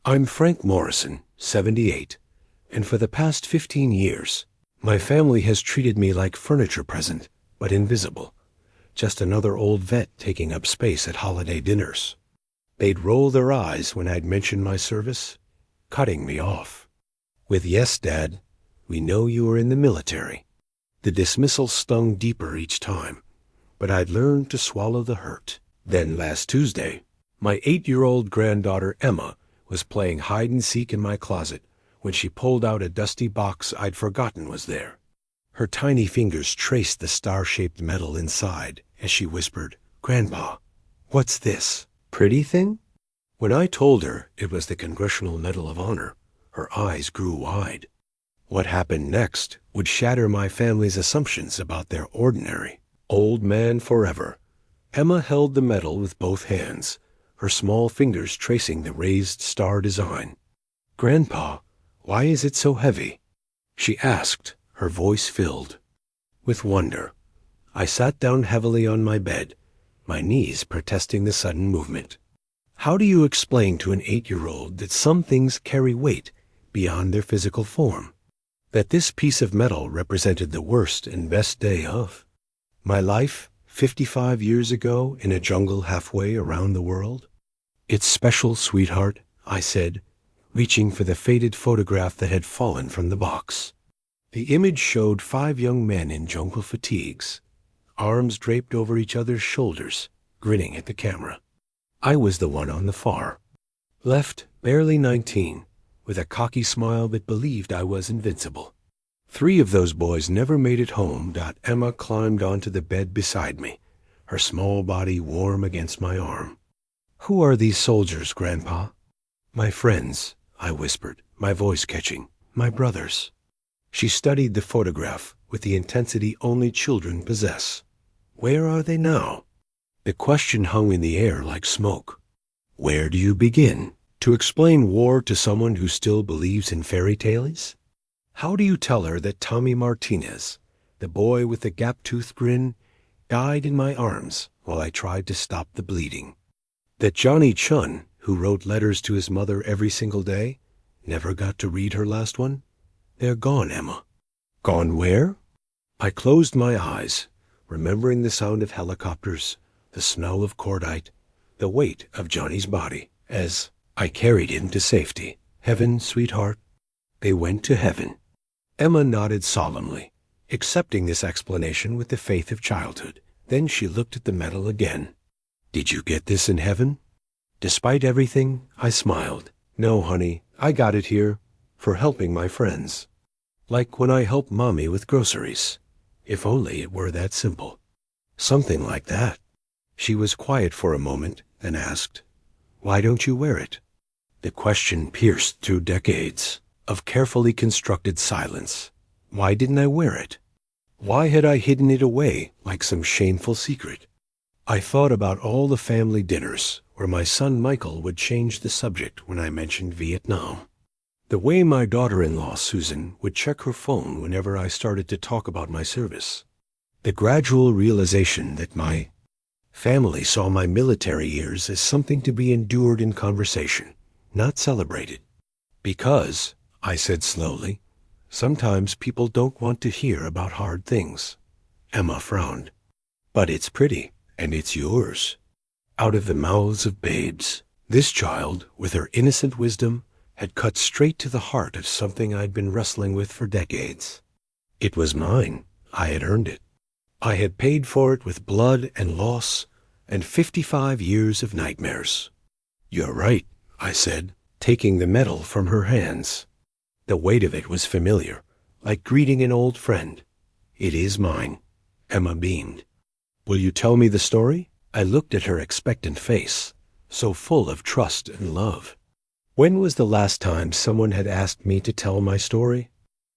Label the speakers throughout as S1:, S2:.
S1: I'm Frank Morrison, 78, and for the past 15 years, my family has treated me like furniture present, but invisible. Just another old vet taking up space at holiday dinners. They'd roll their eyes when I'd mention my service, cutting me off. With "Yes, Dad, we know you were in the military." The dismissal stung deeper each time, but I'd learned to swallow the hurt. Then last Tuesday, my 8-year-old granddaughter Emma was playing hide-and-seek in my closet when she pulled out a dusty box I'd forgotten was there. Her tiny fingers traced the star-shaped metal inside as she whispered, "Grandpa, what's this? Pretty thing?" When I told her it was the Congressional Medal of Honor, her eyes grew wide. What happened next would shatter my family's assumptions about their ordinary old man forever. Emma held the medal with both hands, her small fingers tracing the raised star design. "Grandpa, why is it so heavy?" she asked, her voice filled with wonder. I sat down heavily on my bed, my knees protesting the sudden movement. How do you explain to an 8-year-old that some things carry weight beyond their physical form? That this piece of metal represented the worst and best day of my life 55 years ago in a jungle halfway around the world? "It's special, sweetheart," I said, reaching for the faded photograph that had fallen from the box. The image showed 5 young men in jungle fatigues, arms draped over each other's shoulders, grinning at the camera. I was the one on the far left, barely 19, with a cocky smile that believed I was invincible. 3 of those boys never made it home. Emma climbed onto the bed beside me, her small body warm against my arm. "Who are these soldiers, Grandpa?" "My friends," I whispered, my voice catching. "My brothers." She studied the photograph with the intensity only children possess. "Where are they now?" The question hung in the air like smoke. Where do you begin to explain war to someone who still believes in fairy tales? How do you tell her that Tommy Martinez, the boy with the gap-toothed grin, died in my arms while I tried to stop the bleeding? That Johnny Chun, who wrote letters to his mother every single day, never got to read her last one? They're gone, Emma. Gone where? I closed my eyes, remembering the sound of helicopters, the smell of cordite, the weight of Johnny's body, as I carried him to safety. "Heaven, sweetheart." "They went to heaven." Emma nodded solemnly, accepting this explanation with the faith of childhood. Then she looked at the medal again. "Did you get this in heaven?" Despite everything, I smiled. "No, honey, I got it here, for helping my friends. Like when I help Mommy with groceries. If only it were that simple." "Something like that." She was quiet for a moment, then asked, "Why don't you wear it?" The question pierced through decades of carefully constructed silence. Why didn't I wear it? Why had I hidden it away like some shameful secret? I thought about all the family dinners where my son Michael would change the subject when I mentioned Vietnam. The way my daughter-in-law, Susan, would check her phone whenever I started to talk about my service. The gradual realization that my family saw my military years as something to be endured in conversation, not celebrated. "Because," I said slowly, "sometimes people don't want to hear about hard things." Emma frowned. "But it's pretty, and it's yours." Out of the mouths of babes, this child, with her innocent wisdom, had cut straight to the heart of something I'd been wrestling with for decades. It was mine. I had earned it. I had paid for it with blood and loss and 55 years of nightmares. "You're right," I said, taking the medal from her hands. The weight of it was familiar, like greeting an old friend. "It is mine." Emma beamed. "Will you tell me the story?" I looked at her expectant face, so full of trust and love. When was the last time someone had asked me to tell my story?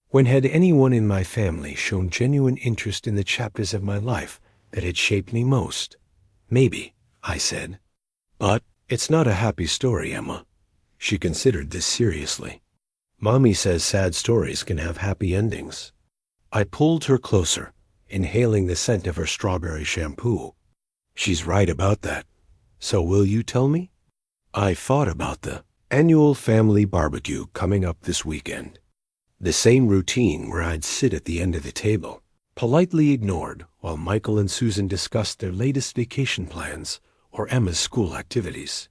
S1: When had anyone in my family shown genuine interest in the chapters of my life that had shaped me most? "Maybe," I said. "But it's not a happy story, Emma." She considered this seriously. "Mommy says sad stories can have happy endings." I pulled her closer, inhaling the scent of her strawberry shampoo. "She's right about that. So will you tell me?" I thought about the Annual family barbecue coming up this weekend. The same routine where I'd sit at the end of the table, politely ignored while Michael and Susan discussed their latest vacation plans or Emma's school activities.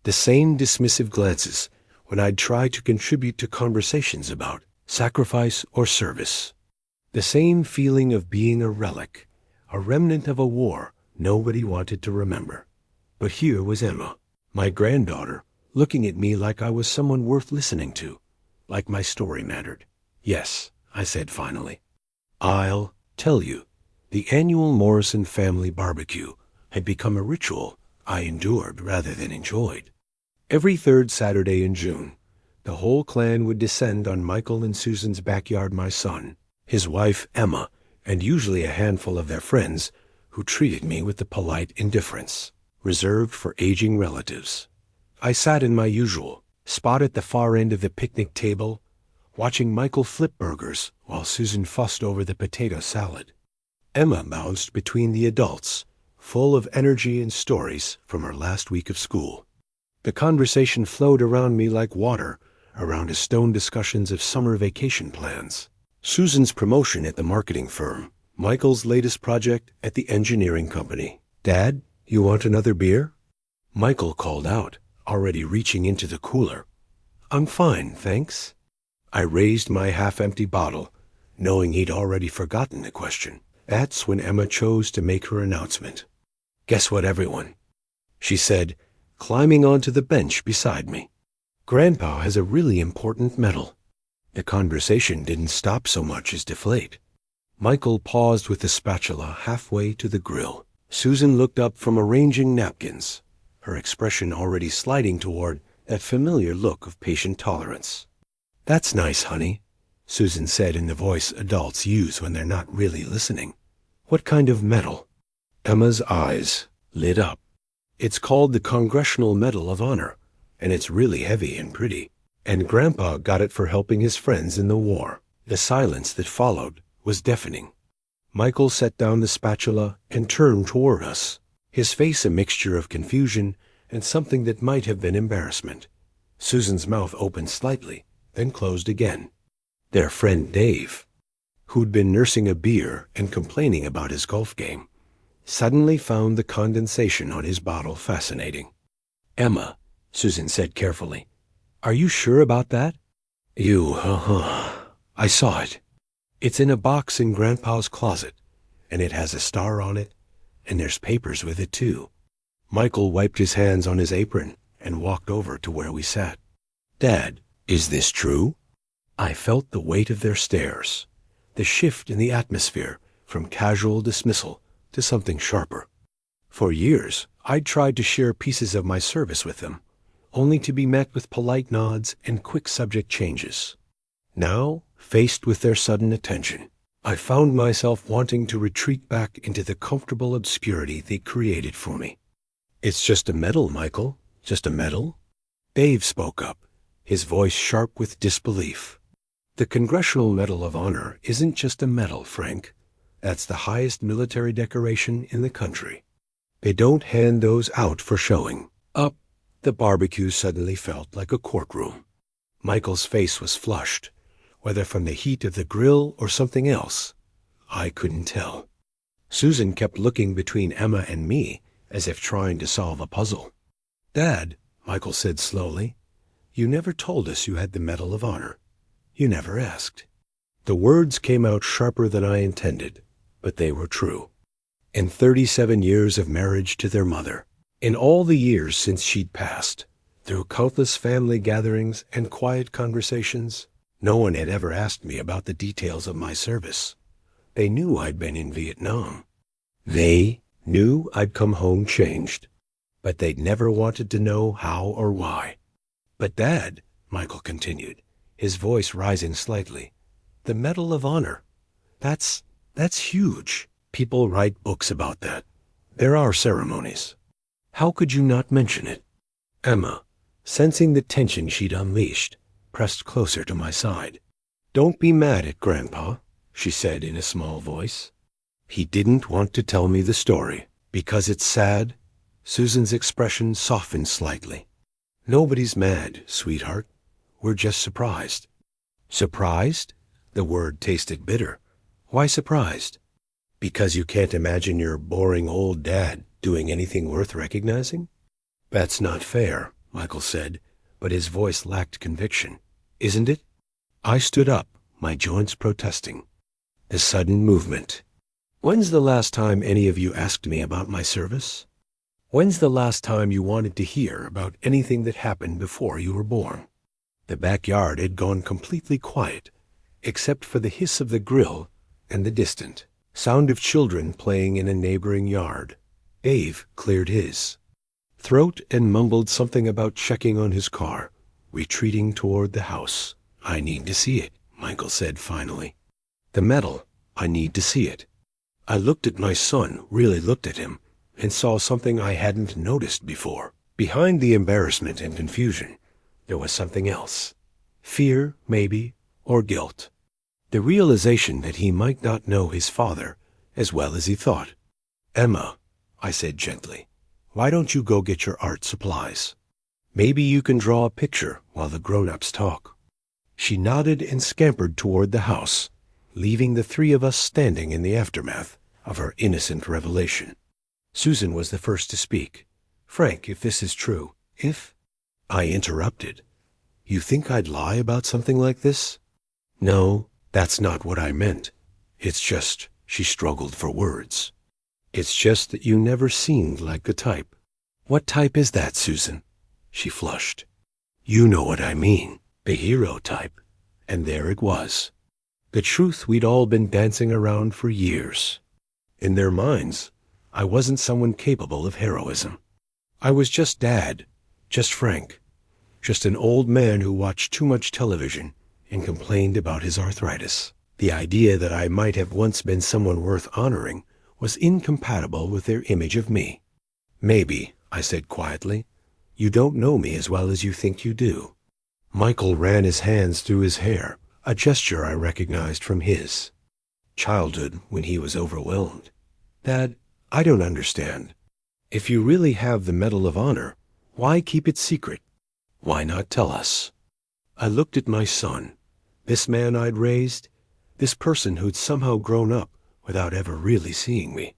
S1: The same dismissive glances when I'd try to contribute to conversations about sacrifice or service. The same feeling of being a relic, a remnant of a war nobody wanted to remember. But here was Emma, my granddaughter, looking at me like I was someone worth listening to, like my story mattered. Yes, I said finally. I'll tell you, the annual Morrison family barbecue had become a ritual I endured rather than enjoyed. Every third Saturday in June, the whole clan would descend on Michael and Susan's backyard, my son, his wife Emma, and usually a handful of their friends who treated me with the polite indifference reserved for aging relatives. I sat in my usual spot at the far end of the picnic table, watching Michael flip burgers while Susan fussed over the potato salad. Emma bounced between the adults, full of energy and stories from her last week of school. The conversation flowed around me like water around a stone discussions of summer vacation plans. Susan's promotion at the marketing firm, Michael's latest project at the engineering company. Dad, you want another beer? Michael called out, already reaching into the cooler. I'm fine, thanks. I raised my half-empty bottle, knowing he'd already forgotten the question. That's when Emma chose to make her announcement. Guess what, everyone? She said, climbing onto the bench beside me. Grandpa has a really important medal. The conversation didn't stop so much as deflate. Michael paused with the spatula halfway to the grill. Susan looked up from arranging napkins, her expression already sliding toward that familiar look of patient tolerance. That's nice, honey, Susan said in the voice adults use when they're not really listening. What kind of medal? Emma's eyes lit up. It's called the Congressional Medal of Honor, and it's really heavy and pretty. And Grandpa got it for helping his friends in the war. The silence that followed was deafening. Michael set down the spatula and turned toward us, his face a mixture of confusion and something that might have been embarrassment. Susan's mouth opened slightly, then closed again. Their friend Dave, who'd been nursing a beer and complaining about his golf game, suddenly found the condensation on his bottle fascinating. Emma, Susan said carefully, are you sure about that? I saw it. It's in a box in Grandpa's closet, and it has a star on it, and there's papers with it too. Michael wiped his hands on his apron and walked over to where we sat. Dad, is this true? I felt the weight of their stares, the shift in the atmosphere from casual dismissal to something sharper. For years, I'd tried to share pieces of my service with them, only to be met with polite nods and quick subject changes. Now, faced with their sudden attention, I found myself wanting to retreat back into the comfortable obscurity they created for me. It's just a medal, Michael, just a medal. Dave spoke up, his voice sharp with disbelief. The Congressional Medal of Honor isn't just a medal, Frank. That's the highest military decoration in the country. They don't hand those out for showing. Up, the barbecue suddenly felt like a courtroom. Michael's face was flushed, whether from the heat of the grill or something else. I couldn't tell. Susan kept looking between Emma and me, as if trying to solve a puzzle. Dad, Michael said slowly, you never told us you had the Medal of Honor. You never asked. The words came out sharper than I intended, but they were true. In 37 years of marriage to their mother, in all the years since she'd passed, through countless family gatherings and quiet conversations, no one had ever asked me about the details of my service. They knew I'd been in Vietnam. They knew I'd come home changed, but they'd never wanted to know how or why. But Dad, Michael continued, his voice rising slightly, the Medal of Honor, that's huge. People write books about that. There are ceremonies. How could you not mention it? Emma, sensing the tension she'd unleashed, pressed closer to my side. Don't be mad at Grandpa, she said in a small voice. He didn't want to tell me the story. Because it's sad? Susan's expression softened slightly. Nobody's mad, sweetheart. We're just surprised. Surprised? The word tasted bitter. Why surprised? Because you can't imagine your boring old dad doing anything worth recognizing? That's not fair, Michael said, but his voice lacked conviction. Isn't it? I stood up, my joints protesting. The sudden movement. When's the last time any of you asked me about my service? When's the last time you wanted to hear about anything that happened before you were born? The backyard had gone completely quiet, except for the hiss of the grill and the distant sound of children playing in a neighboring yard. Dave cleared his throat and mumbled something about checking on his car, retreating toward the house. I need to see it, Michael said finally. The medal. I need to see it. I looked at my son, really looked at him, and saw something I hadn't noticed before. Behind the embarrassment and confusion, there was something else. Fear, maybe, or guilt. The realization that he might not know his father as well as he thought. Emma, I said gently, why don't you go get your art supplies? Maybe you can draw a picture while the grown-ups talk. She nodded and scampered toward the house, leaving the three of us standing in the aftermath of her innocent revelation. Susan was the first to speak. Frank, if this is true, if... I interrupted. You think I'd lie about something like this? No, that's not what I meant. It's just, she struggled for words. It's just that you never seemed like the type. What type is that, Susan? She flushed. You know what I mean, the hero type. And there it was. The truth we'd all been dancing around for years. In their minds, I wasn't someone capable of heroism. I was just Dad, just Frank, just an old man who watched too much television and complained about his arthritis. The idea that I might have once been someone worth honoring was incompatible with their image of me. Maybe, I said quietly, you don't know me as well as you think you do. Michael ran his hands through his hair, a gesture I recognized from his childhood when he was overwhelmed. Dad, I don't understand. If you really have the Medal of Honor, why keep it secret? Why not tell us? I looked at my son, this man I'd raised, this person who'd somehow grown up without ever really seeing me.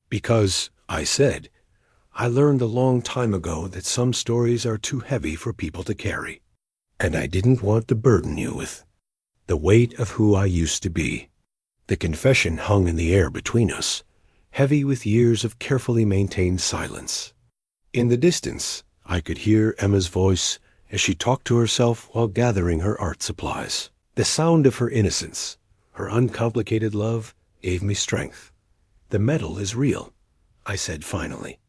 S1: Because, I said, I learned a long time ago that some stories are too heavy for people to carry, and I didn't want to burden you with the weight of who I used to be. The confession hung in the air between us, heavy with years of carefully maintained silence. In the distance, I could hear Emma's voice as she talked to herself while gathering her art supplies. The sound of her innocence, her uncomplicated love, gave me strength. The medal is real, I said finally.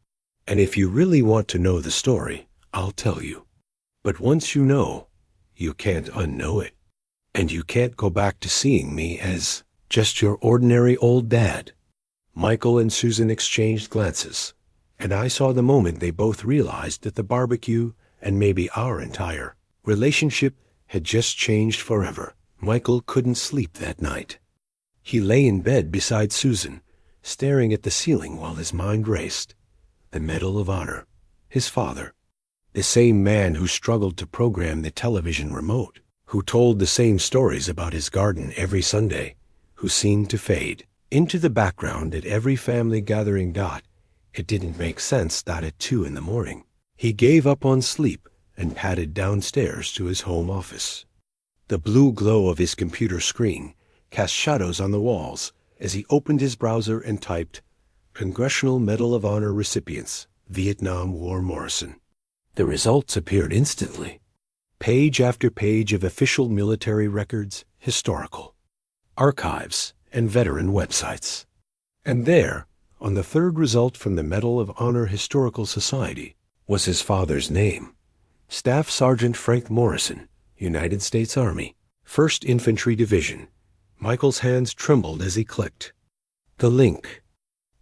S1: And if you really want to know the story, I'll tell you. But once you know, you can't unknow it. And you can't go back to seeing me as just your ordinary old dad. Michael and Susan exchanged glances, and I saw the moment they both realized that the barbecue, and maybe our entire relationship, had just changed forever. Michael couldn't sleep that night. He lay in bed beside Susan, staring at the ceiling while his mind raced. The Medal of Honor, his father, the same man who struggled to program the television remote, who told the same stories about his garden every Sunday, who seemed to fade into the background at every family gathering. It didn't make sense that at 2 a.m. he gave up on sleep and padded downstairs to his home office. The blue glow of his computer screen cast shadows on the walls as he opened his browser and typed, Congressional Medal of Honor recipients, Vietnam War Morrison. The results appeared instantly. Page after page of official military records, historical archives, and veteran websites. And there, on the third result from the Medal of Honor Historical Society, was his father's name. Staff Sergeant Frank Morrison, United States Army, 1st Infantry Division. Michael's hands trembled as he clicked the link.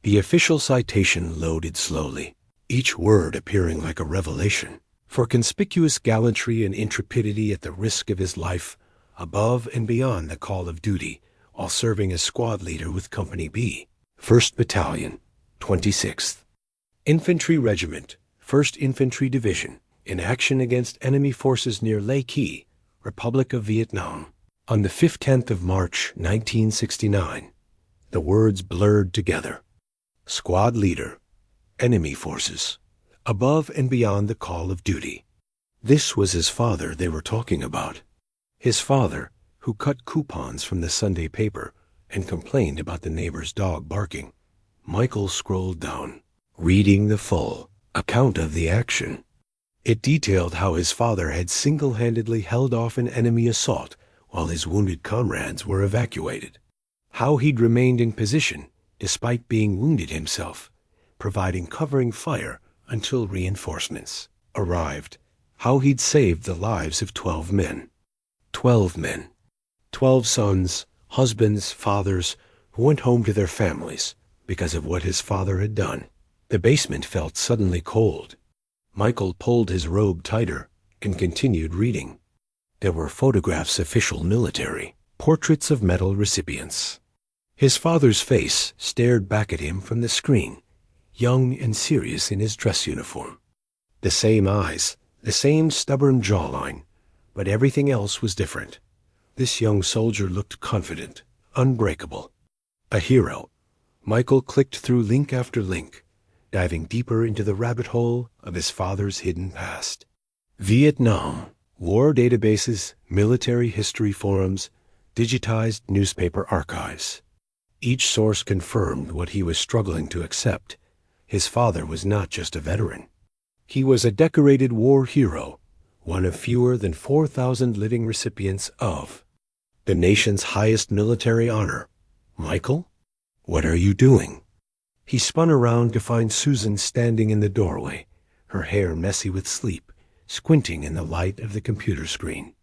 S1: The official citation loaded slowly, each word appearing like a revelation. For conspicuous gallantry and intrepidity at the risk of his life, above and beyond the call of duty, while serving as squad leader with Company B, 1st Battalion, 26th Infantry Regiment, 1st Infantry Division, in action against enemy forces near Lê Key, Republic of Vietnam. On the 15th of March, 1969, the words blurred together. Squad leader, enemy forces, above and beyond the call of duty. This was his father they were talking about. His father, who cut coupons from the Sunday paper and complained about the neighbor's dog barking. Michael scrolled down, reading the full account of the action. It detailed how his father had single-handedly held off an enemy assault while his wounded comrades were evacuated. How he'd remained in position despite being wounded himself, providing covering fire until reinforcements arrived. How he'd saved the lives of 12 men. 12 men. 12 sons, husbands, fathers, who went home to their families because of what his father had done. The basement felt suddenly cold. Michael pulled his robe tighter and continued reading. There were photographs, official military, portraits of medal recipients. His father's face stared back at him from the screen, young and serious in his dress uniform. The same eyes, the same stubborn jawline, but everything else was different. This young soldier looked confident, unbreakable. A hero. Michael clicked through link after link, diving deeper into the rabbit hole of his father's hidden past. Vietnam. War databases, military history forums, digitized newspaper archives. Each source confirmed what he was struggling to accept. His father was not just a veteran. He was a decorated war hero, one of fewer than 4,000 living recipients of the nation's highest military honor. Michael? What are you doing? He spun around to find Susan standing in the doorway, her hair messy with sleep, squinting in the light of the computer screen.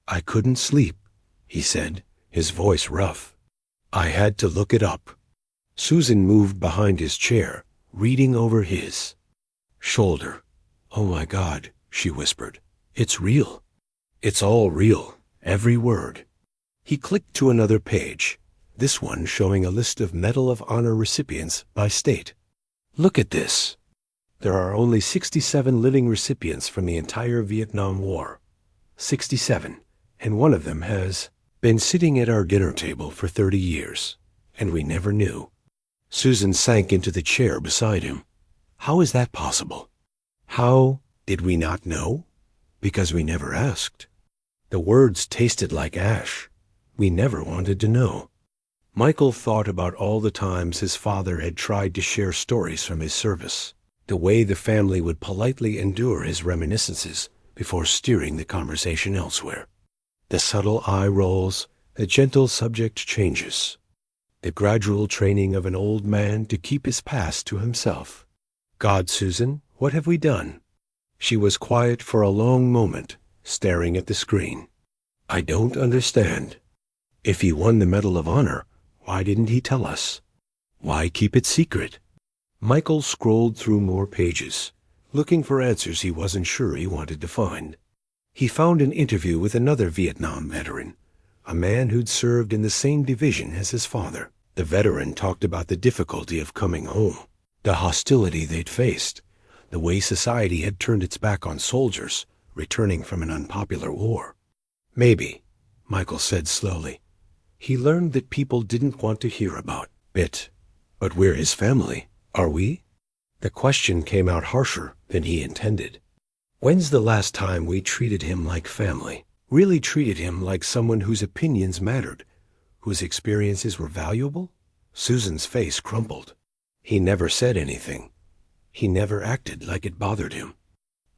S1: I couldn't sleep, he said, his voice rough. I had to look it up. Susan moved behind his chair, reading over his shoulder. Oh my God, she whispered. It's real. It's all real, every word. He clicked to another page, this one showing a list of Medal of Honor recipients by state. Look at this. There are only 67 living recipients from the entire Vietnam War. 67, and one of them has been sitting at our dinner table for 30 years, and we never knew. Susan sank into the chair beside him. How is that possible? How did we not know? Because we never asked. The words tasted like ash. We never wanted to know. Michael thought about all the times his father had tried to share stories from his service, the way the family would politely endure his reminiscences before steering the conversation elsewhere. The subtle eye rolls, the gentle subject changes, the gradual training of an old man to keep his past to himself. God, Susan, what have we done? She was quiet for a long moment, staring at the screen. I don't understand. If he won the Medal of Honor, why didn't he tell us? Why keep it secret? Michael scrolled through more pages, looking for answers he wasn't sure he wanted to find. He found an interview with another Vietnam veteran, a man who'd served in the same division as his father. The veteran talked about the difficulty of coming home, the hostility they'd faced, the way society had turned its back on soldiers returning from an unpopular war. Maybe, Michael said slowly, he learned that people didn't want to hear about it. But we're his family, are we? The question came out harsher than he intended. When's the last time we treated him like family? Really treated him like someone whose opinions mattered, whose experiences were valuable? Susan's face crumpled. He never said anything. He never acted like it bothered him.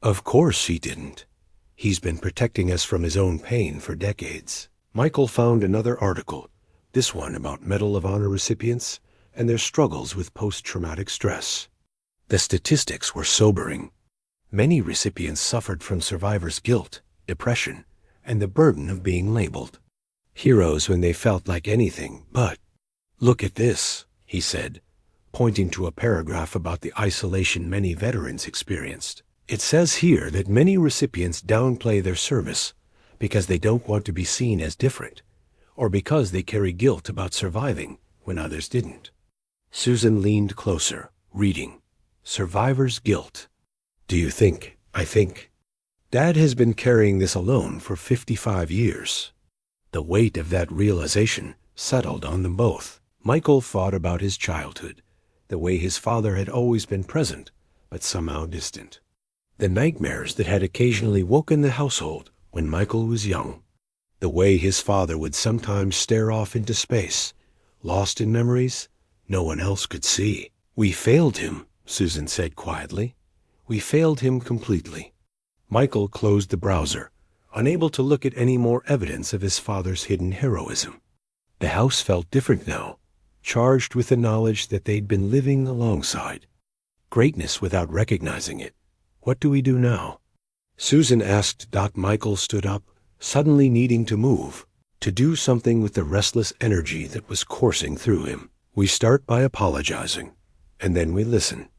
S1: Of course he didn't. He's been protecting us from his own pain for decades. Michael found another article, this one about Medal of Honor recipients and their struggles with post-traumatic stress. The statistics were sobering. Many recipients suffered from survivor's guilt, depression, and the burden of being labeled heroes when they felt like anything but. Look at this, he said, pointing to a paragraph about the isolation many veterans experienced. It says here that many recipients downplay their service because they don't want to be seen as different, or because they carry guilt about surviving when others didn't. Susan leaned closer, reading. Survivor's guilt. Do you think, I think, Dad has been carrying this alone for 55 years. The weight of that realization settled on them both. Michael thought about his childhood, the way his father had always been present, but somehow distant. The nightmares that had occasionally woken the household when Michael was young. The way his father would sometimes stare off into space, lost in memories no one else could see. "We failed him," Susan said quietly. "We failed him completely." Michael closed the browser, unable to look at any more evidence of his father's hidden heroism. The house felt different now, charged with the knowledge that they'd been living alongside. Greatness without recognizing it. What do we do now? Susan asked. Michael stood up, suddenly needing to move, to do something with the restless energy that was coursing through him. "We start by apologizing, and then we listen.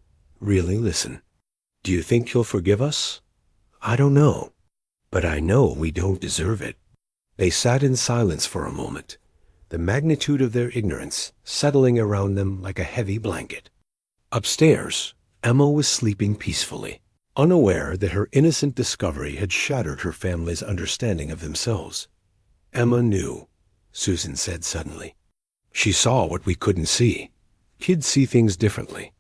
S1: Really listen. Do you think he'll forgive us?" "I don't know, but I know we don't deserve it." They sat in silence for a moment, the magnitude of their ignorance settling around them like a heavy blanket. Upstairs, Emma was sleeping peacefully, unaware that her innocent discovery had shattered her family's understanding of themselves. "Emma knew," Susan said suddenly. "She saw what we couldn't see. Kids see things differently.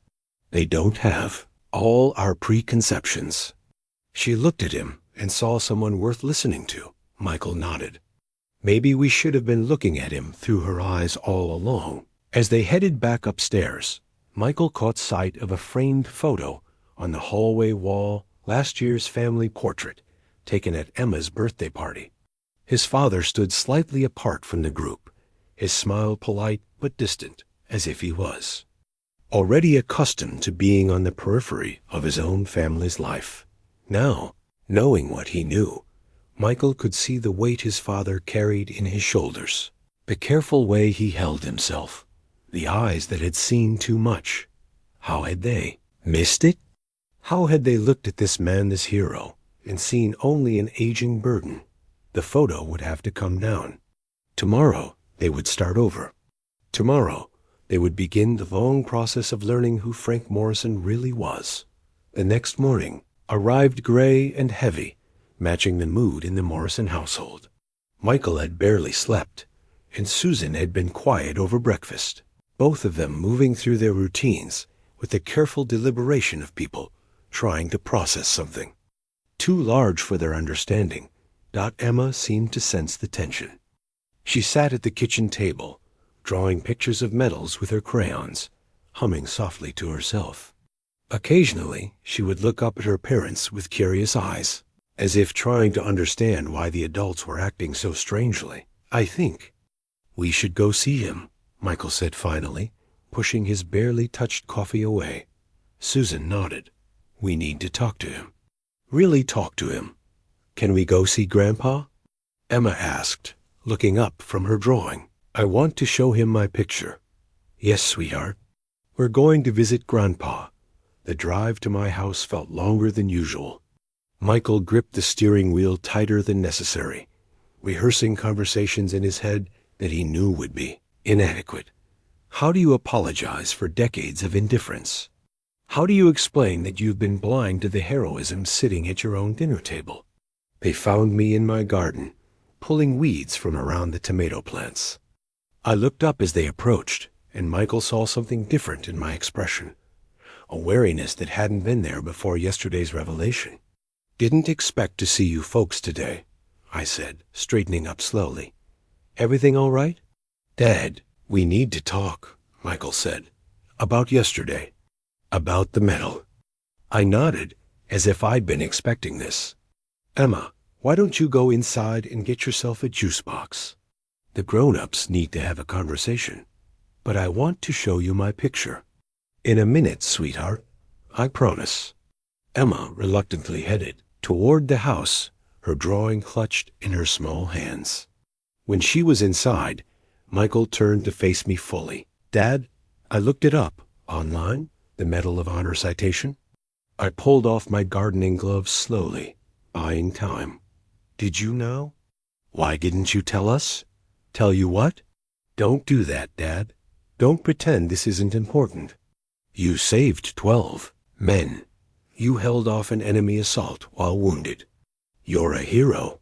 S1: They don't have all our preconceptions." She looked at him and saw someone worth listening to. Michael nodded. Maybe we should have been looking at him through her eyes all along. As they headed back upstairs, Michael caught sight of a framed photo on the hallway wall, last year's family portrait, taken at Emma's birthday party. His father stood slightly apart from the group, his smile polite but distant, as if he was already accustomed to being on the periphery of his own family's life. Now, knowing what he knew, Michael could see the weight his father carried in his shoulders, the careful way he held himself, the eyes that had seen too much. How had they missed it? How had they looked at this man, this hero, and seen only an aging burden? The photo would have to come down. Tomorrow they would start over. Tomorrow they would begin the long process of learning who Frank Morrison really was. The next morning arrived gray and heavy, matching the mood in the Morrison household. Michael had barely slept, and Susan had been quiet over breakfast, both of them moving through their routines with the careful deliberation of people trying to process something. Too large for their understanding, Emma seemed to sense the tension. She sat at the kitchen table, drawing pictures of medals with her crayons, humming softly to herself. Occasionally, she would look up at her parents with curious eyes, as if trying to understand why the adults were acting so strangely. "I think we should go see him," Michael said finally, pushing his barely touched coffee away. Susan nodded. "We need to talk to him." "Really talk to him? Can we go see Grandpa?" Emma asked, looking up from her drawing. "I want to show him my picture." "Yes, sweetheart. We're going to visit Grandpa." The drive to my house felt longer than usual. Michael gripped the steering wheel tighter than necessary, rehearsing conversations in his head that he knew would be inadequate. How do you apologize for decades of indifference? How do you explain that you've been blind to the heroism sitting at your own dinner table? They found me in my garden, pulling weeds from around the tomato plants. I looked up as they approached, and Michael saw something different in my expression, a wariness that hadn't been there before yesterday's revelation. "Didn't expect to see you folks today," I said, straightening up slowly. "Everything all right?" "Dad, we need to talk," Michael said. "About yesterday. About the medal." I nodded, as if I'd been expecting this. "Emma, why don't you go inside and get yourself a juice box? The grown-ups need to have a conversation. But I want to show you my picture." "In a minute, sweetheart. I promise." Emma reluctantly headed toward the house, her drawing clutched in her small hands. When she was inside, Michael turned to face me fully. "Dad, I looked it up online, the Medal of Honor citation." I pulled off my gardening gloves slowly, buying time. "Did you know?" "Why didn't you tell us?" "Tell you what?" "Don't do that, Dad. Don't pretend this isn't important. You saved 12 men. You held off an enemy assault while wounded. You're a hero.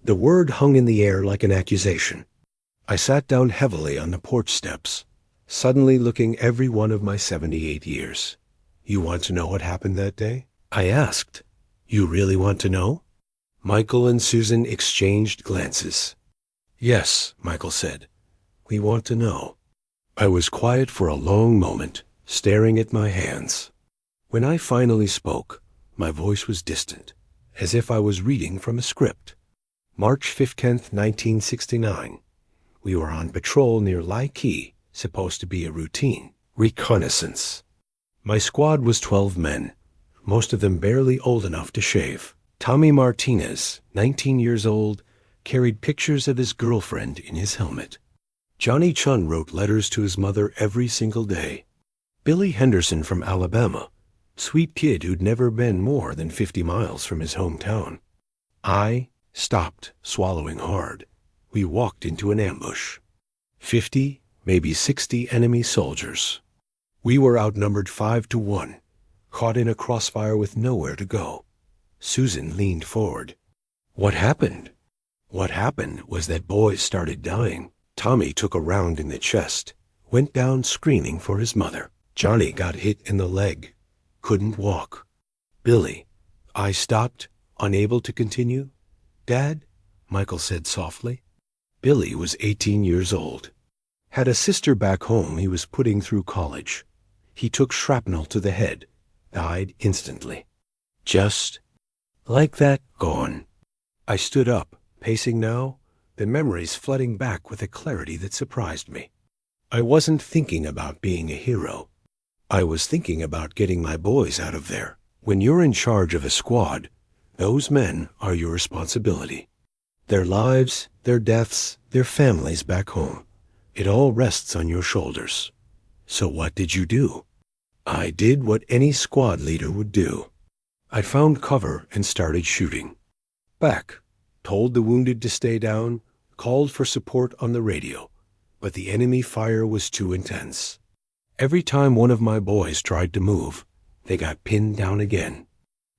S1: The word hung in the air like an accusation. I sat down heavily on the porch steps, suddenly looking every one of my 78 years. You want to know what happened that day? I asked. You really want to know? Michael and Susan exchanged glances. Yes, Michael said. We want to know. I was quiet for a long moment, staring at my hands. When I finally spoke, my voice was distant, as if I was reading from a script. March 15th, 1969. We were on patrol near Lai Key, supposed to be a routine reconnaissance. My squad was 12 men, most of them barely old enough to shave. Tommy Martinez, 19 years old, carried pictures of his girlfriend in his helmet. Johnny Chun wrote letters to his mother every single day. Billy Henderson from Alabama, sweet kid who'd never been more than 50 miles from his hometown. I stopped, swallowing hard. We walked into an ambush. 50, maybe 60 enemy soldiers. We were outnumbered 5-1, caught in a crossfire with nowhere to go. Susan leaned forward. What happened? What happened was that boys started dying. Tommy took a round in the chest, went down screaming for his mother. Johnny got hit in the leg, couldn't walk. Billy, I stopped, unable to continue. Dad, Michael said softly. Billy was 18 years old. Had a sister back home he was putting through college. He took shrapnel to the head, died instantly. Just like that, gone. I stood up, pacing now, the memories flooding back with a clarity that surprised me. I wasn't thinking about being a hero. I was thinking about getting my boys out of there. When you're in charge of a squad, those men are your responsibility. Their lives, their deaths, their families back home. It all rests on your shoulders. So what did you do? I did what any squad leader would do. I found cover and started shooting. Back, told the wounded to stay down, called for support on the radio, but the enemy fire was too intense. Every time one of my boys tried to move, they got pinned down again.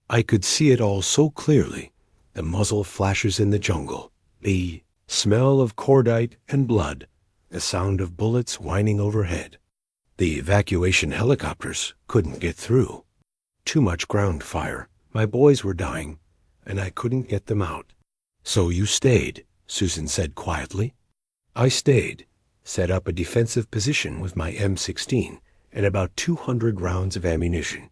S1: I could see it all so clearly, the muzzle flashes in the jungle, the smell of cordite and blood, the sound of bullets whining overhead. The evacuation helicopters couldn't get through. Too much ground fire. My boys were dying, and I couldn't get them out. So you stayed, Susan said quietly. I stayed, set up a defensive position with my M16 and about 200 rounds of ammunition.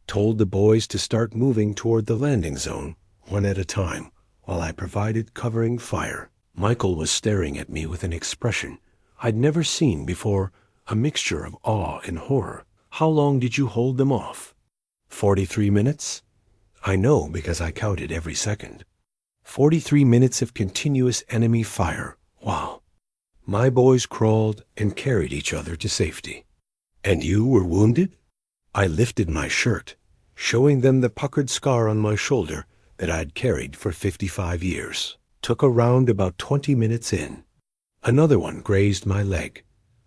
S1: Told the boys to start moving toward the landing zone, one at a time, while I provided covering fire. Michael was staring at me with an expression I'd never seen before, a mixture of awe and horror. How long did you hold them off? 43 minutes? I know because I counted every second. 43 minutes of continuous enemy fire. Wow. My boys crawled and carried each other to safety. And you were wounded? I lifted my shirt, showing them the puckered scar on my shoulder that I'd carried for 55 years. Took a round about 20 minutes in. Another one grazed my leg,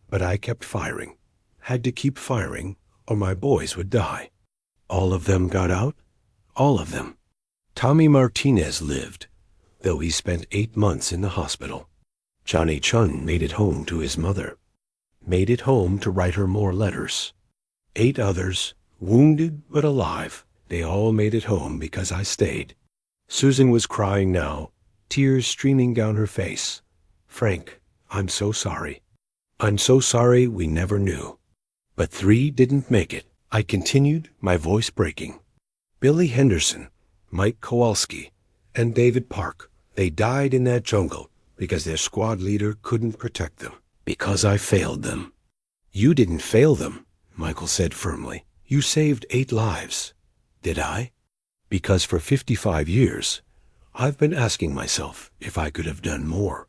S1: but I kept firing. Had to keep firing, or my boys would die. All of them got out? All of them. Tommy Martinez lived, though he spent 8 months in the hospital. Johnny Chun made it home to his mother. Made it home to write her more letters. 8 others, wounded but alive. They all made it home because I stayed. Susan was crying now, tears streaming down her face. Frank, I'm so sorry. I'm so sorry we never knew. But 3 didn't make it. I continued, my voice breaking. Billy Henderson, Mike Kowalski, and David Park, they died in that jungle because their squad leader couldn't protect them. Because I failed them. You didn't fail them, Michael said firmly. You saved 8 lives. Did I? Because for 55 years, I've been asking myself if I could have done more.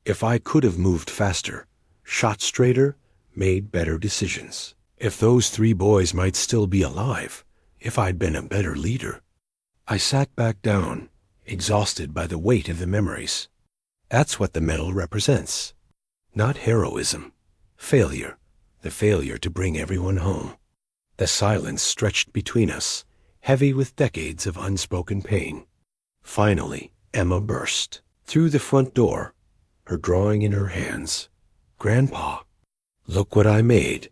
S1: If I could have moved faster, shot straighter, made better decisions. If those 3 boys might still be alive, if I'd been a better leader. I sat back down, exhausted by the weight of the memories. That's what the medal represents. Not heroism. Failure. The failure to bring everyone home. The silence stretched between us, heavy with decades of unspoken pain. Finally, Emma burst through the front door, her drawing in her hands. "Grandpa, look what I made."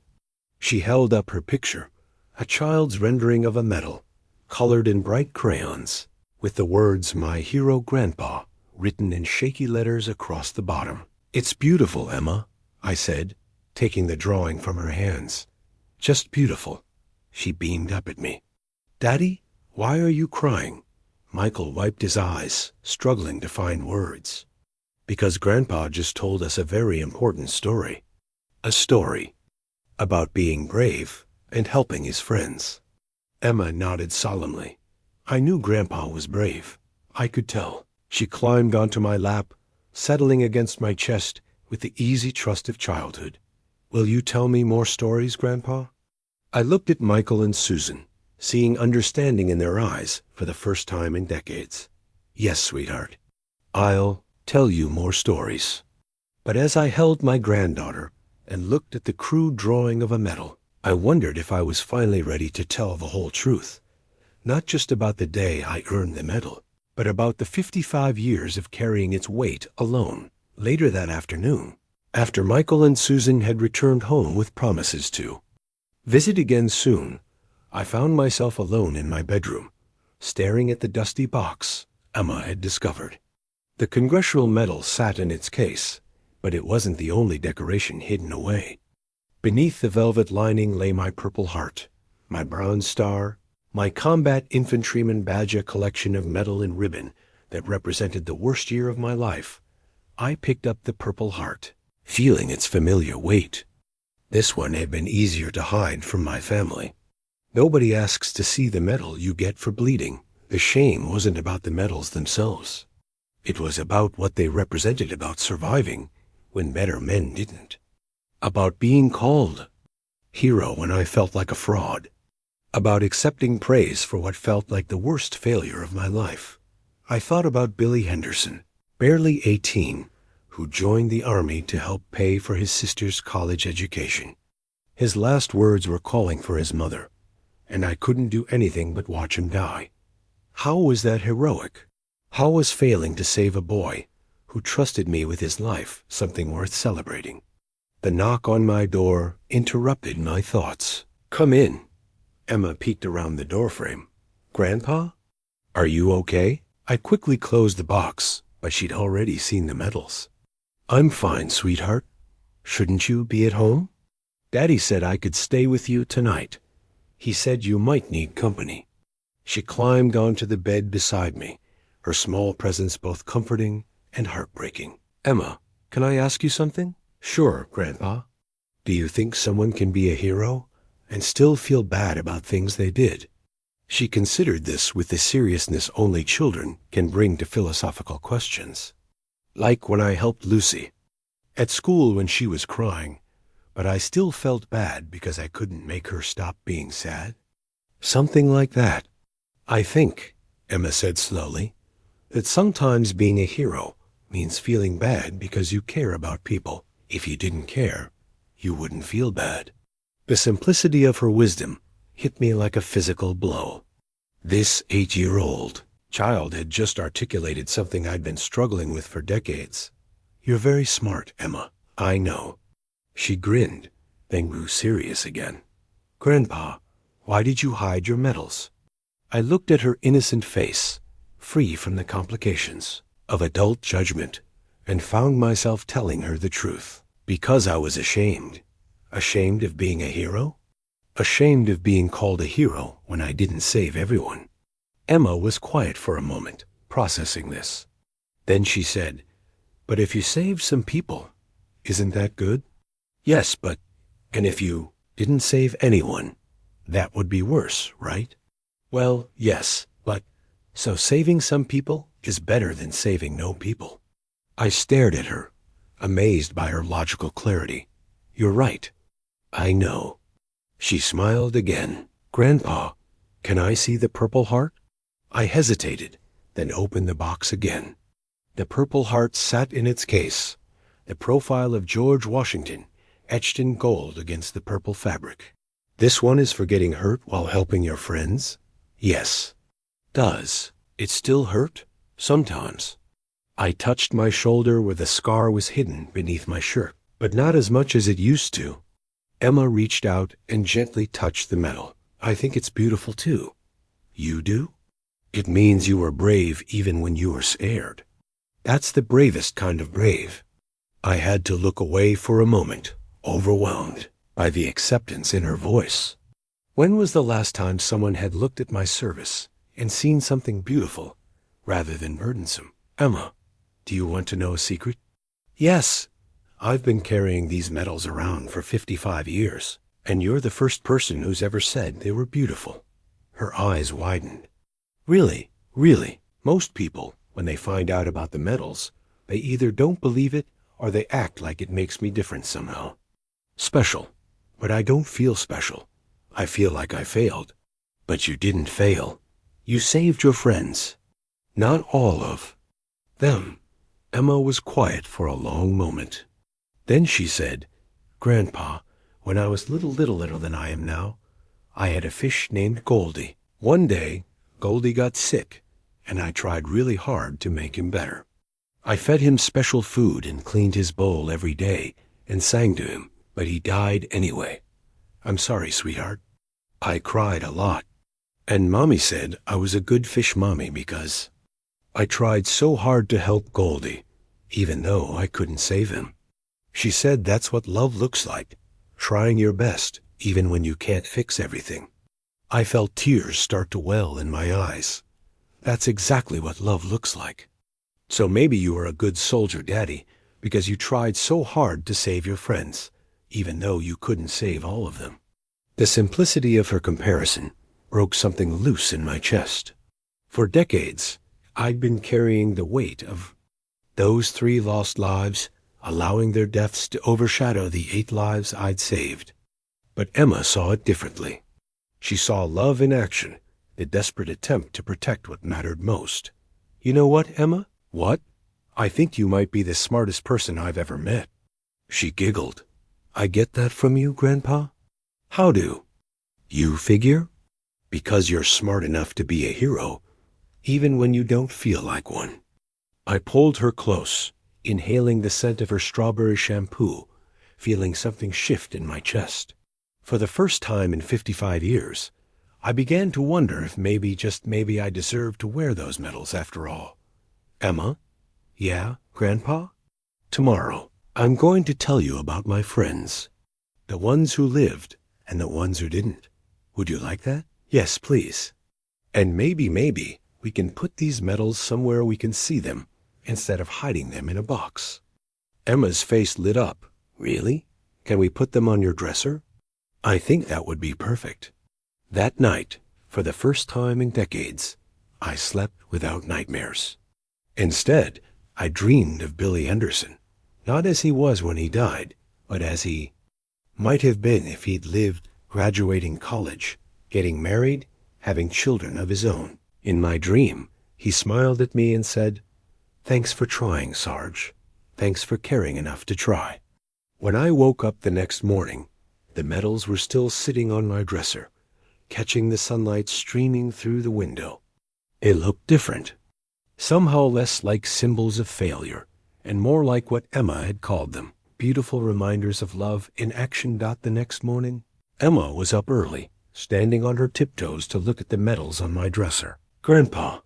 S1: She held up her picture, a child's rendering of a medal, colored in bright crayons, with the words "My Hero Grandpa" written in shaky letters across the bottom. "It's beautiful, Emma," I said, taking the drawing from her hands. "Just beautiful." She beamed up at me. "Daddy, why are you crying?" Michael wiped his eyes, struggling to find words. "Because Grandpa just told us a very important story. A story about being brave and helping his friends." Emma nodded solemnly. I knew Grandpa was brave. I could tell. She climbed onto my lap, settling against my chest with the easy trust of childhood. "Will you tell me more stories, Grandpa?" I looked at Michael and Susan, seeing understanding in their eyes for the first time in decades. "Yes, sweetheart. I'll tell you more stories." But as I held my granddaughter and looked at the crude drawing of a medal, I wondered if I was finally ready to tell the whole truth, not just about the day I earned the medal, but about the 55 years of carrying its weight alone. Later that afternoon, after Michael and Susan had returned home with promises to visit again soon, I found myself alone in my bedroom, staring at the dusty box Emma had discovered. The Congressional Medal sat in its case, but it wasn't the only decoration hidden away. Beneath the velvet lining lay my Purple Heart, my Bronze Star, my Combat Infantryman Badge, a collection of metal and ribbon that represented the worst year of my life. I picked up the Purple Heart, feeling its familiar weight. This one had been easier to hide from my family. Nobody asks to see the medal you get for bleeding. The shame wasn't about the medals themselves. It was about what they represented, about surviving when better men didn't. About being called hero when I felt like a fraud. About accepting praise for what felt like the worst failure of my life. I thought about Billy Henderson, barely 18, who joined the Army to help pay for his sister's college education. His last words were calling for his mother, and I couldn't do anything but watch him die. How was that heroic? How was failing to save a boy who trusted me with his life something worth celebrating? The knock on my door interrupted my thoughts. "Come in." Emma peeked around the doorframe. "Grandpa? Are you okay?" I quickly closed the box, but she'd already seen the medals. "I'm fine, sweetheart. Shouldn't you be at home? Daddy said I could stay with you tonight. He said you might need company." She climbed onto the bed beside me, her small presence both comforting and heartbreaking. "Emma, can I ask you something?" "Sure, Grandpa." "Do you think someone can be a hero and still feel bad about things they did?" She considered this with the seriousness only children can bring to philosophical questions. "Like when I helped Lucy at school when she was crying, but I still felt bad because I couldn't make her stop being sad. Something like that. I think," Emma said slowly, "that sometimes being a hero means feeling bad because you care about people. If you didn't care, you wouldn't feel bad." The simplicity of her wisdom hit me like a physical blow. This 8-year-old child had just articulated something I'd been struggling with for decades. "You're very smart, Emma. I know." She grinned, then grew serious again. "Grandpa, why did you hide your medals?" I looked at her innocent face, free from the complications of adult judgment, and found myself telling her the truth. Because I was ashamed. Ashamed of being a hero? Ashamed of being called a hero when I didn't save everyone. Emma was quiet for a moment, processing this. Then she said, "But if you saved some people, isn't that good?" "Yes, but, and if you didn't save anyone, that would be worse, right?" "Well, yes, but, so saving some people is better than saving no people." I stared at her, amazed by her logical clarity. "You're right. I know." She smiled again. "Grandpa, can I see the Purple Heart?" I hesitated, then opened the box again. The Purple Heart sat in its case, the profile of George Washington etched in gold against the purple fabric. "This one is for getting hurt while helping your friends?" "Yes." "Does it still hurt?" Sometimes. I touched my shoulder where the scar was hidden beneath my shirt, but not as much as it used to. Emma reached out and gently touched the medal. I think it's beautiful too. You do? It means you were brave even when you were scared. That's the bravest kind of brave. I had to look away for a moment, overwhelmed by the acceptance in her voice. When was the last time someone had looked at my service and seen something beautiful rather than burdensome? Emma, do you want to know a secret? Yes. I've been carrying these medals around for 55 years, and you're the first person who's ever said they were beautiful. Her eyes widened. Really, really, most people, when they find out about the medals, they either don't believe it or they act like it makes me different somehow. Special. But I don't feel special. I feel like I failed. But you didn't fail. You saved your friends. Not all of them. Emma was quiet for a long moment. Then she said, Grandpa, when I was littler than I am now, I had a fish named Goldie. One day, Goldie got sick, and I tried really hard to make him better. I fed him special food and cleaned his bowl every day and sang to him, but he died anyway. I'm sorry, sweetheart. I cried a lot. And Mommy said I was a good fish mommy because I tried so hard to help Goldie, even though I couldn't save him. She said that's what love looks like, trying your best even when you can't fix everything. I felt tears start to well in my eyes. That's exactly what love looks like. So maybe you were a good soldier, Daddy, because you tried so hard to save your friends, even though you couldn't save all of them. The simplicity of her comparison broke something loose in my chest. For decades, I'd been carrying the weight of those 3 lost lives, allowing their deaths to overshadow the 8 lives I'd saved. But Emma saw it differently. She saw love in action, the desperate attempt to protect what mattered most. You know what, Emma? What? I think you might be the smartest person I've ever met. She giggled. I get that from you, Grandpa? How do? You figure? Because you're smart enough to be a hero, even when you don't feel like one. I pulled her close, inhaling the scent of her strawberry shampoo, feeling something shift in my chest. For the first time in 55 years, I began to wonder if just maybe I deserved to wear those medals after all. Emma? Yeah, Grandpa? Tomorrow, I'm going to tell you about my friends. The ones who lived and the ones who didn't. Would you like that? Yes, please. And maybe we can put these medals somewhere we can see them, instead of hiding them in a box. Emma's face lit up. Really? Can we put them on your dresser? I think that would be perfect. That night, for the first time in decades, I slept without nightmares. Instead, I dreamed of Billy Henderson, not as he was when he died, but as he might have been if he'd lived, graduating college, getting married, having children of his own. In my dream, he smiled at me and said, Thanks for trying, Sarge. Thanks for caring enough to try. When I woke up the next morning, the medals were still sitting on my dresser, catching the sunlight streaming through the window. It looked different, somehow less like symbols of failure, and more like what Emma had called them, beautiful reminders of love in action. The next morning, Emma was up early, standing on her tiptoes to look at the medals on my dresser. Grandpa,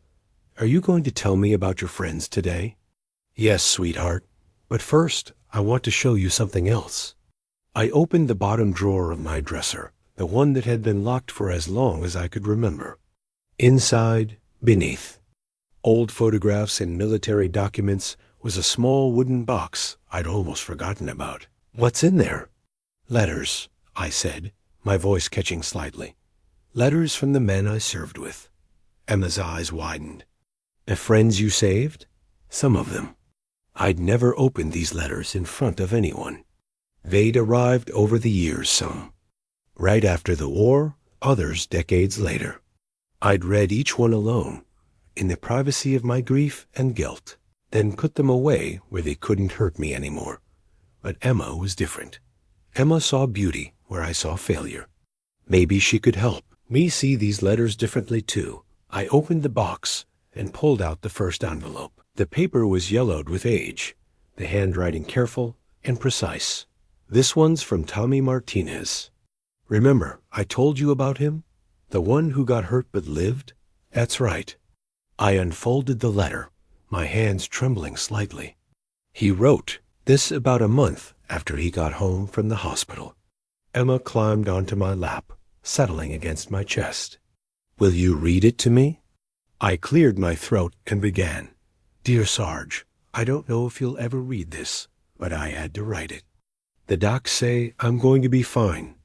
S1: are you going to tell me about your friends today? Yes, sweetheart. But first, I want to show you something else. I opened the bottom drawer of my dresser, the one that had been locked for as long as I could remember. Inside, beneath old photographs and military documents, was a small wooden box I'd almost forgotten about. What's in there? Letters, I said, my voice catching slightly. Letters from the men I served with. Emma's eyes widened. The friends you saved? Some of them. I'd never opened these letters in front of anyone. They'd arrived over the years, some right after the war, others decades later. I'd read each one alone, in the privacy of my grief and guilt, then put them away where they couldn't hurt me anymore. But Emma was different. Emma saw beauty where I saw failure. Maybe she could help me see these letters differently too. I opened the box and pulled out the first envelope. The paper was yellowed with age, the handwriting careful and precise. "This one's from Tommy Martinez. Remember, I told you about him? The one who got hurt but lived?" "That's right." I unfolded the letter, my hands trembling slightly. He wrote this about a month after he got home from the hospital. Emma climbed onto my lap, settling against my chest. "Will you read it to me?" I cleared my throat and began. "Dear Sarge, I don't know if you'll ever read this, but I had to write it. The docs say I'm going to be fine.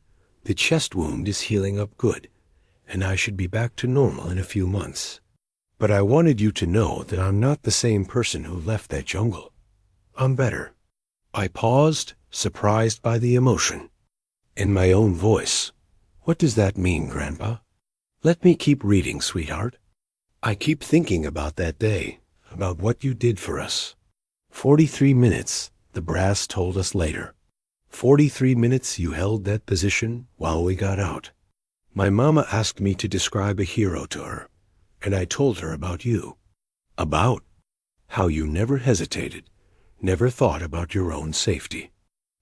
S1: The chest wound is healing up good, and I should be back to normal in a few months. But I wanted you to know that I'm not the same person who left that jungle. I'm better." I paused, surprised by the emotion. In my own voice, "What does that mean, Grandpa?" "Let me keep reading, sweetheart. I keep thinking about that day, about what you did for us. 43 minutes, the brass told us later. 43 minutes you held that position while we got out. My mama asked me to describe a hero to her, and I told her about you. About how you never hesitated, never thought about your own safety.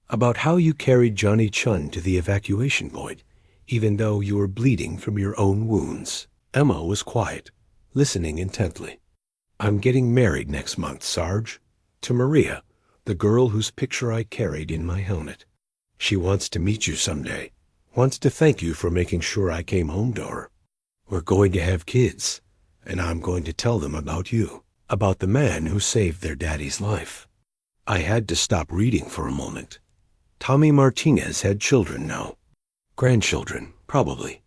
S1: About how you carried Johnny Chun to the evacuation point, even though you were bleeding from your own wounds." Emma was quiet, listening intently. "I'm getting married next month, Sarge, to Maria, the girl whose picture I carried in my helmet. She wants to meet you someday, wants to thank you for making sure I came home to her. We're going to have kids, and I'm going to tell them about you, about the man who saved their daddy's life." I had to stop reading for a moment. Tommy Martinez had children now. Grandchildren, probably.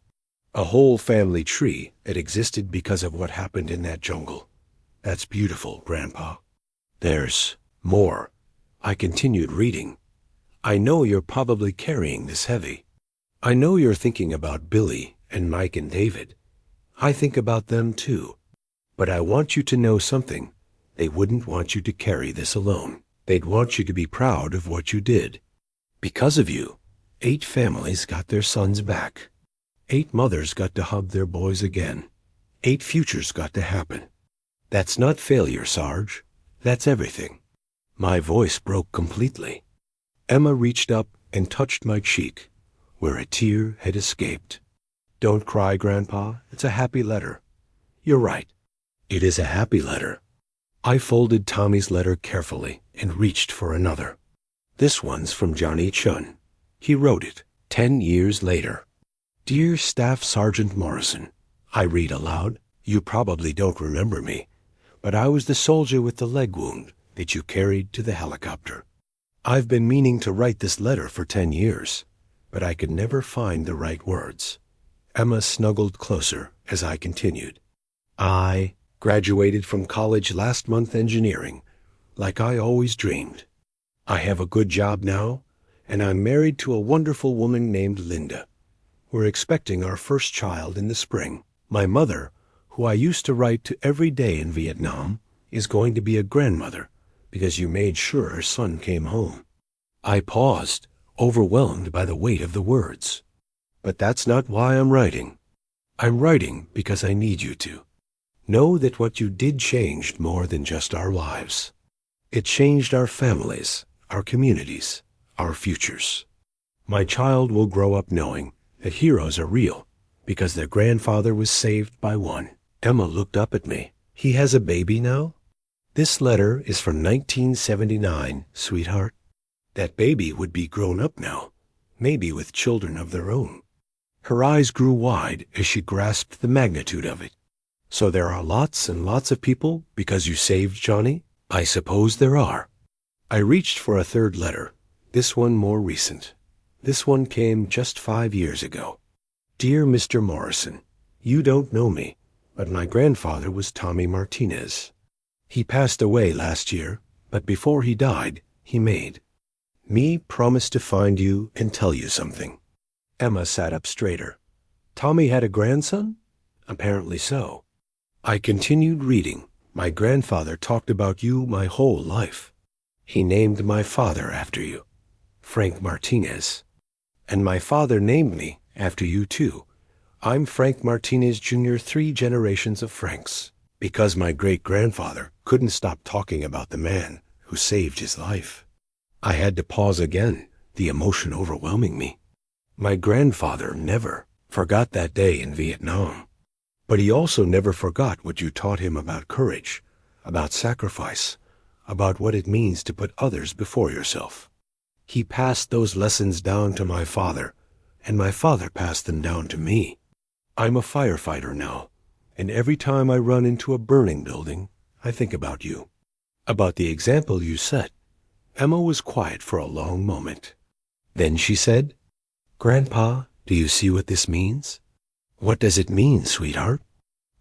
S1: A whole family tree that existed because of what happened in that jungle. "That's beautiful, Grandpa." "There's more." I continued reading. "I know you're probably carrying this heavy. I know you're thinking about Billy and Mike and David. I think about them too. But I want you to know something. They wouldn't want you to carry this alone. They'd want you to be proud of what you did. Because of you, 8 families got their sons back. 8 mothers got to hug their boys again. 8 futures got to happen. That's not failure, Sarge. That's everything." My voice broke completely. Emma reached up and touched my cheek, where a tear had escaped. "Don't cry, Grandpa. It's a happy letter." "You're right. It is a happy letter." I folded Tommy's letter carefully and reached for another. This one's from Johnny Chun. He wrote it 10 years later. "Dear Staff Sergeant Morrison," I read aloud. "You probably don't remember me, but I was the soldier with the leg wound that you carried to the helicopter. I've been meaning to write this letter for 10 years, but I could never find the right words." Emma snuggled closer as I continued. "I graduated from college last month engineering, like I always dreamed. I have a good job now, and I'm married to a wonderful woman named Linda. We're expecting our first child in the spring. My mother, who I used to write to every day in Vietnam, is going to be a grandmother because you made sure her son came home." I paused, overwhelmed by the weight of the words. "But that's not why I'm writing. I'm writing because I need you to. Know that what you did changed more than just our lives. It changed our families, our communities, our futures. My child will grow up knowing that heroes are real because their grandfather was saved by one." Emma looked up at me. "He has a baby now?" "This letter is from 1979, sweetheart. That baby would be grown up now, maybe with children of their own." Her eyes grew wide as she grasped the magnitude of it. "So there are lots and lots of people because you saved Johnny?" "I suppose there are." I reached for a third letter, this one more recent. This one came just 5 years ago. "Dear Mr. Morrison, you don't know me, but my grandfather was Tommy Martinez. He passed away last year, but before he died, he made me promise to find you and tell you something." Emma sat up straighter. "Tommy had a grandson?" "Apparently so." I continued reading. "My grandfather talked about you my whole life. He named my father after you, Frank Martinez. And my father named me after you too. I'm Frank Martinez Jr., 3 generations of Franks. Because my great-grandfather couldn't stop talking about the man who saved his life. I had to pause again, the emotion overwhelming me. My grandfather never forgot that day in Vietnam. But he also never forgot what you taught him about courage, about sacrifice, about what it means to put others before yourself. He passed those lessons down to my father, and my father passed them down to me. I'm a firefighter now, and every time I run into a burning building, I think about you, about the example you set. Emma was quiet for a long moment. Then she said, "Grandpa, do you see what this means?" "What does it mean, sweetheart?"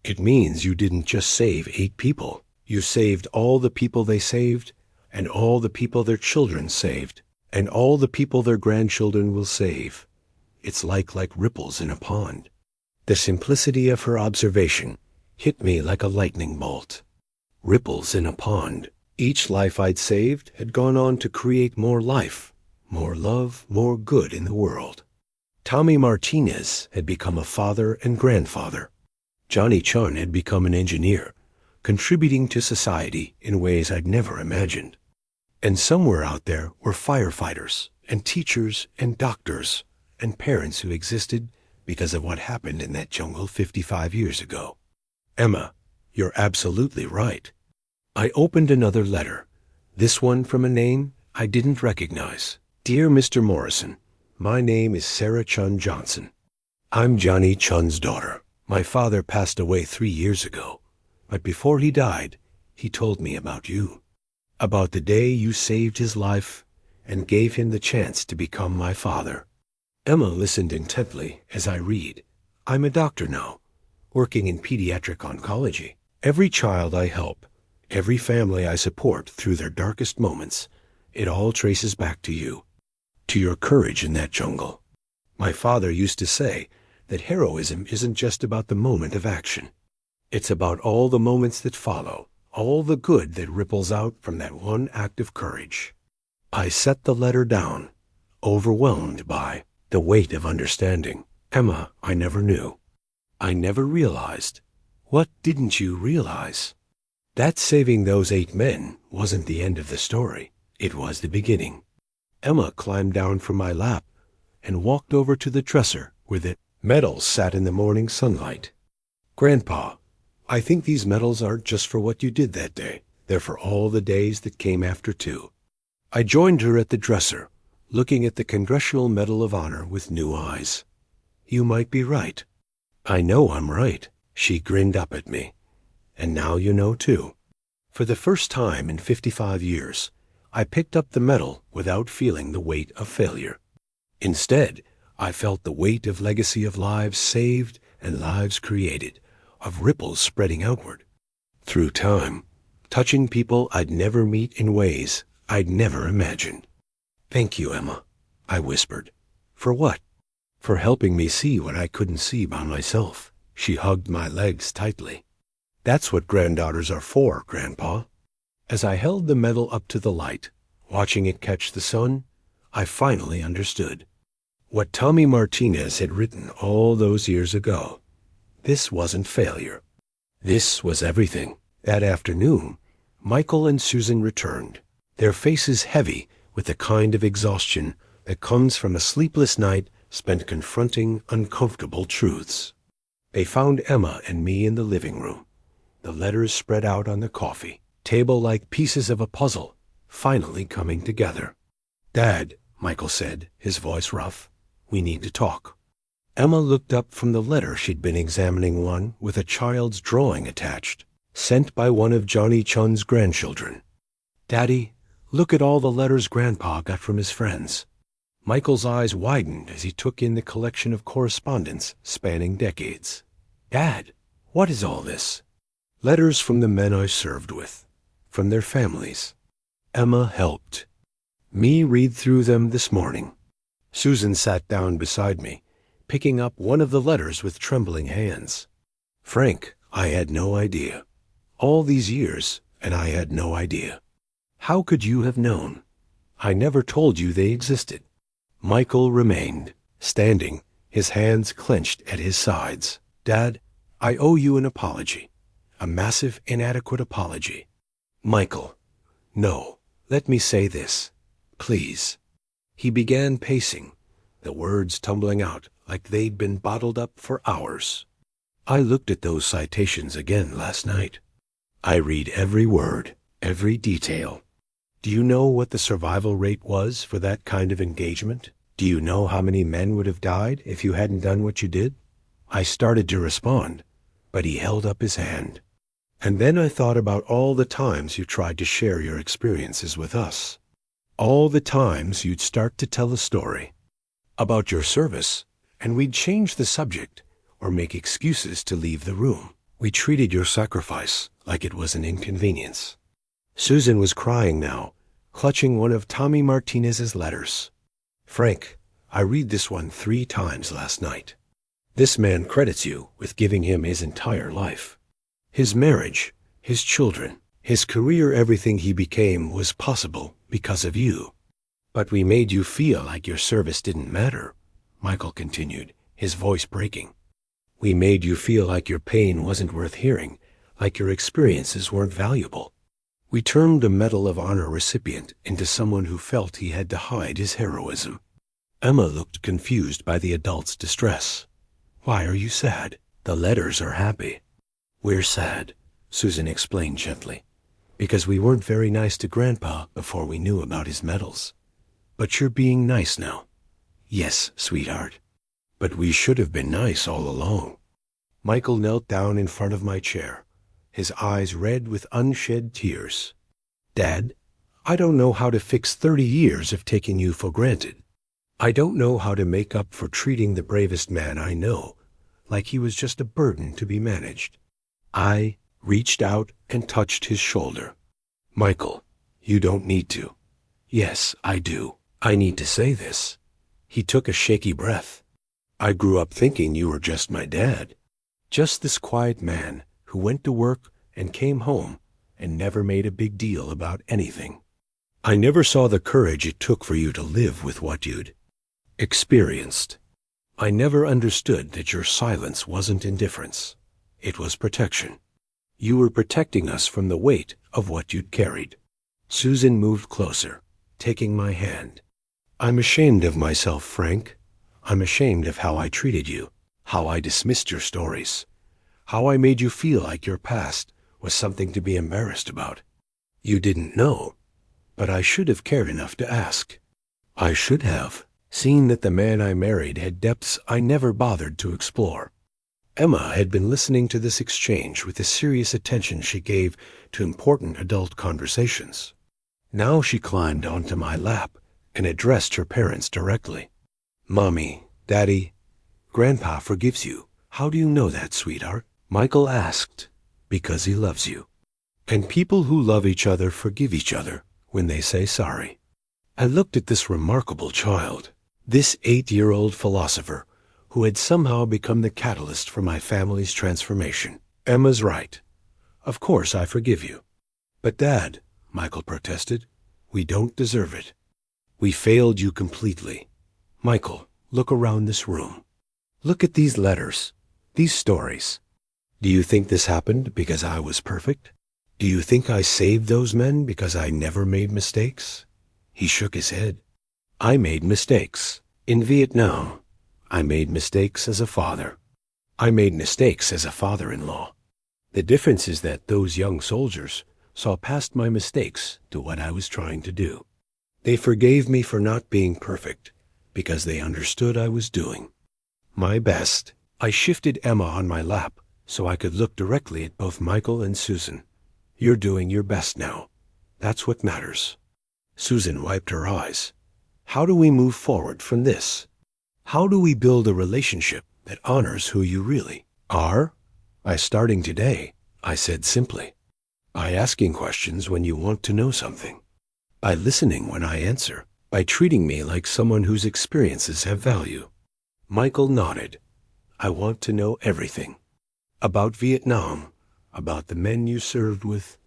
S1: "It means you didn't just save 8 people. You saved all the people they saved, and all the people their children saved, and all the people their grandchildren will save. It's like ripples in a pond." The simplicity of her observation hit me like a lightning bolt. Ripples in a pond. Each life I'd saved had gone on to create more life, more love, more good in the world. Tommy Martinez had become a father and grandfather. Johnny Chun had become an engineer, contributing to society in ways I'd never imagined. And somewhere out there were firefighters and teachers and doctors and parents who existed because of what happened in that jungle 55 years ago. Emma, you're absolutely right. I opened another letter, this one from a name I didn't recognize. "Dear Mr. Morrison, my name is Sarah Chun Johnson. I'm Johnny Chun's daughter. My father passed away 3 years ago, but before he died, he told me about you, about the day you saved his life and gave him the chance to become my father." Emma listened intently as I read. "I'm a doctor now, working in pediatric oncology. Every child I help, every family I support through their darkest moments, it all traces back to you, to your courage in that jungle. My father used to say that heroism isn't just about the moment of action. It's about all the moments that follow, all the good that ripples out from that one act of courage." I set the letter down, overwhelmed by the weight of understanding. "Emma, I never knew. I never realized." "What didn't you realize?" "That saving those 8 men wasn't the end of the story. It was the beginning." Emma climbed down from my lap and walked over to the dresser where the medals sat in the morning sunlight. "Grandpa, I think these medals aren't just for what you did that day. They're for all the days that came after, too." I joined her at the dresser, looking at the Congressional Medal of Honor with new eyes. "You might be right." "I know I'm right." She grinned up at me. "And now you know, too." For the first time in 55 years, I picked up the medal without feeling the weight of failure. Instead, I felt the weight of legacy of lives saved and lives created, of ripples spreading outward through time, touching people I'd never meet in ways I'd never imagined. "Thank you, Emma," I whispered. "For what?" "For helping me see what I couldn't see by myself." She hugged my legs tightly. "That's what granddaughters are for, Grandpa." As I held the medal up to the light, watching it catch the sun, I finally understood. What Tommy Martinez had written all those years ago. This wasn't failure. This was everything. That afternoon, Michael and Susan returned, their faces heavy with the kind of exhaustion that comes from a sleepless night spent confronting uncomfortable truths. They found Emma and me in the living room, the letters spread out on the coffee table like pieces of a puzzle, finally coming together. "Dad," Michael said, his voice rough, "we need to talk." Emma looked up from the letter she'd been examining, one with a child's drawing attached, sent by one of Johnny Chun's grandchildren. "Daddy, look at all the letters Grandpa got from his friends." Michael's eyes widened as he took in the collection of correspondence spanning decades. "Dad, what is all this?" "Letters from the men I served with, from their families." Emma helped me read through them this morning. Susan sat down beside me, picking up one of the letters with trembling hands. "Frank, I had no idea. All these years, and I had no idea. How could you have known? I never told you they existed." Michael remained, standing, his hands clenched at his sides. "Dad, I owe you an apology. A massive, inadequate apology. Michael, no, let me say this, please. He began pacing, the words tumbling out like they'd been bottled up for hours. I looked at those citations again last night. I read every word, every detail. Do you know what the survival rate was for that kind of engagement? Do you know how many men would have died if you hadn't done what you did? I started to respond, but he held up his hand. And then I thought about all the times you tried to share your experiences with us. All the times you'd start to tell a story about your service, and we'd change the subject or make excuses to leave the room. We treated your sacrifice like it was an inconvenience. Susan was crying now, clutching one of Tommy Martinez's letters. Frank, I read this one 3 times last night. This man credits you with giving him his entire life. His marriage, his children, his career, everything he became was possible because of you. But we made you feel like your service didn't matter, Michael continued, his voice breaking. We made you feel like your pain wasn't worth hearing, like your experiences weren't valuable. We turned a Medal of Honor recipient into someone who felt he had to hide his heroism. Emma looked confused by the adult's distress. Why are you sad? The letters are happy. We're sad, Susan explained gently, because we weren't very nice to Grandpa before we knew about his medals. But you're being nice now. Yes, sweetheart. But we should have been nice all along. Michael knelt down in front of my chair, his eyes red with unshed tears. Dad, I don't know how to fix 30 years of taking you for granted. I don't know how to make up for treating the bravest man I know like he was just a burden to be managed. I reached out and touched his shoulder. Michael, you don't need to. Yes, I do. I need to say this. He took a shaky breath. I grew up thinking you were just my dad. Just this quiet man who went to work and came home and never made a big deal about anything. I never saw the courage it took for you to live with what you'd experienced. I never understood that your silence wasn't indifference. It was protection. You were protecting us from the weight of what you'd carried. Susan moved closer, taking my hand. I'm ashamed of myself, Frank. I'm ashamed of how I treated you, how I dismissed your stories, how I made you feel like your past was something to be embarrassed about. You didn't know, but I should have cared enough to ask. I should have seen that the man I married had depths I never bothered to explore. Emma had been listening to this exchange with the serious attention she gave to important adult conversations. Now she climbed onto my lap and addressed her parents directly. Mommy, Daddy, Grandpa forgives you. How do you know that, sweetheart? Michael asked. Because he loves you. And people who love each other forgive each other when they say sorry. I looked at this remarkable child, this 8-year-old philosopher who had somehow become the catalyst for my family's transformation. Emma's right. Of course I forgive you. But Dad, Michael protested, we don't deserve it. We failed you completely. Michael, look around this room. Look at these letters, these stories. Do you think this happened because I was perfect? Do you think I saved those men because I never made mistakes? He shook his head. I made mistakes. In Vietnam, I made mistakes as a father. I made mistakes as a father-in-law. The difference is that those young soldiers saw past my mistakes to what I was trying to do. They forgave me for not being perfect because they understood I was doing my best. I shifted Emma on my lap so I could look directly at both Michael and Susan. You're doing your best now. That's what matters. Susan wiped her eyes. How do we move forward from this? How do we build a relationship that honors who you really are? By starting today, I said simply. By asking questions when you want to know something. By listening when I answer. By treating me like someone whose experiences have value. Michael nodded. I want to know everything. About Vietnam, about the men you served with,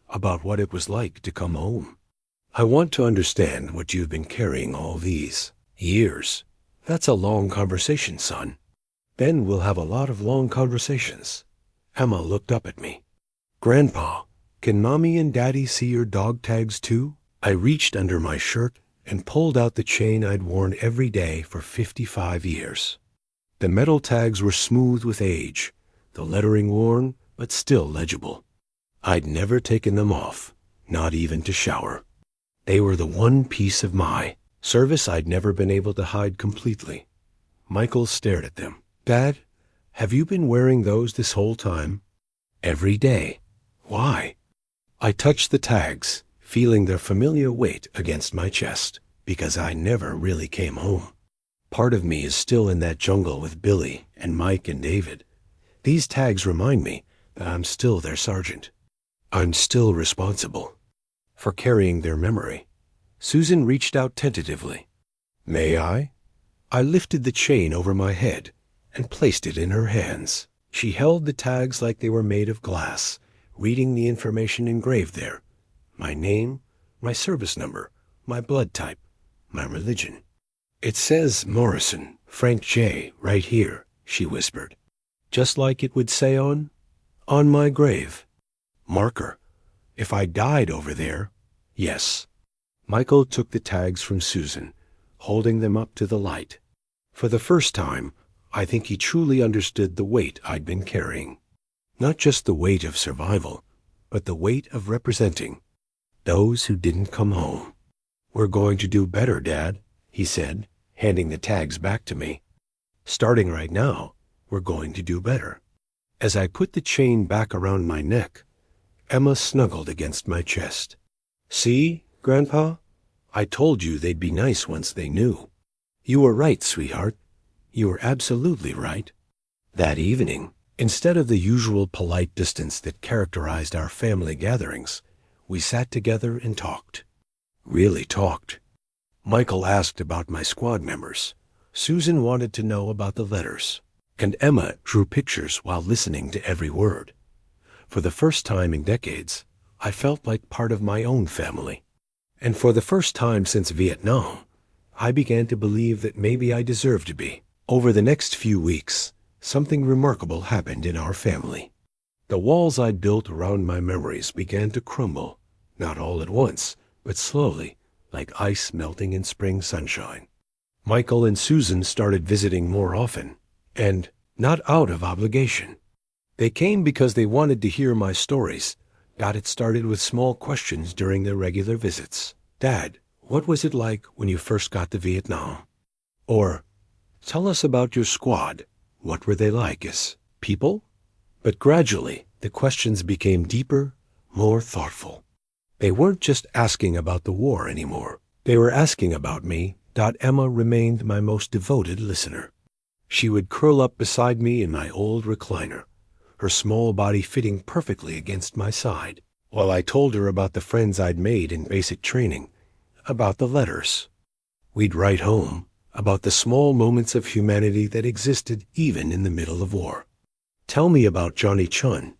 S1: about what it was like to come home. I want to understand what you've been carrying all these years. That's a long conversation, son. Then we'll have a lot of long conversations. Emma looked up at me. "Grandpa, can Mommy and Daddy see your dog tags too?" I reached under my shirt and pulled out the chain I'd worn every day for 55 years. The metal tags were smooth with age, the lettering worn, but still legible. I'd never taken them off, not even to shower. They were the one piece of my service I'd never been able to hide completely. Michael stared at them. "Dad, have you been wearing those this whole time?" "Every day." "Why?" I touched the tags, feeling their familiar weight against my chest, because I never really came home. Part of me is still in that jungle with Billy and Mike and David. These tags remind me that I'm still their sergeant. I'm still responsible for carrying their memory. Susan reached out tentatively. "May I?" I lifted the chain over my head and placed it in her hands. She held the tags like they were made of glass, reading the information engraved there. My name, my service number, my blood type, my religion. "It says Morrison, Frank J., right here," she whispered. "Just like it would say on my grave. Marker. If I died over there, yes." Michael took the tags from Susan, holding them up to the light. For the first time, I think he truly understood the weight I'd been carrying. Not just the weight of survival, but the weight of representing those who didn't come home. "We're going to do better, Dad," he said, handing the tags back to me. "Starting right now, we're going to do better." As I put the chain back around my neck, Emma snuggled against my chest. "See, Grandpa? I told you they'd be nice once they knew." "You were right, sweetheart. You were absolutely right." That evening, instead of the usual polite distance that characterized our family gatherings, we sat together and talked. Really talked. Michael asked about my squad members. Susan wanted to know about the letters. And Emma drew pictures while listening to every word. For the first time in decades, I felt like part of my own family. And for the first time since Vietnam, I began to believe that maybe I deserved to be. Over the next few weeks, something remarkable happened in our family. The walls I'd built around my memories began to crumble, not all at once, but slowly, like ice melting in spring sunshine. Michael and Susan started visiting more often, and not out of obligation. They came because they wanted to hear my stories. Got it started with small questions during their regular visits. "Dad, what was it like when you first got to Vietnam?" Or, "Tell us about your squad. What were they like as people?" But gradually, the questions became deeper, more thoughtful. They weren't just asking about the war anymore. They were asking about me. Emma remained my most devoted listener. She would curl up beside me in my old recliner, her small body fitting perfectly against my side, while I told her about the friends I'd made in basic training, about the letters we'd write home, about the small moments of humanity that existed even in the middle of war. "Tell me about Johnny Chun,"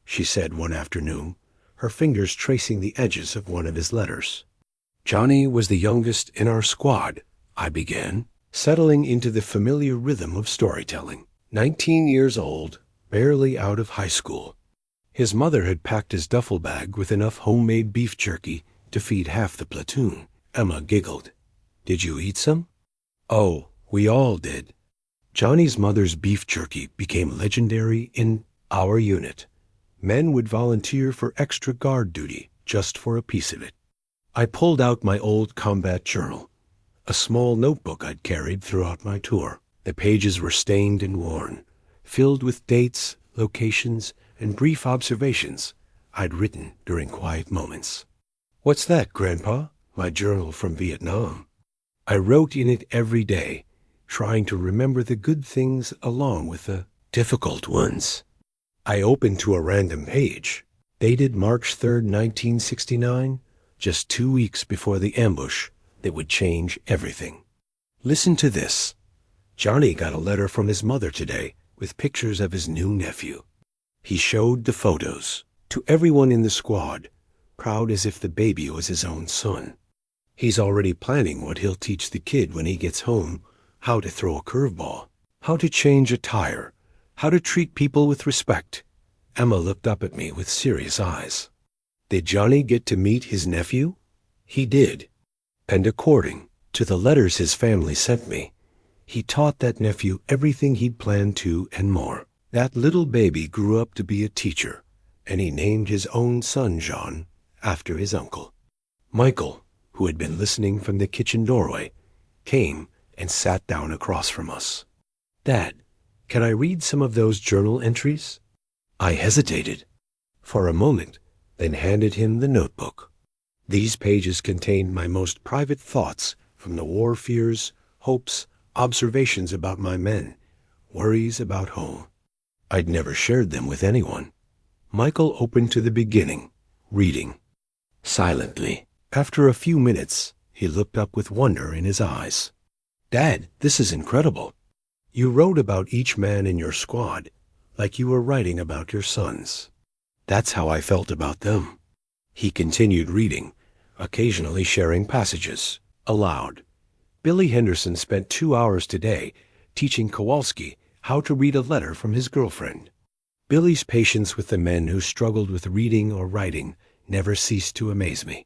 S1: she said one afternoon, her fingers tracing the edges of one of his letters. "Johnny was the youngest in our squad," I began, settling into the familiar rhythm of storytelling. 19 years old, barely out of high school. His mother had packed his duffel bag with enough homemade beef jerky to feed half the platoon. Emma giggled. "Did you eat some?" "Oh, we all did." Johnny's mother's beef jerky became legendary in our unit. Men would volunteer for extra guard duty just for a piece of it. I pulled out my old combat journal, a small notebook I'd carried throughout my tour. The pages were stained and worn, filled with dates, locations, and brief observations I'd written during quiet moments. "What's that, Grandpa?" "My journal from Vietnam." I wrote in it every day, trying to remember the good things along with the difficult ones. I opened to a random page, dated March 3rd, 1969, just 2 weeks before the ambush that would change everything. Listen to this. Johnny got a letter from his mother today with pictures of his new nephew. He showed the photos to everyone in the squad, proud as if the baby was his own son. He's already planning what he'll teach the kid when he gets home, how to throw a curveball, how to change a tire, how to treat people with respect. Emma looked up at me with serious eyes. Did Johnny get to meet his nephew? He did. And according to the letters his family sent me, he taught that nephew everything he'd planned to and more. That little baby grew up to be a teacher, and he named his own son John after his uncle. Michael, who had been listening from the kitchen doorway, came and sat down across from us. Dad, can I read some of those journal entries? I hesitated for a moment, then handed him the notebook. These pages contained my most private thoughts from the war fears, hopes, observations about my men, worries about home. I'd never shared them with anyone. Michael opened to the beginning, reading. Silently. After a few minutes, he looked up with wonder in his eyes. Dad, this is incredible. You wrote about each man in your squad, like you were writing about your sons. That's how I felt about them. He continued reading, occasionally sharing passages, aloud. Billy Henderson spent 2 hours today teaching Kowalski how to read a letter from his girlfriend. Billy's patience with the men who struggled with reading or writing never ceased to amaze me.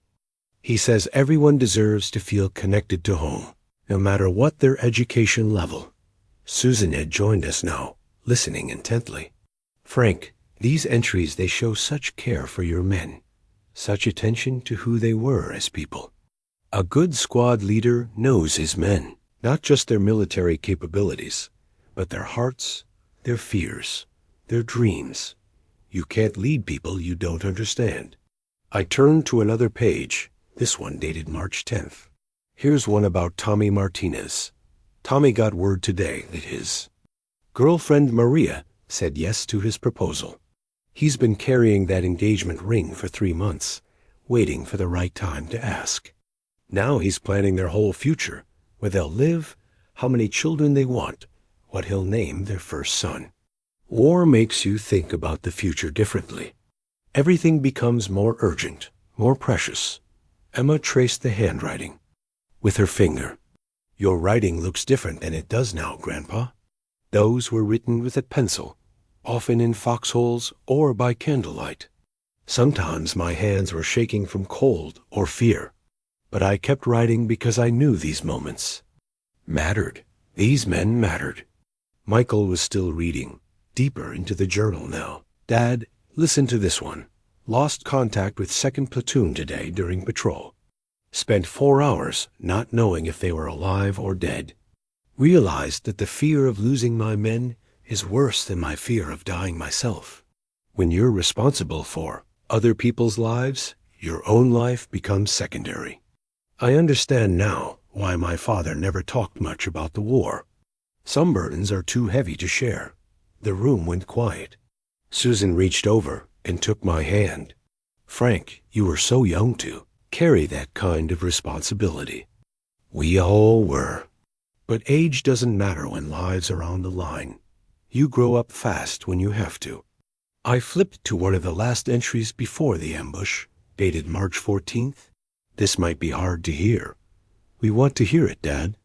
S1: He says everyone deserves to feel connected to home, no matter what their education level. Susan had joined us now, listening intently. Frank, these entries, they show such care for your men, such attention to who they were as people. A good squad leader knows his men, not just their military capabilities, but their hearts, their fears, their dreams. You can't lead people you don't understand. I turned to another page, this one dated March 10th. Here's one about Tommy Martinez. Tommy got word today that his girlfriend Maria said yes to his proposal. He's been carrying that engagement ring for 3 months, waiting for the right time to ask. Now he's planning their whole future, where they'll live, how many children they want, what he'll name their first son. War makes you think about the future differently. Everything becomes more urgent, more precious. Emma traced the handwriting with her finger. Your writing looks different than it does now, Grandpa. Those were written with a pencil, often in foxholes or by candlelight. Sometimes my hands were shaking from cold or fear, but I kept writing because I knew these moments mattered. These men mattered. Michael was still reading, deeper into the journal now. Dad, listen to this one. Lost contact with 2nd Platoon today during patrol. Spent 4 hours not knowing if they were alive or dead. Realized that the fear of losing my men is worse than my fear of dying myself. When you're responsible for other people's lives, your own life becomes secondary. I understand now why my father never talked much about the war. Some burdens are too heavy to share. The room went quiet. Susan reached over and took my hand. Frank, you were so young to carry that kind of responsibility. We all were. But age doesn't matter when lives are on the line. You grow up fast when you have to. I flipped to one of the last entries before the ambush, dated March 14th. This might be hard to hear. We want to hear it, Dad.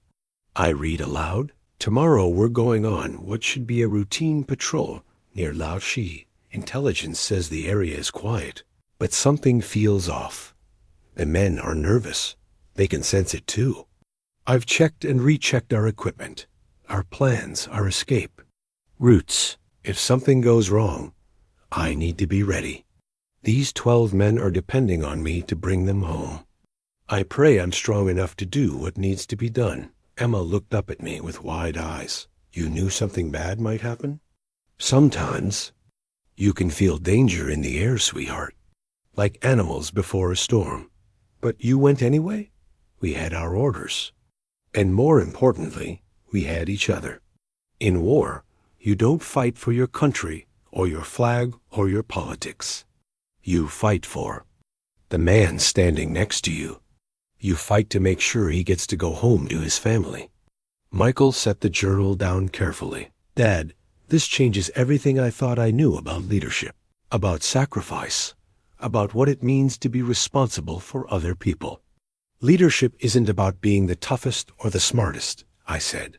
S1: I read aloud. Tomorrow we're going on what should be a routine patrol near Laoshi. Intelligence says the area is quiet, but something feels off. The men are nervous. They can sense it too. I've checked and rechecked our equipment, our plans, our escape routes. If something goes wrong, I need to be ready. These 12 men are depending on me to bring them home. I pray I'm strong enough to do what needs to be done. Emma looked up at me with wide eyes. You knew something bad might happen? Sometimes. You can feel danger in the air, sweetheart, like animals before a storm. But you went anyway? We had our orders. And more importantly, we had each other. In war, you don't fight for your country or your flag or your politics. You fight for the man standing next to you. You fight to make sure he gets to go home to his family. Michael set the journal down carefully. Dad, this changes everything I thought I knew about leadership, about sacrifice, about what it means to be responsible for other people. Leadership isn't about being the toughest or the smartest, I said.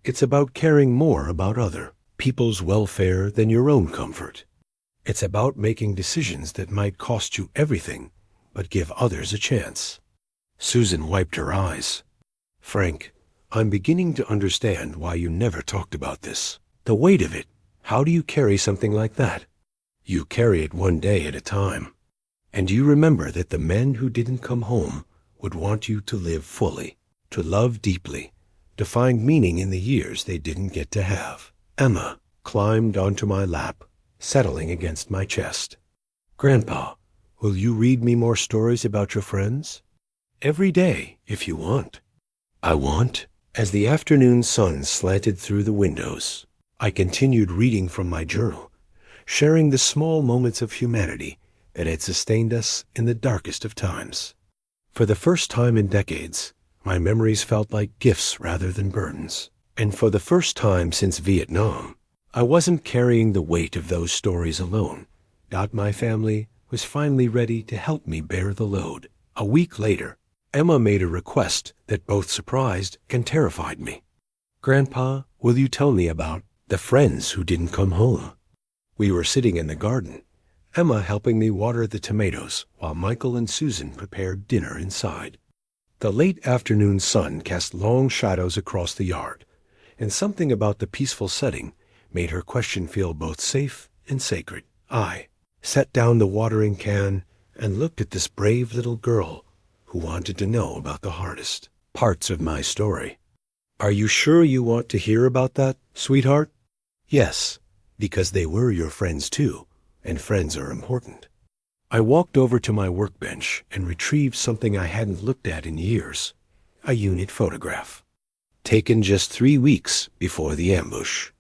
S1: It's about caring more about other people's welfare than your own comfort. It's about making decisions that might cost you everything, but give others a chance. Susan wiped her eyes. Frank, I'm beginning to understand why you never talked about this. The weight of it. How do you carry something like that? You carry it one day at a time. And you remember that the men who didn't come home would want you to live fully, to love deeply, to find meaning in the years they didn't get to have. Emma climbed onto my lap, settling against my chest. Grandpa, will you read me more stories about your friends? Every day, if you want. I want. As the afternoon sun slanted through the windows, I continued reading from my journal, sharing the small moments of humanity that had sustained us in the darkest of times. For the first time in decades, my memories felt like gifts rather than burdens. And for the first time since Vietnam, I wasn't carrying the weight of those stories alone. My family was finally ready to help me bear the load. A week later, Emma made a request that both surprised and terrified me. Grandpa, will you tell me about the friends who didn't come home? We were sitting in the garden, Emma helping me water the tomatoes while Michael and Susan prepared dinner inside. The late afternoon sun cast long shadows across the yard, and something about the peaceful setting made her question feel both safe and sacred. I set down the watering can and looked at this brave little girl who wanted to know about the hardest parts of my story. Are you sure you want to hear about that, sweetheart? Yes, because they were your friends too, and friends are important. I walked over to my workbench and retrieved something I hadn't looked at in years, a unit photograph. Taken just 3 weeks before the ambush.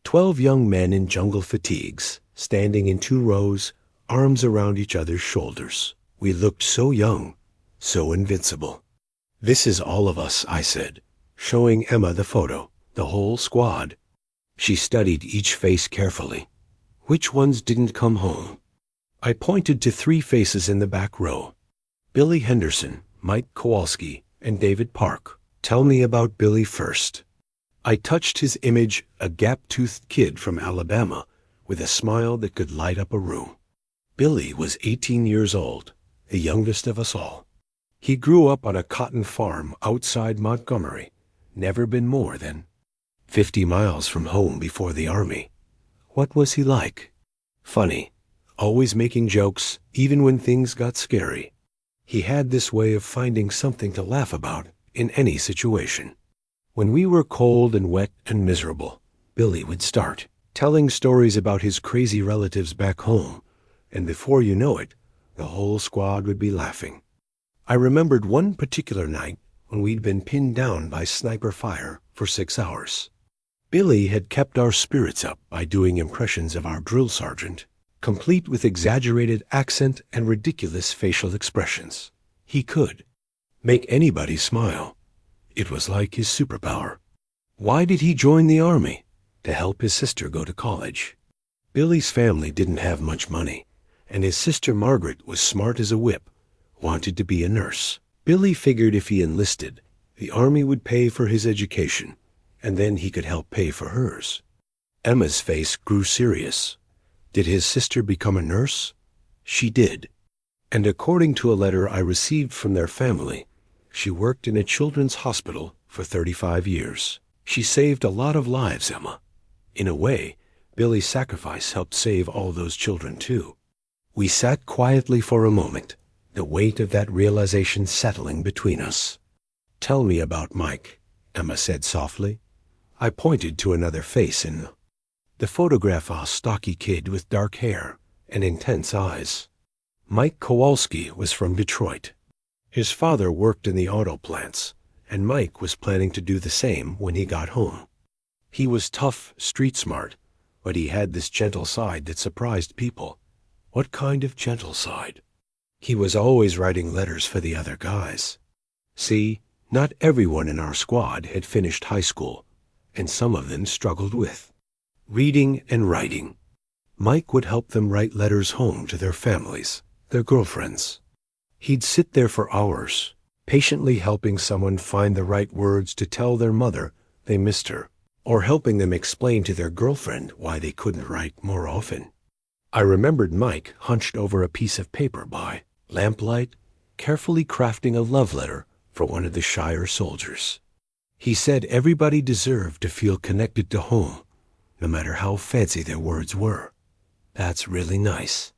S1: 12 young men in jungle fatigues, standing in 2 rows, arms around each other's shoulders. We looked so young, so invincible. This is all of us, I said, showing Emma the photo, the whole squad. She studied each face carefully. Which ones didn't come home? I pointed to 3 faces in the back row. Billy Henderson, Mike Kowalski, and David Park. Tell me about Billy first. I touched his image, a gap-toothed kid from Alabama, with a smile that could light up a room. Billy was 18 years old, the youngest of us all. He grew up on a cotton farm outside Montgomery, never been more than 50 miles from home before the Army. What was he like? Funny, always making jokes, even when things got scary. He had this way of finding something to laugh about in any situation. When we were cold and wet and miserable, Billy would start telling stories about his crazy relatives back home, and before you know it, the whole squad would be laughing. I remembered one particular night when we'd been pinned down by sniper fire for 6 hours. Billy had kept our spirits up by doing impressions of our drill sergeant, complete with exaggerated accent and ridiculous facial expressions. He could make anybody smile. It was like his superpower. Why did he join the Army? To help his sister go to college. Billy's family didn't have much money, and his sister Margaret was smart as a whip, wanted to be a nurse. Billy figured if he enlisted, the Army would pay for his education, and then he could help pay for hers. Emma's face grew serious. Did his sister become a nurse? She did. And according to a letter I received from their family, she worked in a children's hospital for 35 years. She saved a lot of lives, Emma. In a way, Billy's sacrifice helped save all those children too. We sat quietly for a moment, the weight of that realization settling between us. Tell me about Mike, Emma said softly. I pointed to another face in the photograph, a stocky kid with dark hair and intense eyes. Mike Kowalski was from Detroit. His father worked in the auto plants, and Mike was planning to do the same when he got home. He was tough, street smart, but he had this gentle side that surprised people. What kind of gentle side? He was always writing letters for the other guys. See, not everyone in our squad had finished high school, and some of them struggled with reading and writing. Mike would help them write letters home to their families, their girlfriends. He'd sit there for hours, patiently helping someone find the right words to tell their mother they missed her, or helping them explain to their girlfriend why they couldn't write more often. I remembered Mike hunched over a piece of paper by lamplight, carefully crafting a love letter for one of the Shire soldiers. He said everybody deserved to feel connected to home, no matter how fancy their words were. That's really nice.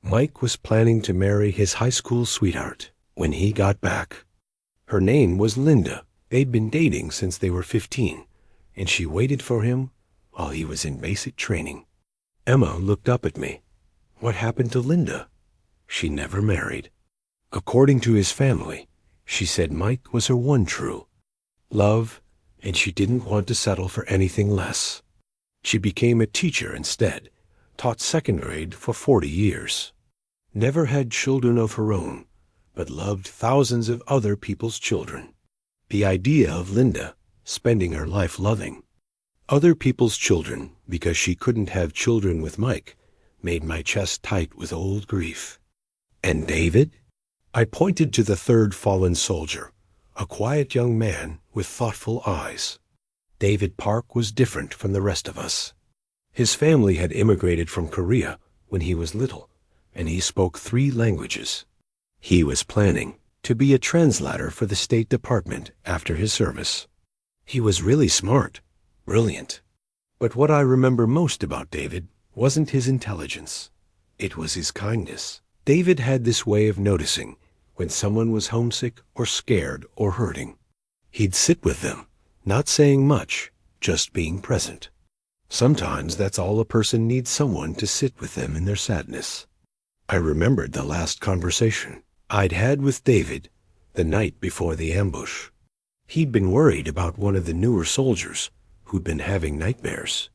S1: Mike was planning to marry his high school sweetheart when he got back. Her name was Linda. They'd been dating since they were 15, and she waited for him while he was in basic training. Emma looked up at me. What happened to Linda? She never married. According to his family, she said Mike was her one true love, and she didn't want to settle for anything less. She became a teacher instead, taught second grade for 40 years. Never had children of her own, but loved thousands of other people's children. The idea of Linda spending her life loving other people's children because she couldn't have children with Mike made my chest tight with old grief. And David? I pointed to the third fallen soldier, a quiet young man with thoughtful eyes. David Park was different from the rest of us. His family had immigrated from Korea when he was little, and he spoke 3 languages. He was planning to be a translator for the State Department after his service. He was really smart, brilliant. But what I remember most about David wasn't his intelligence. It was his kindness. David had this way of noticing when someone was homesick or scared or hurting. He'd sit with them, not saying much, just being present. Sometimes that's all a person needs, someone to sit with them in their sadness. I remembered the last conversation I'd had with David the night before the ambush. He'd been worried about one of the newer soldiers who'd been having nightmares.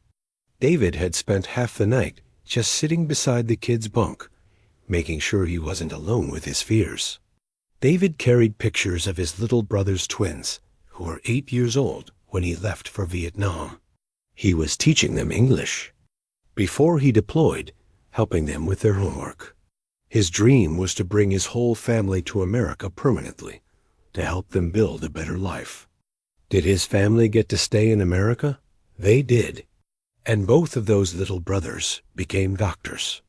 S1: David had spent half the night just sitting beside the kid's bunk, making sure he wasn't alone with his fears. David carried pictures of his little brother's twins, who were 8 years old when he left for Vietnam. He was teaching them English. Before he deployed, helping them with their homework. His dream was to bring his whole family to America permanently, to help them build a better life. Did his family get to stay in America? They did. And both of those little brothers became doctors.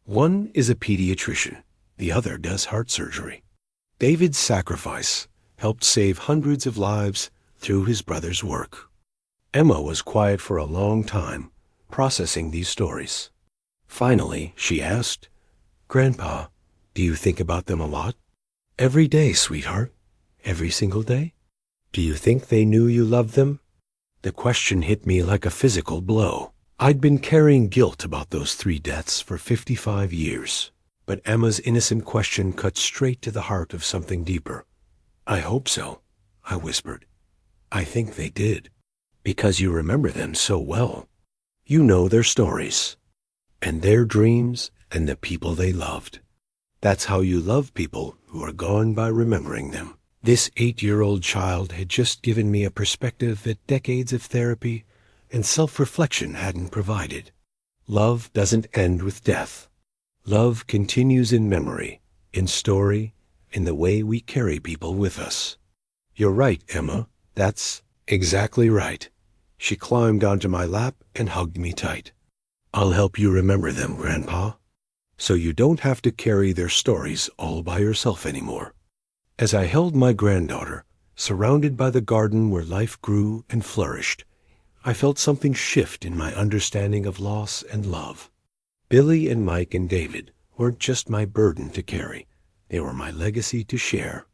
S1: One is a pediatrician, the other does heart surgery. David's sacrifice helped save hundreds of lives through his brother's work. Emma was quiet for a long time, processing these stories. Finally, she asked, "Grandpa, do you think about them a lot?" "Every day, sweetheart. Every single day." "Do you think they knew you loved them?" The question hit me like a physical blow. I'd been carrying guilt about those 3 deaths for 55 years. But Emma's innocent question cut straight to the heart of something deeper. "I hope so," I whispered. "I think they did. Because you remember them so well. You know their stories, and their dreams, and the people they loved. That's how you love people who are gone by remembering them." This 8-year-old child had just given me a perspective that decades of therapy and self-reflection hadn't provided. Love doesn't end with death. Love continues in memory, in story, in the way we carry people with us. "You're right, Emma. That's exactly right." She climbed onto my lap and hugged me tight. "I'll help you remember them, Grandpa, so you don't have to carry their stories all by yourself anymore." As I held my granddaughter, surrounded by the garden where life grew and flourished, I felt something shift in my understanding of loss and love. Billy and Mike and David weren't just my burden to carry. They were my legacy to share.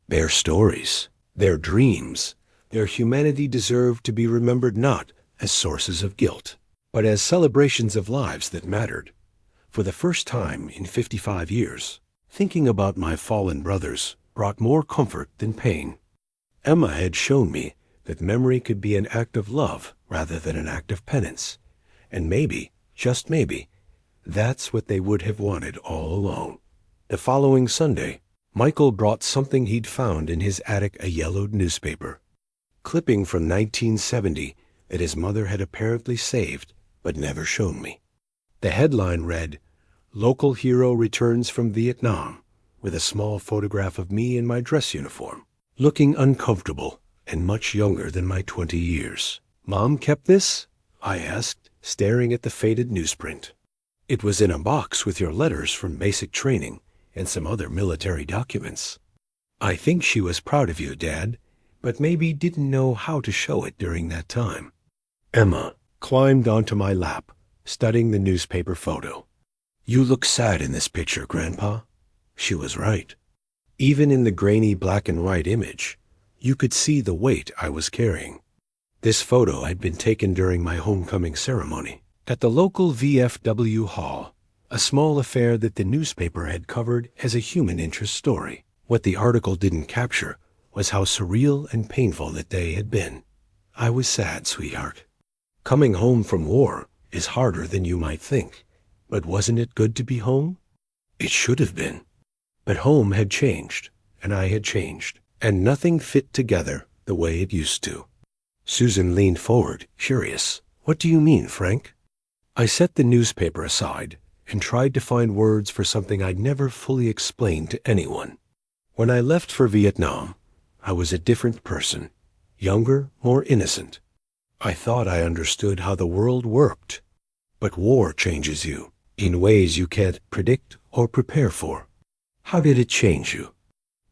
S1: Their stories, their dreams, their humanity deserved to be remembered not as sources of guilt, but as celebrations of lives that mattered. For the first time in 55 years, thinking about my fallen brothers brought more comfort than pain. Emma had shown me that memory could be an act of love rather than an act of penance. And maybe, just maybe, that's what they would have wanted all along. The following Sunday, Michael brought something he'd found in his attic, a yellowed newspaper. Clipping from 1970 that his mother had apparently saved but never shown me. The headline read, "Local Hero Returns from Vietnam," with a small photograph of me in my dress uniform, looking uncomfortable and much younger than my 20 years. "Mom kept this?" I asked, staring at the faded newsprint. It was in a box with your letters from basic training and some other military documents. I think she was proud of you, Dad, but maybe didn't know how to show it during that time. Emma climbed onto my lap, studying the newspaper photo. You look sad in this picture, Grandpa. She was right. Even in the grainy black and white image, you could see the weight I was carrying. This photo had been taken during my homecoming ceremony at the local VFW hall, a small affair that the newspaper had covered as a human interest story. What the article didn't capture was how surreal and painful that day had been. I was sad, sweetheart. Coming home from war is harder than you might think, but wasn't it good to be home? It should have been. But home had changed, and I had changed, and nothing fit together the way it used to. Susan leaned forward, curious. What do you mean, Frank? I set the newspaper aside and tried to find words for something I'd never fully explained to anyone. When I left for Vietnam, I was a different person, younger, more innocent. I thought I understood how the world worked. But war changes you in ways you can't predict or prepare for. How did it change you?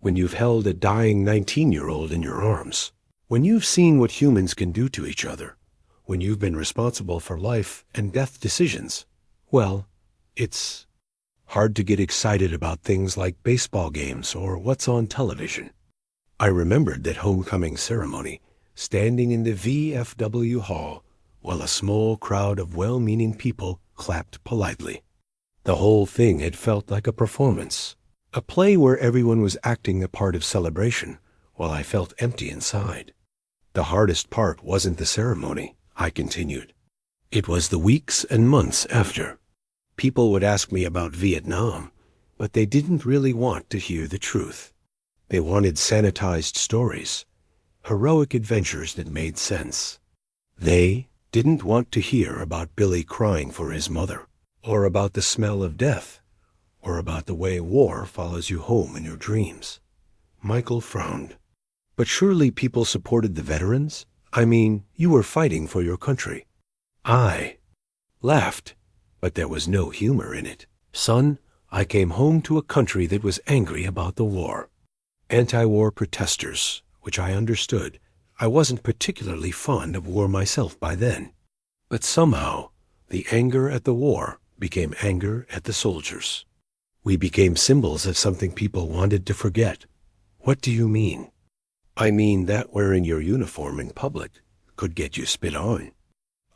S1: When you've held a dying 19-year-old in your arms, when you've seen what humans can do to each other, when you've been responsible for life and death decisions, well, it's hard to get excited about things like baseball games or what's on television. I remembered that homecoming ceremony, standing in the VFW hall while a small crowd of well-meaning people clapped politely. The whole thing had felt like a performance, a play where everyone was acting the part of celebration while I felt empty inside. The hardest part wasn't the ceremony, I continued. It was the weeks and months after. People would ask me about Vietnam, but they didn't really want to hear the truth. They wanted sanitized stories, heroic adventures that made sense. They didn't want to hear about Billy crying for his mother, or about the smell of death, or about the way war follows you home in your dreams. Michael frowned. But surely people supported the veterans? I mean, you were fighting for your country. I laughed, but there was no humor in it. Son, I came home to a country that was angry about the war. Anti-war protesters, which I understood. I wasn't particularly fond of war myself by then. But somehow, the anger at the war became anger at the soldiers. We became symbols of something people wanted to forget. What do you mean? I mean that wearing your uniform in public could get you spit on.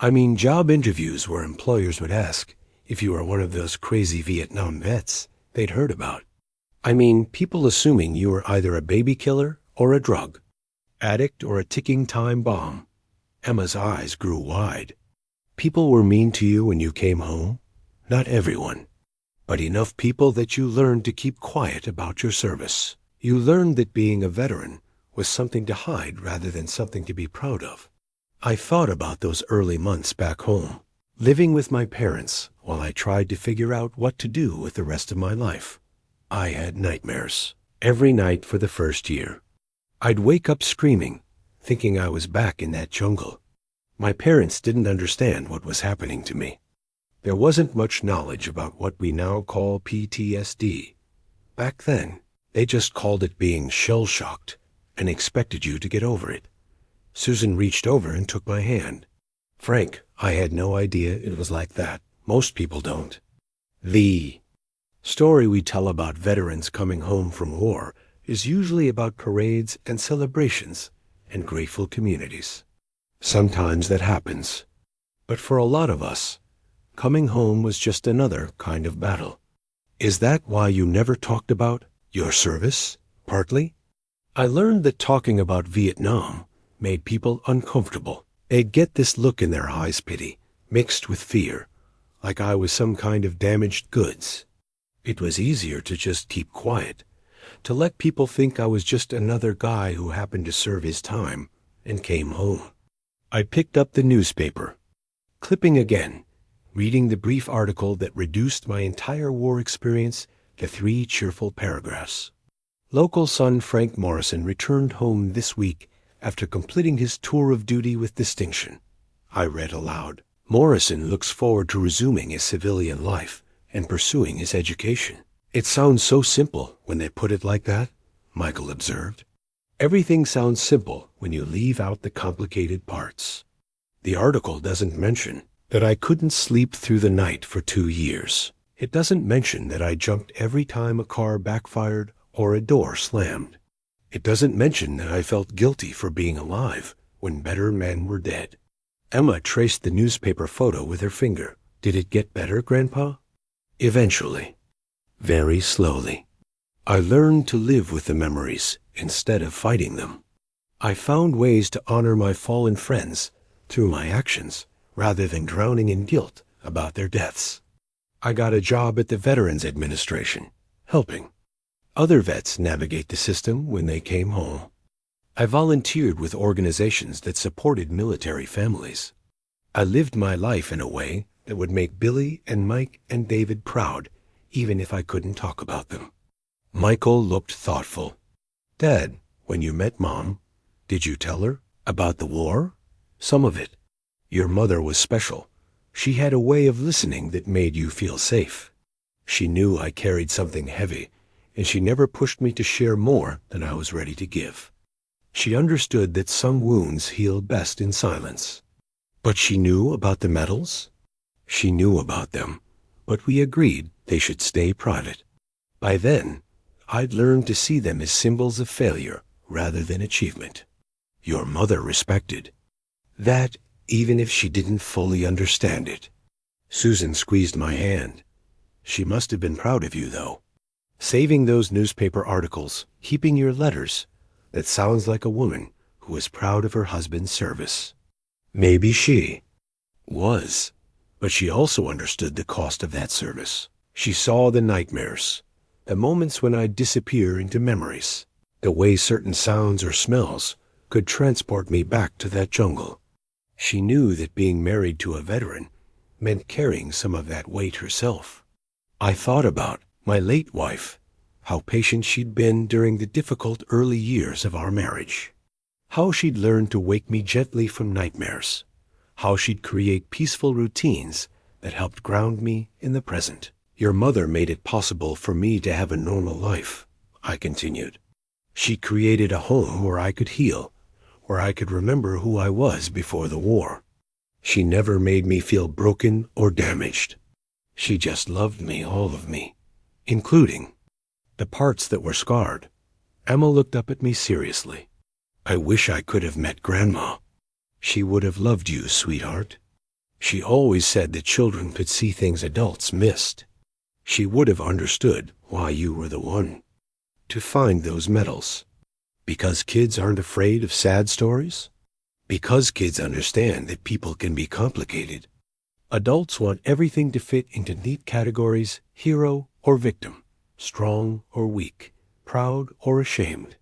S1: I mean job interviews where employers would ask if you were one of those crazy Vietnam vets they'd heard about. I mean people assuming you were either a baby killer or a drug addict or a ticking time bomb. Emma's eyes grew wide. People were mean to you when you came home? Not everyone, but enough people that you learned to keep quiet about your service. You learned that being a veteran was something to hide rather than something to be proud of. I thought about those early months back home, living with my parents while I tried to figure out what to do with the rest of my life. I had nightmares every night for the first year. I'd wake up screaming, thinking I was back in that jungle. My parents didn't understand what was happening to me. There wasn't much knowledge about what we now call PTSD. Back then, they just called it being shell-shocked and expected you to get over it. Susan reached over and took my hand. Frank, I had no idea it was like that. Most people don't. The story we tell about veterans coming home from war is usually about parades and celebrations and grateful communities. Sometimes that happens. But for a lot of us, coming home was just another kind of battle. Is that why you never talked about your service, partly? I learned that talking about Vietnam made people uncomfortable. They'd get this look in their eyes, pity, mixed with fear, like I was some kind of damaged goods. It was easier to just keep quiet, to let people think I was just another guy who happened to serve his time and came home. I picked up the newspaper, clipping again, reading the brief article that reduced my entire war experience to 3 cheerful paragraphs. Local son Frank Morrison returned home this week after completing his tour of duty with distinction. I read aloud. Morrison looks forward to resuming his civilian life and pursuing his education. It sounds so simple when they put it like that, Michael observed. Everything sounds simple when you leave out the complicated parts. The article doesn't mention that I couldn't sleep through the night for 2 years. It doesn't mention that I jumped every time a car backfired or a door slammed. It doesn't mention that I felt guilty for being alive when better men were dead. Emma traced the newspaper photo with her finger. Did it get better, Grandpa? Eventually. Very slowly. I learned to live with the memories instead of fighting them. I found ways to honor my fallen friends through my actions rather than drowning in guilt about their deaths. I got a job at the Veterans Administration, helping other vets navigate the system when they came home. I volunteered with organizations that supported military families. I lived my life in a way that would make Billy and Mike and David proud, even if I couldn't talk about them. Michael looked thoughtful. Dad, when you met Mom, did you tell her about the war? Some of it. Your mother was special. She had a way of listening that made you feel safe. She knew I carried something heavy, and she never pushed me to share more than I was ready to give. She understood that some wounds heal best in silence. But she knew about the medals? She knew about them, but we agreed they should stay private. By then, I'd learned to see them as symbols of failure rather than achievement. Your mother respected that, even if she didn't fully understand it. Susan squeezed my hand. She must have been proud of you, though. Saving those newspaper articles, keeping your letters. That sounds like a woman who was proud of her husband's service. Maybe she was, but she also understood the cost of that service. She saw the nightmares, the moments when I'd disappear into memories, the way certain sounds or smells could transport me back to that jungle. She knew that being married to a veteran meant carrying some of that weight herself. I thought about my late wife, how patient she'd been during the difficult early years of our marriage, how she'd learned to wake me gently from nightmares, how she'd create peaceful routines that helped ground me in the present. Your mother made it possible for me to have a normal life, I continued. She created a home where I could heal, where I could remember who I was before the war. She never made me feel broken or damaged. She just loved me, all of me, including the parts that were scarred. Emma looked up at me seriously. I wish I could have met Grandma. She would have loved you, sweetheart. She always said that children could see things adults missed. She would have understood why you were the one to find those medals. Because kids aren't afraid of sad stories? Because kids understand that people can be complicated. Adults want everything to fit into neat categories, hero or victim, strong or weak, proud or ashamed.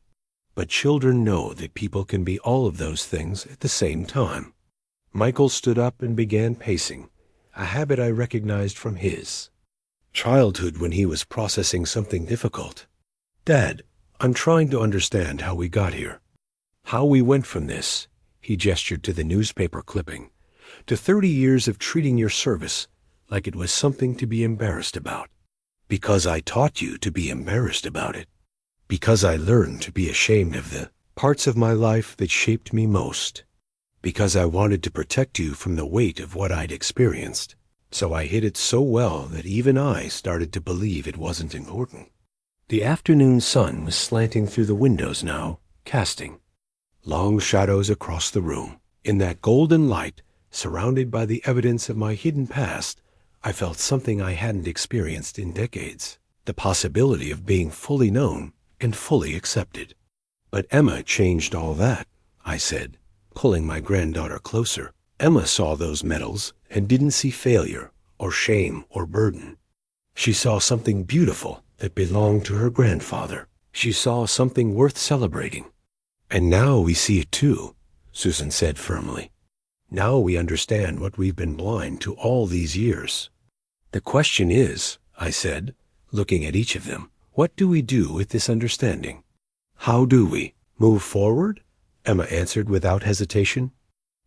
S1: But children know that people can be all of those things at the same time. Michael stood up and began pacing, a habit I recognized from his childhood when he was processing something difficult. Dad, I'm trying to understand how we got here. How we went from this, he gestured to the newspaper clipping, to 30 years of treating your service like it was something to be embarrassed about. Because I taught you to be embarrassed about it. Because I learned to be ashamed of the parts of my life that shaped me most. Because I wanted to protect you from the weight of what I'd experienced. So I hid it so well that even I started to believe it wasn't important. The afternoon sun was slanting through the windows now, casting long shadows across the room. In that golden light, surrounded by the evidence of my hidden past, I felt something I hadn't experienced in decades. The possibility of being fully known and fully accepted. But Emma changed all that, I said, pulling my granddaughter closer. Emma saw those medals and didn't see failure or shame or burden. She saw something beautiful that belonged to her grandfather. She saw something worth celebrating. And now we see it too, Susan said firmly. Now we understand what we've been blind to all these years. The question is, I said, looking at each of them, what do we do with this understanding? How do we move forward? Emma answered without hesitation.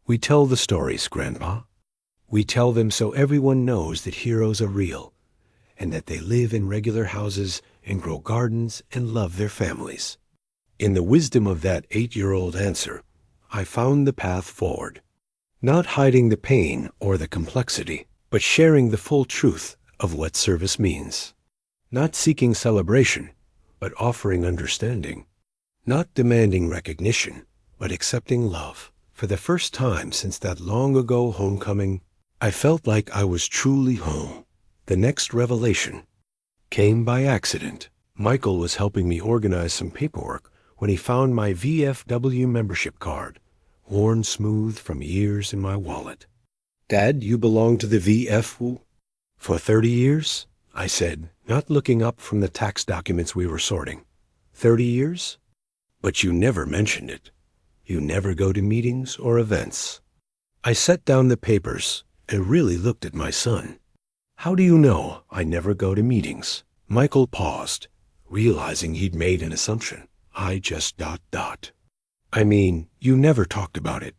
S1: We tell the stories, Grandpa. We tell them so everyone knows that heroes are real, and that they live in regular houses and grow gardens and love their families. In the wisdom of that 8-year-old answer, I found the path forward. Not hiding the pain or the complexity, but sharing the full truth of what service means. Not seeking celebration, but offering understanding. Not demanding recognition, but accepting love. For the first time since that long-ago homecoming, I felt like I was truly home. The next revelation came by accident. Michael was helping me organize some paperwork when he found my VFW membership card, worn smooth from years in my wallet. "Dad, you belong to the VFW?" "For 30 years?" I said, not looking up from the tax documents we were sorting. 30 years? But you never mentioned it. You never go to meetings or events. I set down the papers and really looked at my son. "How do you know I never go to meetings?" Michael paused, realizing he'd made an assumption. I just ... "I mean, you never talked about it."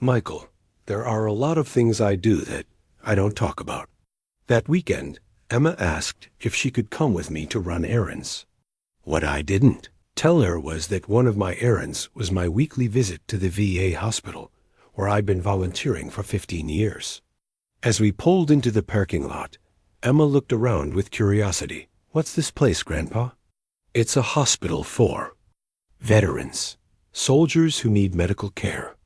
S1: "Michael, there are a lot of things I do that I don't talk about." That weekend, Emma asked if she could come with me to run errands. What I didn't tell her was that one of my errands was my weekly visit to the VA hospital, where I'd been volunteering for 15 years. As we pulled into the parking lot, Emma looked around with curiosity. "What's this place, Grandpa?" "It's a hospital for veterans, soldiers who need medical care."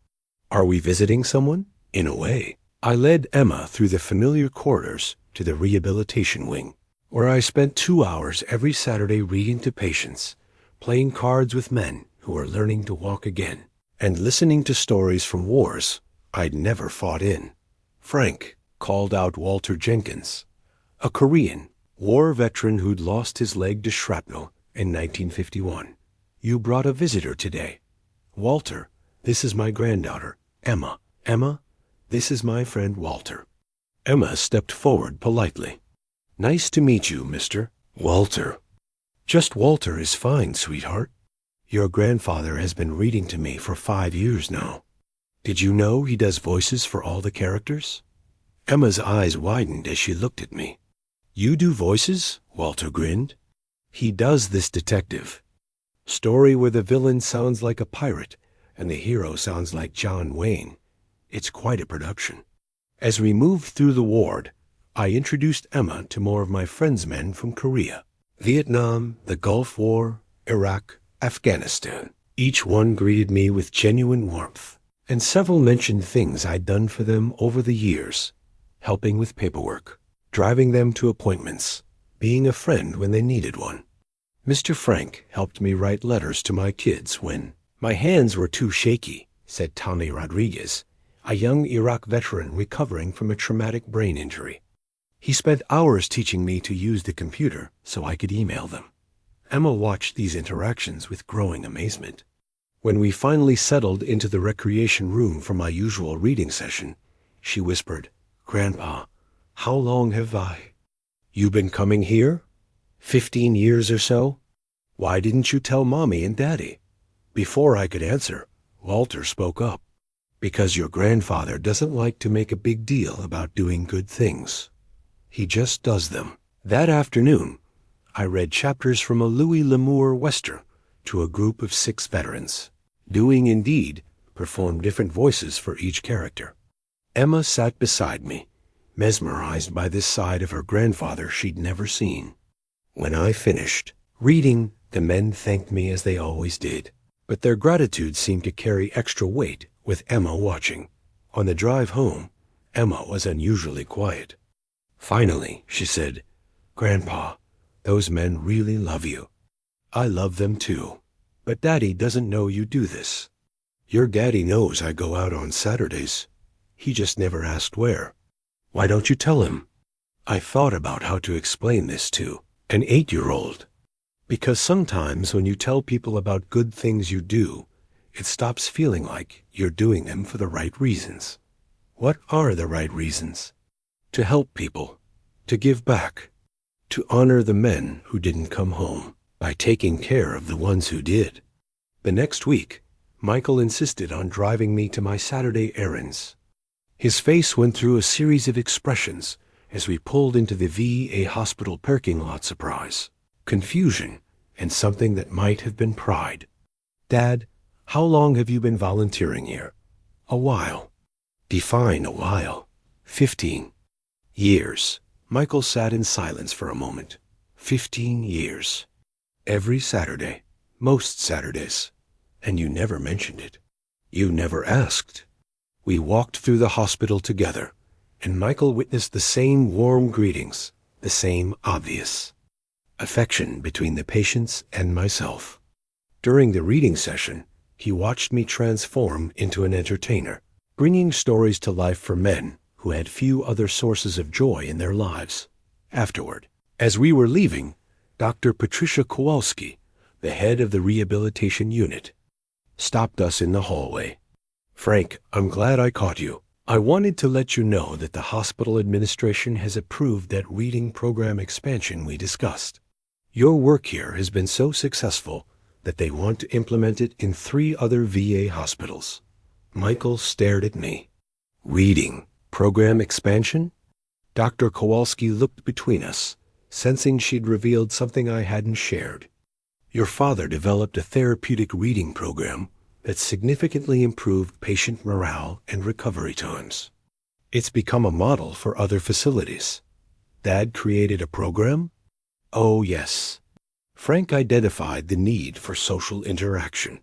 S1: "Are we visiting someone?" "In a way." I led Emma through the familiar corridors to the rehabilitation wing, where I spent 2 hours every Saturday reading to patients, playing cards with men who were learning to walk again, and listening to stories from wars I'd never fought in. Frank called out Walter Jenkins, a Korean war veteran who'd lost his leg to shrapnel in 1951. "You brought a visitor today." "Walter, this is my granddaughter, Emma." "Emma, this is my friend Walter." Emma stepped forward politely. "Nice to meet you, Mr. Walter." "Just Walter is fine, sweetheart. Your grandfather has been reading to me for 5 years now. Did you know he does voices for all the characters?" Emma's eyes widened as she looked at me. "You do voices?" Walter grinned. "He does this detective story where the villain sounds like a pirate and the hero sounds like John Wayne. It's quite a production." As we moved through the ward, I introduced Emma to more of my friends' men from Korea, Vietnam, the Gulf War, Iraq, Afghanistan. Each one greeted me with genuine warmth, and several mentioned things I'd done for them over the years, helping with paperwork, driving them to appointments, being a friend when they needed one. Mr. Frank helped me write letters to my kids when my hands were too shaky, said Tommy Rodriguez, a young Iraq veteran recovering from a traumatic brain injury. He spent hours teaching me to use the computer so I could email them. Emma watched these interactions with growing amazement. When we finally settled into the recreation room for my usual reading session, she whispered, "Grandpa, how long have you been coming here? 15 years or so? Why didn't you tell Mommy and Daddy?" Before I could answer, Walter spoke up. "Because your grandfather doesn't like to make a big deal about doing good things. He just does them." That afternoon, I read chapters from a Louis L'Amour Western to a group of 6 veterans. Doing Indeed performed different voices for each character. Emma sat beside me, mesmerized by this side of her grandfather she'd never seen. When I finished reading, the men thanked me as they always did, but their gratitude seemed to carry extra weight with Emma watching. On the drive home, Emma was unusually quiet. Finally, she said, "Grandpa, those men really love you." "I love them too. But Daddy doesn't know you do this." "Your daddy knows I go out on Saturdays. He just never asked where." "Why don't you tell him?" I thought about how to explain this to an 8-year-old. Because sometimes when you tell people about good things you do, it stops feeling like you're doing them for the right reasons. What are the right reasons? To help people, to give back, to honor the men who didn't come home by taking care of the ones who did. The next week, Michael insisted on driving me to my Saturday errands. His face went through a series of expressions as we pulled into the VA hospital parking lot. Surprise, confusion, and something that might have been pride. Dad, how long have you been volunteering here? A while. Define a while. 15 years. Michael sat in silence for a moment. 15 years. Every Saturday. Most Saturdays. And you never mentioned it. You never asked. We walked through the hospital together, and Michael witnessed the same warm greetings, the same obvious affection between the patients and myself. During the reading session, he watched me transform into an entertainer, bringing stories to life for men who had few other sources of joy in their lives. Afterward, as we were leaving, Dr. Patricia Kowalski, the head of the rehabilitation unit, stopped us in the hallway. Frank, I'm glad I caught you. I wanted to let you know that the hospital administration has approved that reading program expansion we discussed. Your work here has been so successful that they want to implement it in 3 other VA hospitals. Michael stared at me. Reading program expansion? Dr. Kowalski looked between us, sensing she'd revealed something I hadn't shared. Your father developed a therapeutic reading program that significantly improved patient morale and recovery times. It's become a model for other facilities. Dad created a program? Oh, yes. Frank identified the need for social interaction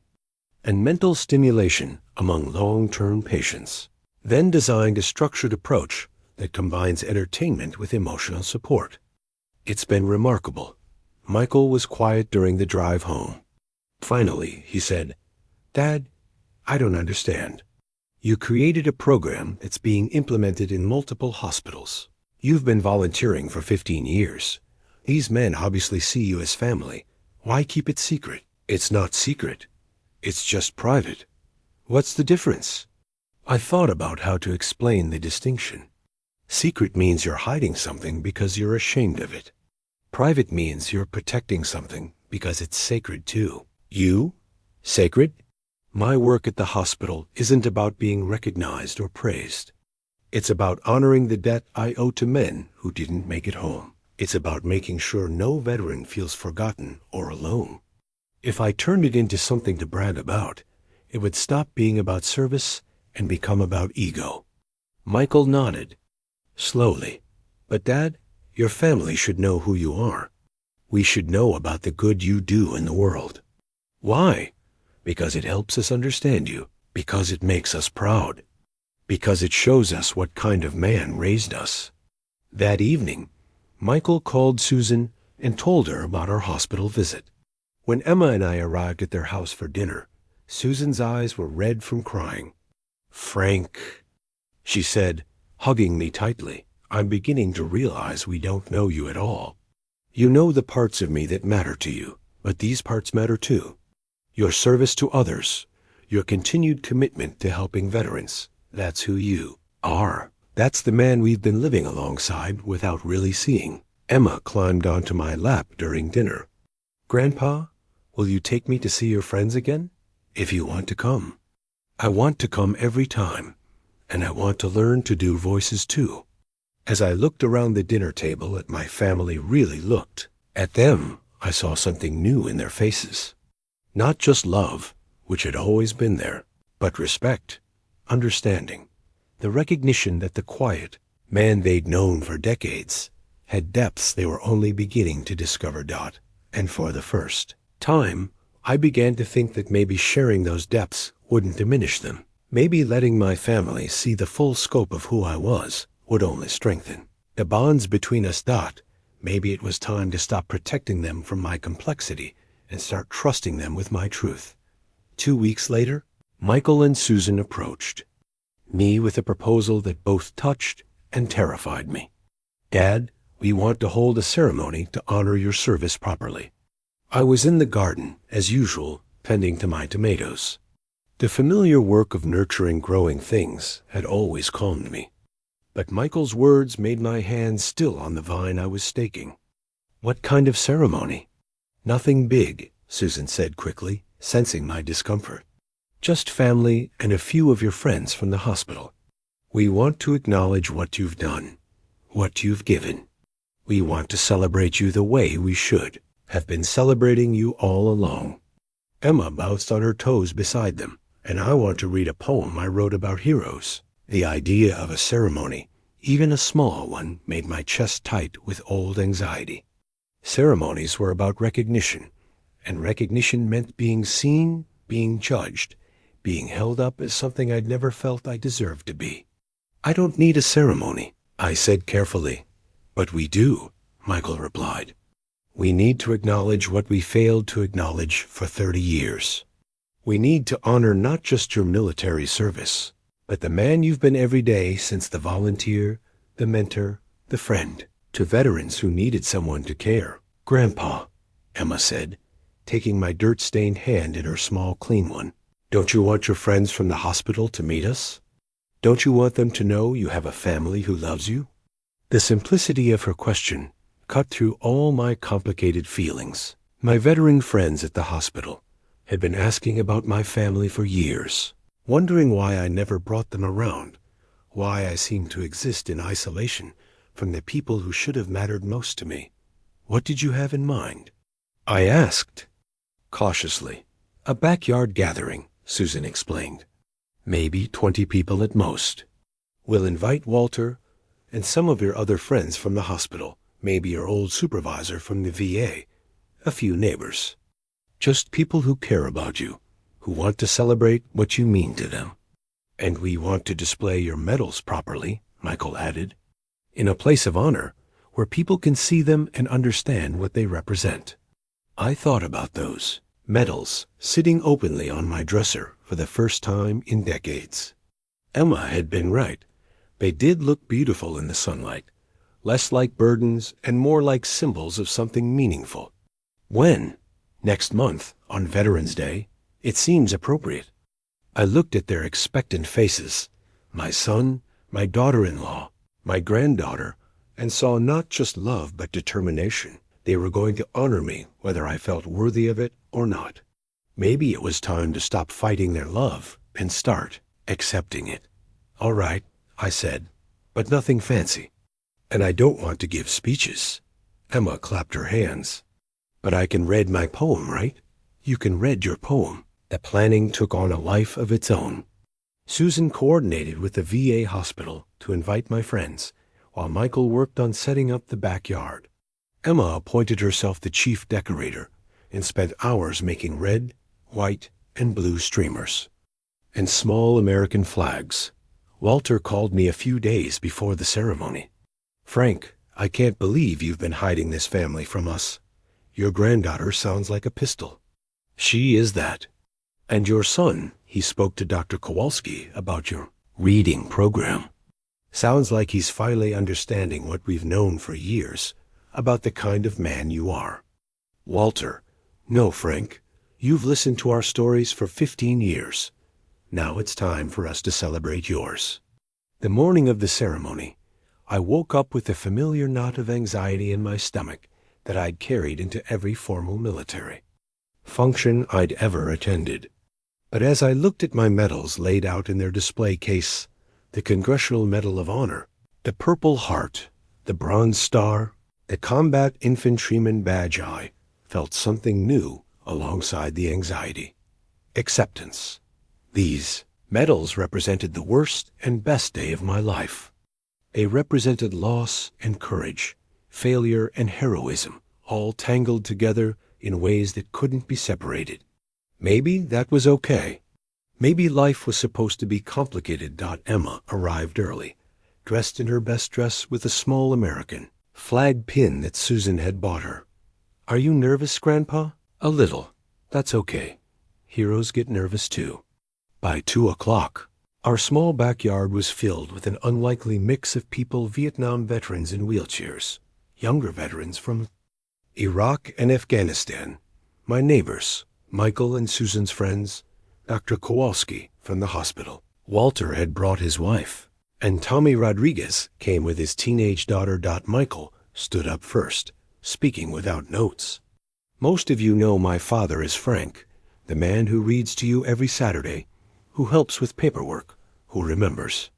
S1: and mental stimulation among long-term patients, then designed a structured approach that combines entertainment with emotional support. It's been remarkable. Michael was quiet during the drive home. Finally, he said, Dad, I don't understand. You created a program that's being implemented in multiple hospitals. You've been volunteering for 15 years. These men obviously see you as family. Why keep it secret? It's not secret. It's just private. What's the difference? I thought about how to explain the distinction. Secret means you're hiding something because you're ashamed of it. Private means you're protecting something because it's sacred too. You? Sacred? My work at the hospital isn't about being recognized or praised. It's about honoring the debt I owe to men who didn't make it home. It's about making sure no veteran feels forgotten or alone. If I turned it into something to brag about, it would stop being about service and become about ego. Michael nodded, slowly. But Dad, your family should know who you are. We should know about the good you do in the world. Why? Because it helps us understand you. Because it makes us proud. Because it shows us what kind of man raised us. That evening, Michael called Susan and told her about our hospital visit. When Emma and I arrived at their house for dinner, Susan's eyes were red from crying. Frank, she said, hugging me tightly, I'm beginning to realize we don't know you at all. You know the parts of me that matter to you, but these parts matter too. Your service to others, your continued commitment to helping veterans, that's who you are. That's the man we've been living alongside without really seeing. Emma climbed onto my lap during dinner. Grandpa, will you take me to see your friends again? If you want to come. I want to come every time, and I want to learn to do voices too. As I looked around the dinner table at my family really looked at them, I saw something new in their faces. Not just love, which had always been there, but respect, understanding, the recognition that the quiet man they'd known for decades had depths they were only beginning to discover. And for the first time, I began to think that maybe sharing those depths wouldn't diminish them. Maybe letting my family see the full scope of who I was would only strengthen the bonds between us. Maybe it was time to stop protecting them from my complexity and start trusting them with my truth. 2 weeks later, Michael and Susan approached me with a proposal that both touched and terrified me. Dad, we want to hold a ceremony to honor your service properly. I was in the garden, as usual, tending to my tomatoes. The familiar work of nurturing growing things had always calmed me. But Michael's words made my hands still on the vine I was staking. What kind of ceremony? Nothing big, Susan said quickly, sensing my discomfort. Just family and a few of your friends from the hospital. We want to acknowledge what you've done, what you've given. We want to celebrate you the way we should have been celebrating you all along. Emma bounced on her toes beside them, and I want to read a poem I wrote about heroes. The idea of a ceremony, even a small one, made my chest tight with old anxiety. Ceremonies were about recognition, and recognition meant being seen, being judged, being held up as something I'd never felt I deserved to be. I don't need a ceremony, I said carefully. But we do, Michael replied. We need to acknowledge what we failed to acknowledge for 30 years. We need to honor not just your military service, but the man you've been every day since the volunteer, the mentor, the friend, to veterans who needed someone to care. Grandpa, Emma said, taking my dirt-stained hand in her small, clean one. Don't you want your friends from the hospital to meet us? Don't you want them to know you have a family who loves you? The simplicity of her question cut through all my complicated feelings. My veteran friends at the hospital had been asking about my family for years, wondering why I never brought them around, why I seemed to exist in isolation from the people who should have mattered most to me. What did you have in mind? I asked, cautiously. A backyard gathering, Susan explained. Maybe 20 people at most. We'll invite Walter and some of your other friends from the hospital, maybe your old supervisor from the VA, a few neighbors. Just people who care about you, who want to celebrate what you mean to them. And we want to display your medals properly, Michael added, in a place of honor where people can see them and understand what they represent. I thought about those medals sitting openly on my dresser for the first time in decades. Emma had been right. They did look beautiful in the sunlight, less like burdens and more like symbols of something meaningful. When? Next month, on Veterans Day. It seems appropriate. I looked at their expectant faces, my son, my daughter-in-law, my granddaughter, and saw not just love but determination. They were going to honor me whether I felt worthy of it or not. Maybe it was time to stop fighting their love and start accepting it. All right, I said, but nothing fancy. And I don't want to give speeches. Emma clapped her hands. But I can read my poem, right? You can read your poem. The planning took on a life of its own. Susan coordinated with the VA hospital to invite my friends, while Michael worked on setting up the backyard. Emma appointed herself the chief decorator and spent hours making red, white, and blue streamers and small American flags. Walter called me a few days before the ceremony. Frank, I can't believe you've been hiding this family from us. Your granddaughter sounds like a pistol. She is that. And your son, he spoke to Dr. Kowalski about your reading program. Sounds like he's finally understanding what we've known for years about the kind of man you are. Walter, no, Frank, you've listened to our stories for 15 years. Now it's time for us to celebrate yours. The morning of the ceremony, I woke up with a familiar knot of anxiety in my stomach that I'd carried into every formal military function I'd ever attended. But as I looked at my medals laid out in their display case, the Congressional Medal of Honor, the Purple Heart, the Bronze Star, the Combat Infantryman Badge, I felt something new alongside the anxiety. Acceptance. These medals represented the worst and best day of my life. They represented loss and courage, failure and heroism, all tangled together in ways that couldn't be separated. Maybe that was okay. Maybe life was supposed to be complicated. Emma arrived early, dressed in her best dress with a small American flag pin that Susan had bought her. Are you nervous, Grandpa? A little. That's okay. Heroes get nervous too. By 2 o'clock, our small backyard was filled with an unlikely mix of people, Vietnam veterans in wheelchairs, younger veterans from Iraq and Afghanistan, my neighbors, Michael and Susan's friends, Dr. Kowalski from the hospital. Walter had brought his wife, and Tommy Rodriguez came with his teenage daughter. Michael stood up first, speaking without notes. Most of you know my father is Frank, the man who reads to you every Saturday, who helps with paperwork, who remembers.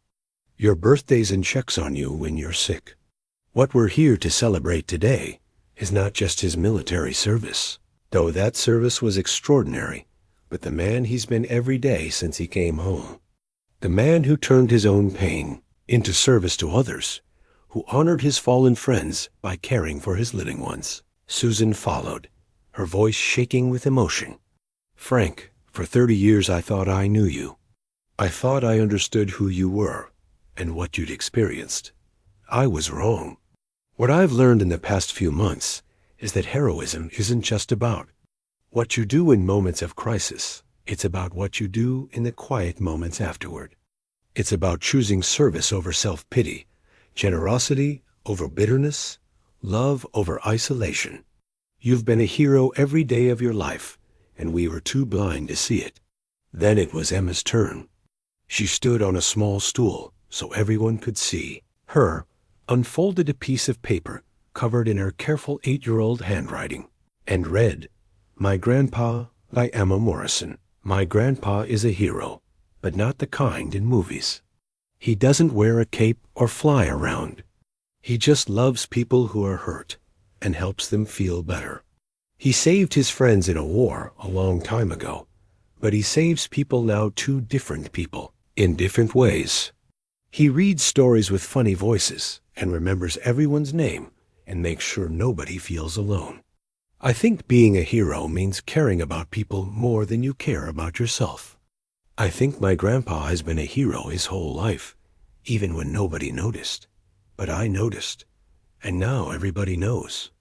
S1: your birthdays and checks on you when you're sick. What we're here to celebrate today is not just his military service, though that service was extraordinary, but the man he's been every day since he came home. The man who turned his own pain into service to others, who honored his fallen friends by caring for his living ones. Susan followed, her voice shaking with emotion. Frank, for 30 years I thought I knew you. I thought I understood who you were and what you'd experienced. I was wrong. What I've learned in the past few months is that heroism isn't just about what you do in moments of crisis. It's about what you do in the quiet moments afterward. It's about choosing service over self-pity, generosity over bitterness, love over isolation. You've been a hero every day of your life, and we were too blind to see it. Then it was Emma's turn. She stood on a small stool so everyone could see her, unfolded a piece of paper covered in her careful 8-year-old handwriting, and read, "My grandpa by Emma Morrison. My grandpa is a hero, but not the kind in movies. He doesn't wear a cape or fly around. He just loves people who are hurt and helps them feel better. He saved his friends in a war a long time ago, but he saves people now, 2 different people, in different ways. He reads stories with funny voices and remembers everyone's name and makes sure nobody feels alone. I think being a hero means caring about people more than you care about yourself. I think my grandpa has been a hero his whole life, even when nobody noticed. But I noticed, and now everybody knows."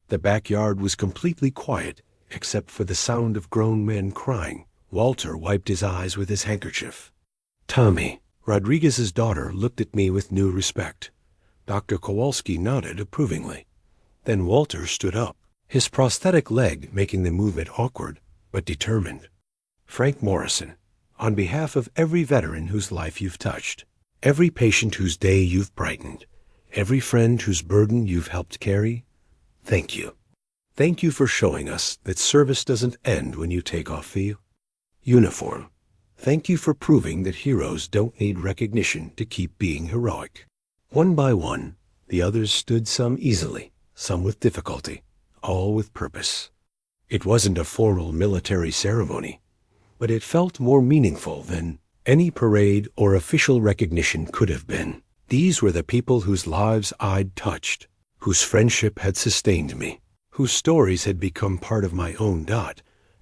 S1: The backyard was completely quiet, except for the sound of grown men crying. Walter wiped his eyes with his handkerchief. Tommy, Rodriguez's daughter, looked at me with new respect. Dr. Kowalski nodded approvingly. Then Walter stood up, his prosthetic leg making the movement awkward but determined. "Frank Morrison, on behalf of every veteran whose life you've touched, every patient whose day you've brightened, every friend whose burden you've helped carry, thank you. Thank you for showing us that service doesn't end when you take off the uniform. Thank you for proving that heroes don't need recognition to keep being heroic." One by one, the others stood, some easily, some with difficulty, all with purpose. It wasn't a formal military ceremony, but it felt more meaningful than any parade or official recognition could have been. These were the people whose lives I'd touched, whose friendship had sustained me, whose stories had become part of my own.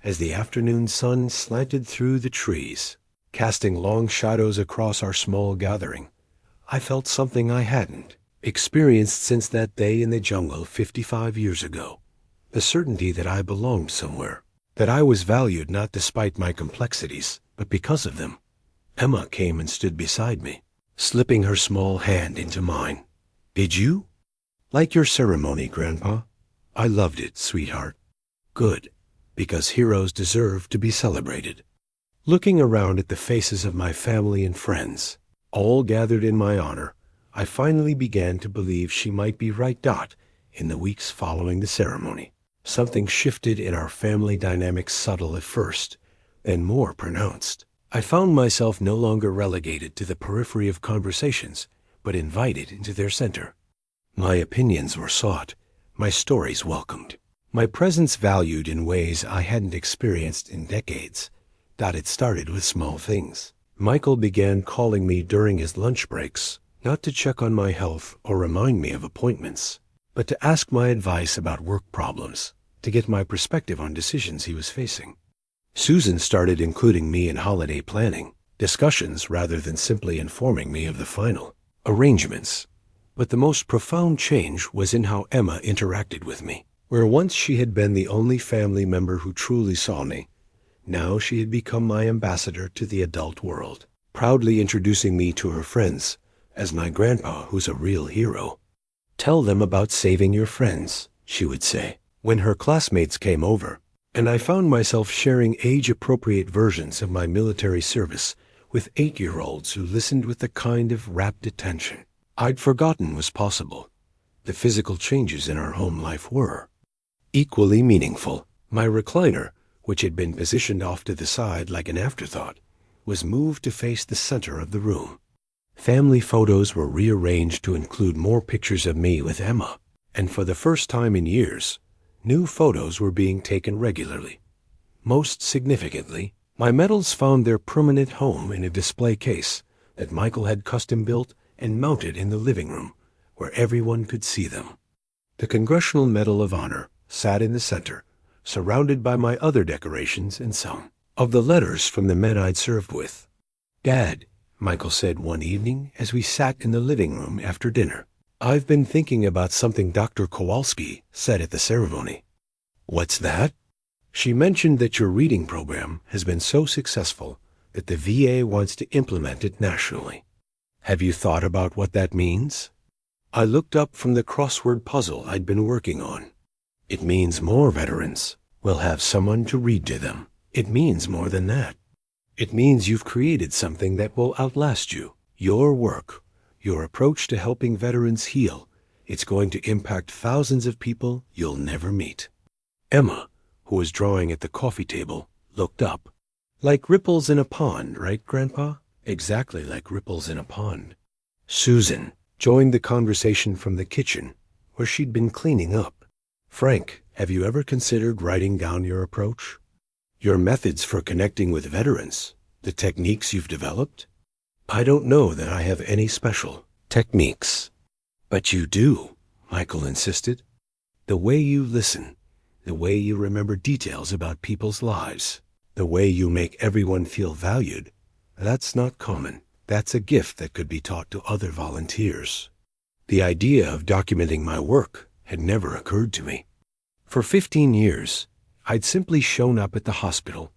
S1: As the afternoon sun slanted through the trees, casting long shadows across our small gathering, I felt something I hadn't experienced since that day in the jungle 55 years ago. The certainty that I belonged somewhere, that I was valued not despite my complexities, but because of them. Emma came and stood beside me, slipping her small hand into mine. "Did you like your ceremony, Grandpa?" "I loved it, sweetheart." "Good, because heroes deserve to be celebrated." Looking around at the faces of my family and friends, all gathered in my honor, I finally began to believe she might be right. In the weeks following the ceremony, something shifted in our family dynamics, subtle at first, then more pronounced. I found myself no longer relegated to the periphery of conversations, but invited into their center. My opinions were sought, my stories welcomed, my presence valued in ways I hadn't experienced in decades. It started with small things. Michael began calling me during his lunch breaks, not to check on my health or remind me of appointments, but to ask my advice about work problems, to get my perspective on decisions he was facing. Susan started including me in holiday planning, discussions rather than simply informing me of the final arrangements. But the most profound change was in how Emma interacted with me. Where once she had been the only family member who truly saw me, now she had become my ambassador to the adult world, proudly introducing me to her friends as my grandpa, who's a real hero. "Tell them about saving your friends," she would say, when her classmates came over, and I found myself sharing age-appropriate versions of my military service with 8-year-olds who listened with the kind of rapt attention I'd forgotten was possible. The physical changes in our home life were equally meaningful. My recliner, which had been positioned off to the side like an afterthought, was moved to face the center of the room. Family photos were rearranged to include more pictures of me with Emma, and for the first time in years, new photos were being taken regularly. Most significantly, my medals found their permanent home in a display case that Michael had custom built and mounted in the living room, where everyone could see them. The Congressional Medal of Honor sat in the center, surrounded by my other decorations and some of the letters from the men I'd served with. "Dad," Michael said one evening as we sat in the living room after dinner, "I've been thinking about something Dr. Kowalski said at the ceremony." "What's that?" "She mentioned that your reading program has been so successful that the VA wants to implement it nationally. Have you thought about what that means?" I looked up from the crossword puzzle I'd been working on. "It means more veterans will have someone to read to them. It means more than that. It means you've created something that will outlast you. Your work, your approach to helping veterans heal, it's going to impact thousands of people you'll never meet." Emma, who was drawing at the coffee table, looked up. "Like ripples in a pond, right, Grandpa?" "Exactly like ripples in a pond." Susan joined the conversation from the kitchen, where she'd been cleaning up. "Frank, have you ever considered writing down your approach? Your methods for connecting with veterans, the techniques you've developed?" "I don't know that I have any special techniques." "But you do," Michael insisted. "The way you listen, the way you remember details about people's lives, the way you make everyone feel valued, that's not common. That's a gift that could be taught to other volunteers." The idea of documenting my work had never occurred to me. For 15 years, I'd simply shown up at the hospital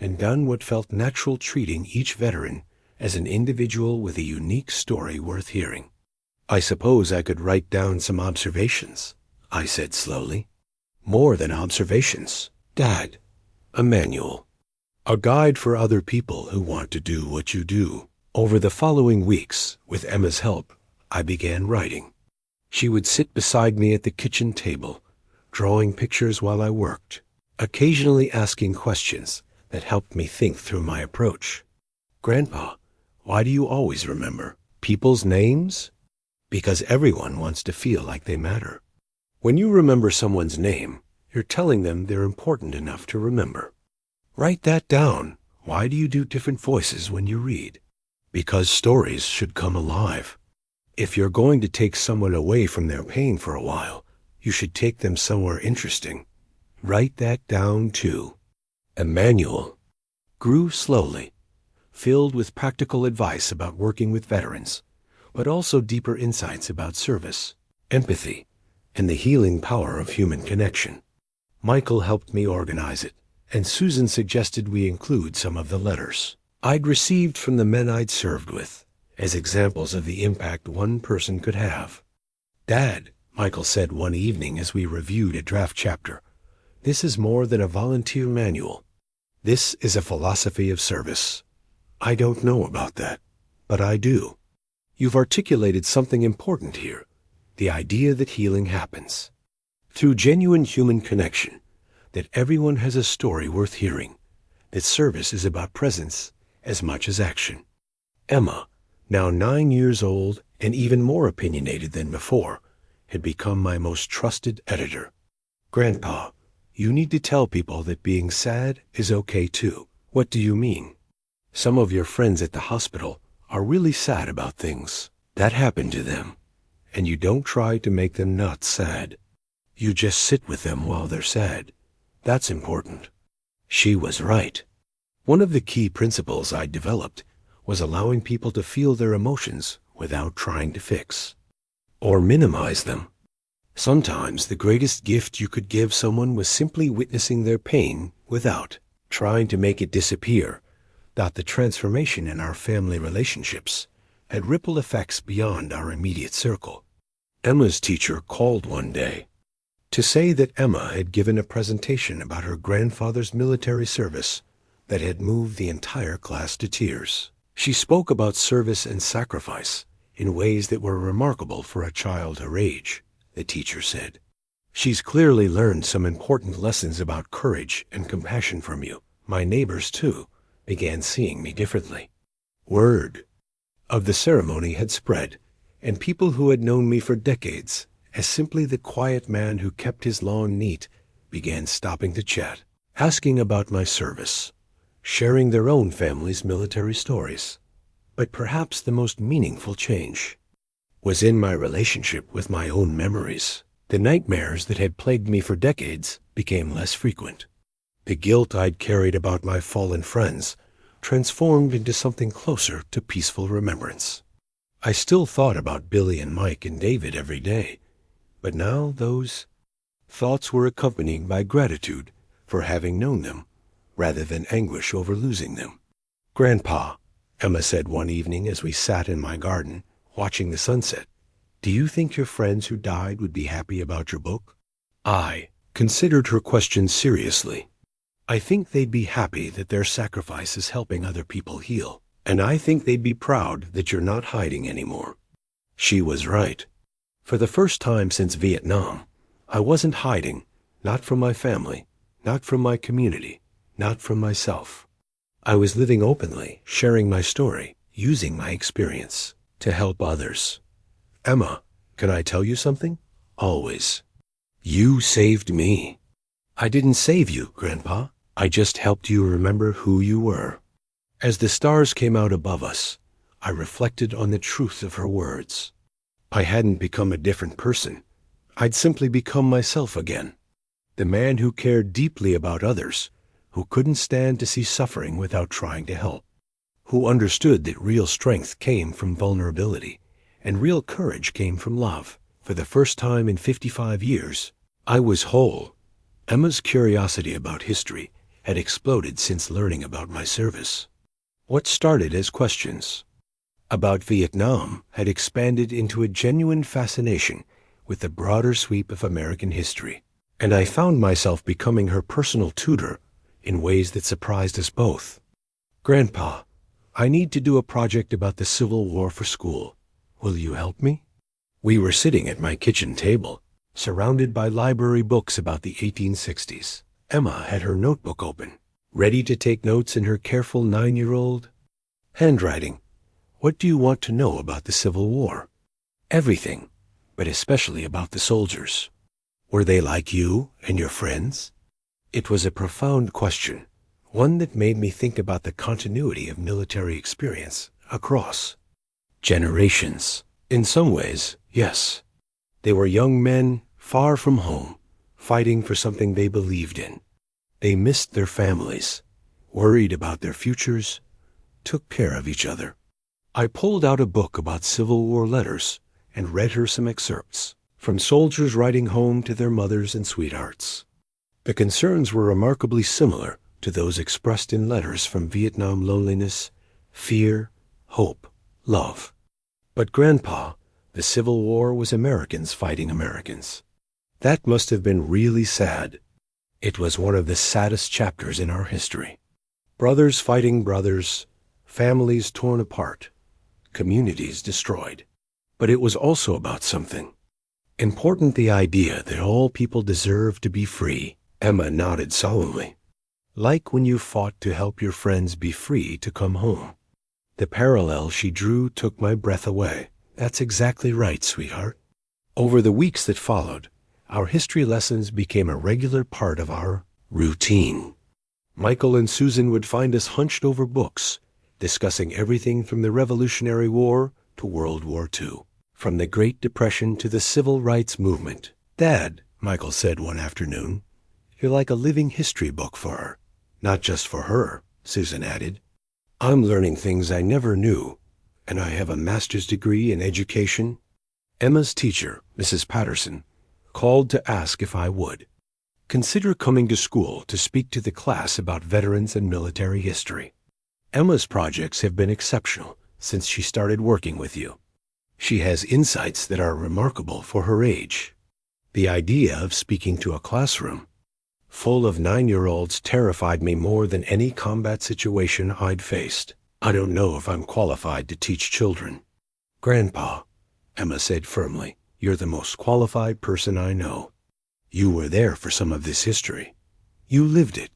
S1: and done what felt natural, treating each veteran as an individual with a unique story worth hearing. "I suppose I could write down some observations," I said slowly. "More than observations, Dad. A manual. A guide for other people who want to do what you do." Over the following weeks, with Emma's help, I began writing. She would sit beside me at the kitchen table, drawing pictures while I worked, occasionally asking questions that helped me think through my approach. "Grandpa, why do you always remember people's names?" "Because everyone wants to feel like they matter. When you remember someone's name, you're telling them they're important enough to remember. Write that down. Why do you do different voices when you read?" "Because stories should come alive. If you're going to take someone away from their pain for a while, you should take them somewhere interesting. Write that down too." A manual grew slowly, filled with practical advice about working with veterans, but also deeper insights about service, empathy, and the healing power of human connection. Michael helped me organize it, and Susan suggested we include some of the letters I'd received from the men I'd served with, as examples of the impact one person could have. "Dad," Michael said one evening as we reviewed a draft chapter, "this is more than a volunteer manual. This is a philosophy of service." "I don't know about that, but I do. You've articulated something important here, the idea that healing happens through genuine human connection, that everyone has a story worth hearing, that service is about presence as much as action." Emma, now 9 years old and even more opinionated than before, had become my most trusted editor. "Grandpa, you need to tell people that being sad is okay too." "What do you mean?" "Some of your friends at the hospital are really sad about things that happen to them, and you don't try to make them not sad. You just sit with them while they're sad. That's important." She was right. One of the key principles I developed was allowing people to feel their emotions without trying to fix or minimize them. Sometimes the greatest gift you could give someone was simply witnessing their pain without trying to make it disappear. That the transformation in our family relationships had ripple effects beyond our immediate circle. Emma's teacher called one day to say that Emma had given a presentation about her grandfather's military service that had moved the entire class to tears. She spoke about service and sacrifice in ways that were remarkable for a child her age, the teacher said. "She's clearly learned some important lessons about courage and compassion from you. My neighbors, too, began seeing me differently." Word. of the ceremony had spread, and people who had known me for decades as simply the quiet man who kept his lawn neat began stopping to chat, asking about my service, sharing their own family's military stories. But perhaps the most meaningful change was in my relationship with my own memories. The nightmares that had plagued me for decades became less frequent. The guilt I'd carried about my fallen friends transformed into something closer to peaceful remembrance. I still thought about Billy and Mike and David every day, but now those thoughts were accompanied by gratitude for having known them, rather than anguish over losing them. "Grandpa," Emma said one evening as we sat in my garden, watching the sunset, "do you think your friends who died would be happy about your book?" I considered her question seriously. "I think they'd be happy that their sacrifice is helping other people heal, and I think they'd be proud that you're not hiding anymore." She was right. For the first time since Vietnam, I wasn't hiding, not from my family, not from my community, not from myself. I was living openly, sharing my story, using my experience to help others. "Emma, can I tell you something?" "Always." "You saved me." "I didn't save you, Grandpa. I just helped you remember who you were." As the stars came out above us, I reflected on the truth of her words. I hadn't become a different person. I'd simply become myself again. The man who cared deeply about others, who couldn't stand to see suffering without trying to help, who understood that real strength came from vulnerability and real courage came from love. For the first time in 55 years, I was whole. Emma's curiosity about history had exploded since learning about my service. What started as questions about Vietnam had expanded into a genuine fascination with the broader sweep of American history, and I found myself becoming her personal tutor in ways that surprised us both. "Grandpa, I need to do a project about the Civil War for school. Will you help me?" We were sitting at my kitchen table, surrounded by library books about the 1860s. Emma had her notebook open, ready to take notes in her careful 9-year-old handwriting. "What do you want to know about the Civil War?" "Everything, but especially about the soldiers." "Were they like you and your friends?" It was a profound question, one that made me think about the continuity of military experience across generations. In some ways, yes. They were young men far from home, fighting for something they believed in. They missed their families, worried about their futures, took care of each other. I pulled out a book about Civil War letters and read her some excerpts from soldiers writing home to their mothers and sweethearts. The concerns were remarkably similar to those expressed in letters from Vietnam: loneliness, fear, hope, love. But Grandpa, the Civil War was Americans fighting Americans. That must have been really sad. It was one of the saddest chapters in our history. Brothers fighting brothers, families torn apart, communities destroyed. But it was also about something important: the idea that all people deserve to be free. Emma nodded solemnly. "Like when you fought to help your friends be free to come home." The parallel she drew took my breath away. "That's exactly right, sweetheart." Over the weeks that followed, our history lessons became a regular part of our routine. Michael and Susan would find us hunched over books, discussing everything from the Revolutionary War to World War II, from the Great Depression to the Civil Rights Movement. "Dad," Michael said one afternoon, "you're like a living history book for her." "Not just for her," Susan added. "I'm learning things I never knew, and I have a master's degree in education." Emma's teacher, Mrs. Patterson, called to ask if I would consider coming to school to speak to the class about veterans and military history. Emma's projects have been exceptional since she started working with you. She has insights that are remarkable for her age. The idea of speaking to a classroom full of 9-year-olds terrified me more than any combat situation I'd faced. "I don't know if I'm qualified to teach children." "Grandpa," Emma said firmly, "you're the most qualified person I know. You were there for some of this history. You lived it."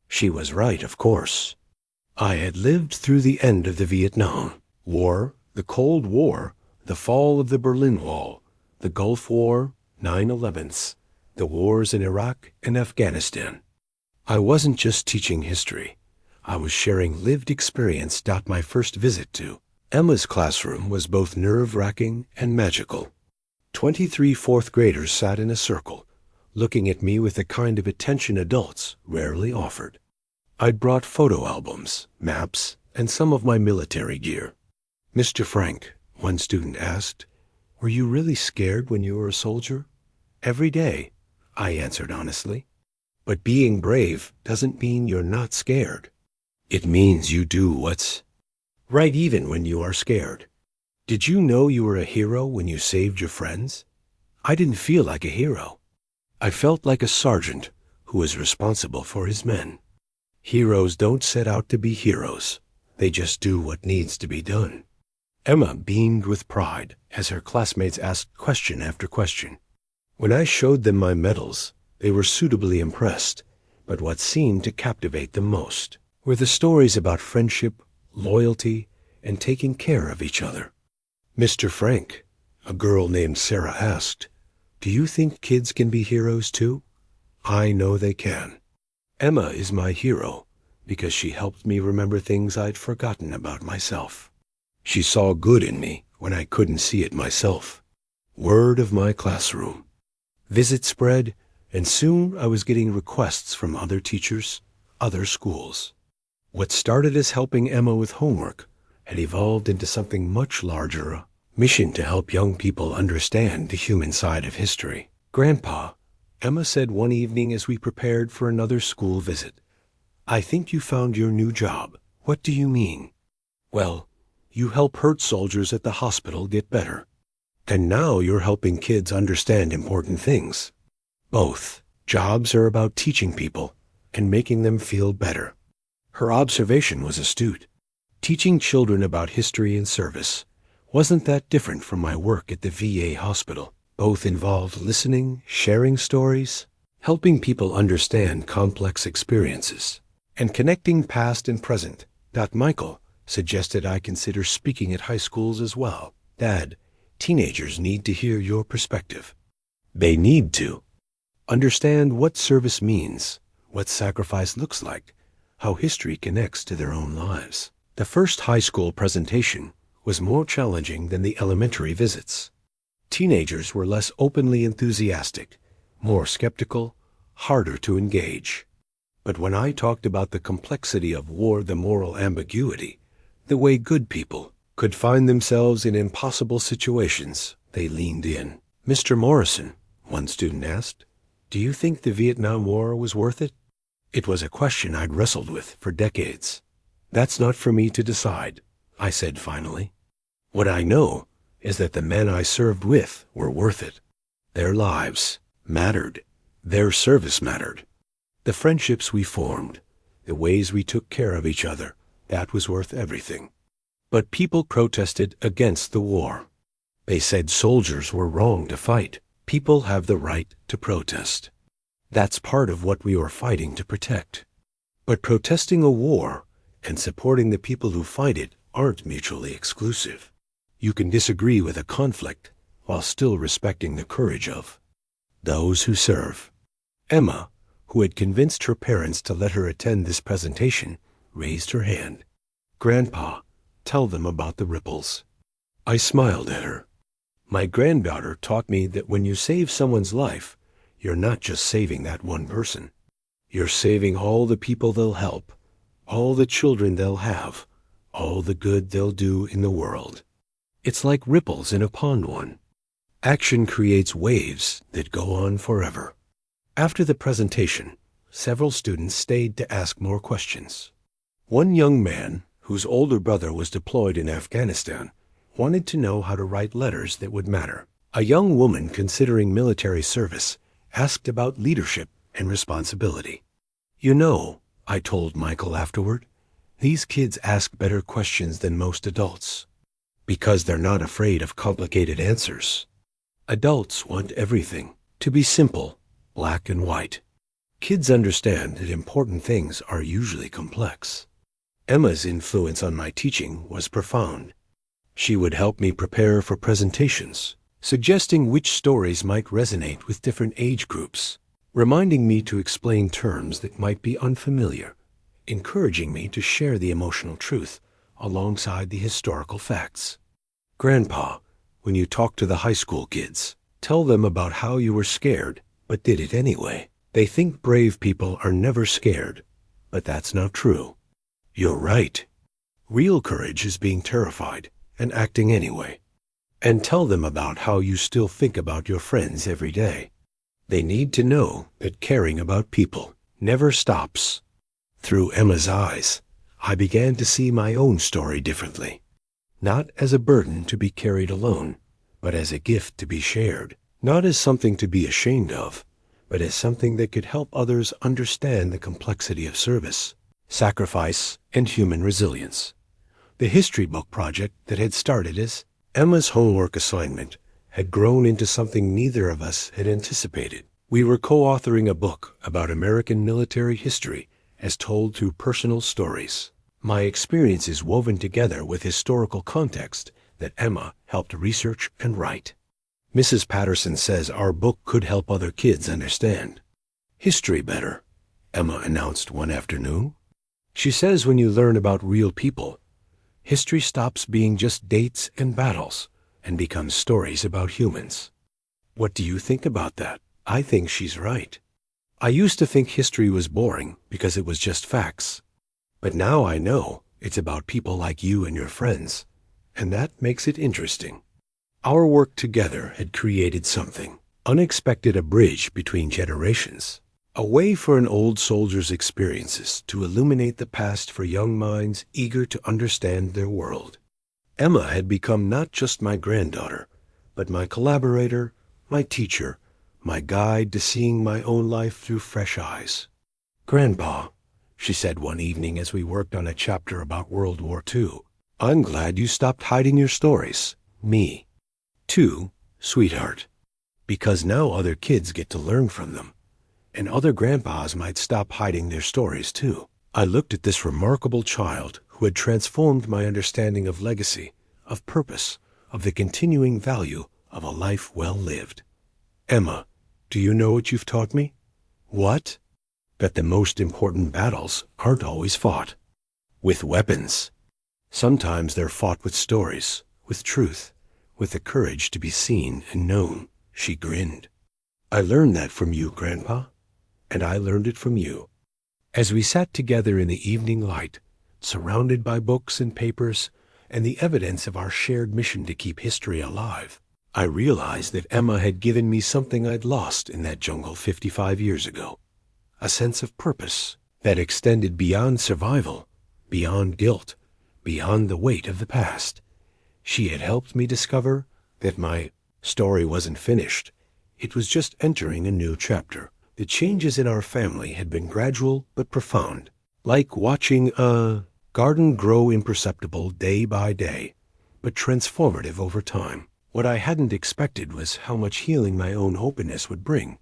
S1: She was right, of course. I had lived through the end of the Vietnam War, The Cold War, the fall of the Berlin Wall, the Gulf War, 9/11s, the wars in Iraq and Afghanistan. I wasn't just teaching history. I was sharing lived experience. My first visit to Emma's classroom was both nerve-wracking and magical. 23 fourth graders sat in a circle, looking at me with the kind of attention adults rarely offered. I'd brought photo albums, maps, and some of my military gear. "Mr. Frank," one student asked, "were you really scared when you were a soldier?" "Every day," I answered honestly. "But being brave doesn't mean you're not scared. It means you do what's right even when you are scared. Did you know you were a hero when you saved your friends?" I didn't feel like a hero. I felt like a sergeant who was responsible for his men. Heroes don't set out to be heroes. They just do what needs to be done. Emma beamed with pride as her classmates asked question after question. When I showed them my medals, they were suitably impressed, but what seemed to captivate them most were the stories about friendship, loyalty, and taking care of each other. "Mr. Frank," a girl named Sarah asked, "do you think kids can be heroes too?" "I know they can. Emma is my hero because she helped me remember things I'd forgotten about myself. She saw good in me when I couldn't see it myself." Word of my classroom. Visits spread, and soon I was getting requests from other teachers, other schools. What started as helping Emma with homework had evolved into something much larger, a mission to help young people understand the human side of history. "Grandpa," Emma said one evening as we prepared for another school visit, "I think you found your new job." "What do you mean?" "Well, you help hurt soldiers at the hospital get better. And now you're helping kids understand important things." Both jobs are about teaching people and making them feel better. Her observation was astute. Teaching children about history and service wasn't that different from my work at the VA hospital. Both involved listening, sharing stories, helping people understand complex experiences, and connecting past and present. Michael suggested I consider speaking at high schools as well. "Dad, teenagers need to hear your perspective. They need to understand what service means, what sacrifice looks like, how history connects to their own lives." The first high school presentation was more challenging than the elementary visits. Teenagers were less openly enthusiastic, more skeptical, harder to engage. But when I talked about the complexity of war, the moral ambiguity, the way good people could find themselves in impossible situations, they leaned in. "Mr. Morrison," one student asked, "do you think the Vietnam War was worth it?" It was a question I'd wrestled with for decades. "That's not for me to decide," I said finally. "What I know is that the men I served with were worth it. Their lives mattered. Their service mattered. The friendships we formed, the ways we took care of each other, that was worth everything." But people protested against the war. They said soldiers were wrong to fight. People have the right to protest. That's part of what we were fighting to protect. But protesting a war and supporting the people who fight it aren't mutually exclusive. You can disagree with a conflict while still respecting the courage of those who serve. Emma, who had convinced her parents to let her attend this presentation, raised her hand. "Grandpa, tell them about the ripples." I smiled at her. "My granddaughter taught me that when you save someone's life, you're not just saving that one person. You're saving all the people they'll help, all the children they'll have, all the good they'll do in the world. It's like ripples in a pond one. Action creates waves that go on forever." After the presentation, several students stayed to ask more questions. One young man, whose older brother was deployed in Afghanistan, wanted to know how to write letters that would matter. A young woman considering military service asked about leadership and responsibility. "You know," I told Michael afterward, "these kids ask better questions than most adults because they're not afraid of complicated answers. Adults want everything to be simple, black and white. Kids understand that important things are usually complex." Emma's influence on my teaching was profound. She would help me prepare for presentations, suggesting which stories might resonate with different age groups, reminding me to explain terms that might be unfamiliar, encouraging me to share the emotional truth alongside the historical facts. Grandpa, when you talk to the high school kids, tell them about how you were scared, but did it anyway. They think brave people are never scared, but that's not true. You're right. Real courage is being terrified and acting anyway. And tell them about how you still think about your friends every day. They need to know that caring about people never stops. Through Emma's eyes, I began to see my own story differently. Not as a burden to be carried alone, but as a gift to be shared. Not as something to be ashamed of, but as something that could help others understand the complexity of service, sacrifice, and human resilience. The history book project that had started as Emma's homework assignment had grown into something neither of us had anticipated. We were co-authoring a book about American military history as told through personal stories. My experiences woven together with historical context that Emma helped research and write. Mrs. Patterson says our book could help other kids understand history better, Emma announced one afternoon. She says when you learn about real people, history stops being just dates and battles and becomes stories about humans. What do you think about that? I think she's right. I used to think history was boring because it was just facts. But now I know it's about people like you and your friends, and that makes it interesting. Our work together had created something unexpected, a bridge between generations, a way for an old soldier's experiences to illuminate the past for young minds eager to understand their world. Emma had become not just my granddaughter, but my collaborator, my teacher, my guide to seeing my own life through fresh eyes. Grandpa, she said one evening as we worked on a chapter about World War II, I'm glad you stopped hiding your stories. Me. Too, sweetheart. Because now other kids get to learn from them, and other grandpas might stop hiding their stories too. I looked at this remarkable child who had transformed my understanding of legacy, of purpose, of the continuing value of a life well lived. Emma, do you know what you've taught me? What? That the most important battles aren't always fought with weapons. Sometimes they're fought with stories, with truth, with the courage to be seen and known. She grinned. I learned that from you, Grandpa, and I learned it from you. As we sat together in the evening light, surrounded by books and papers and the evidence of our shared mission to keep history alive, I realized that Emma had given me something I'd lost in that jungle 55 years ago. A sense of purpose that extended beyond survival, beyond guilt, beyond the weight of the past. She had helped me discover that my story wasn't finished. It was just entering a new chapter. The changes in our family had been gradual but profound, like watching a garden grow imperceptible day by day, but transformative over time. What I hadn't expected was how much healing my own openness would bring,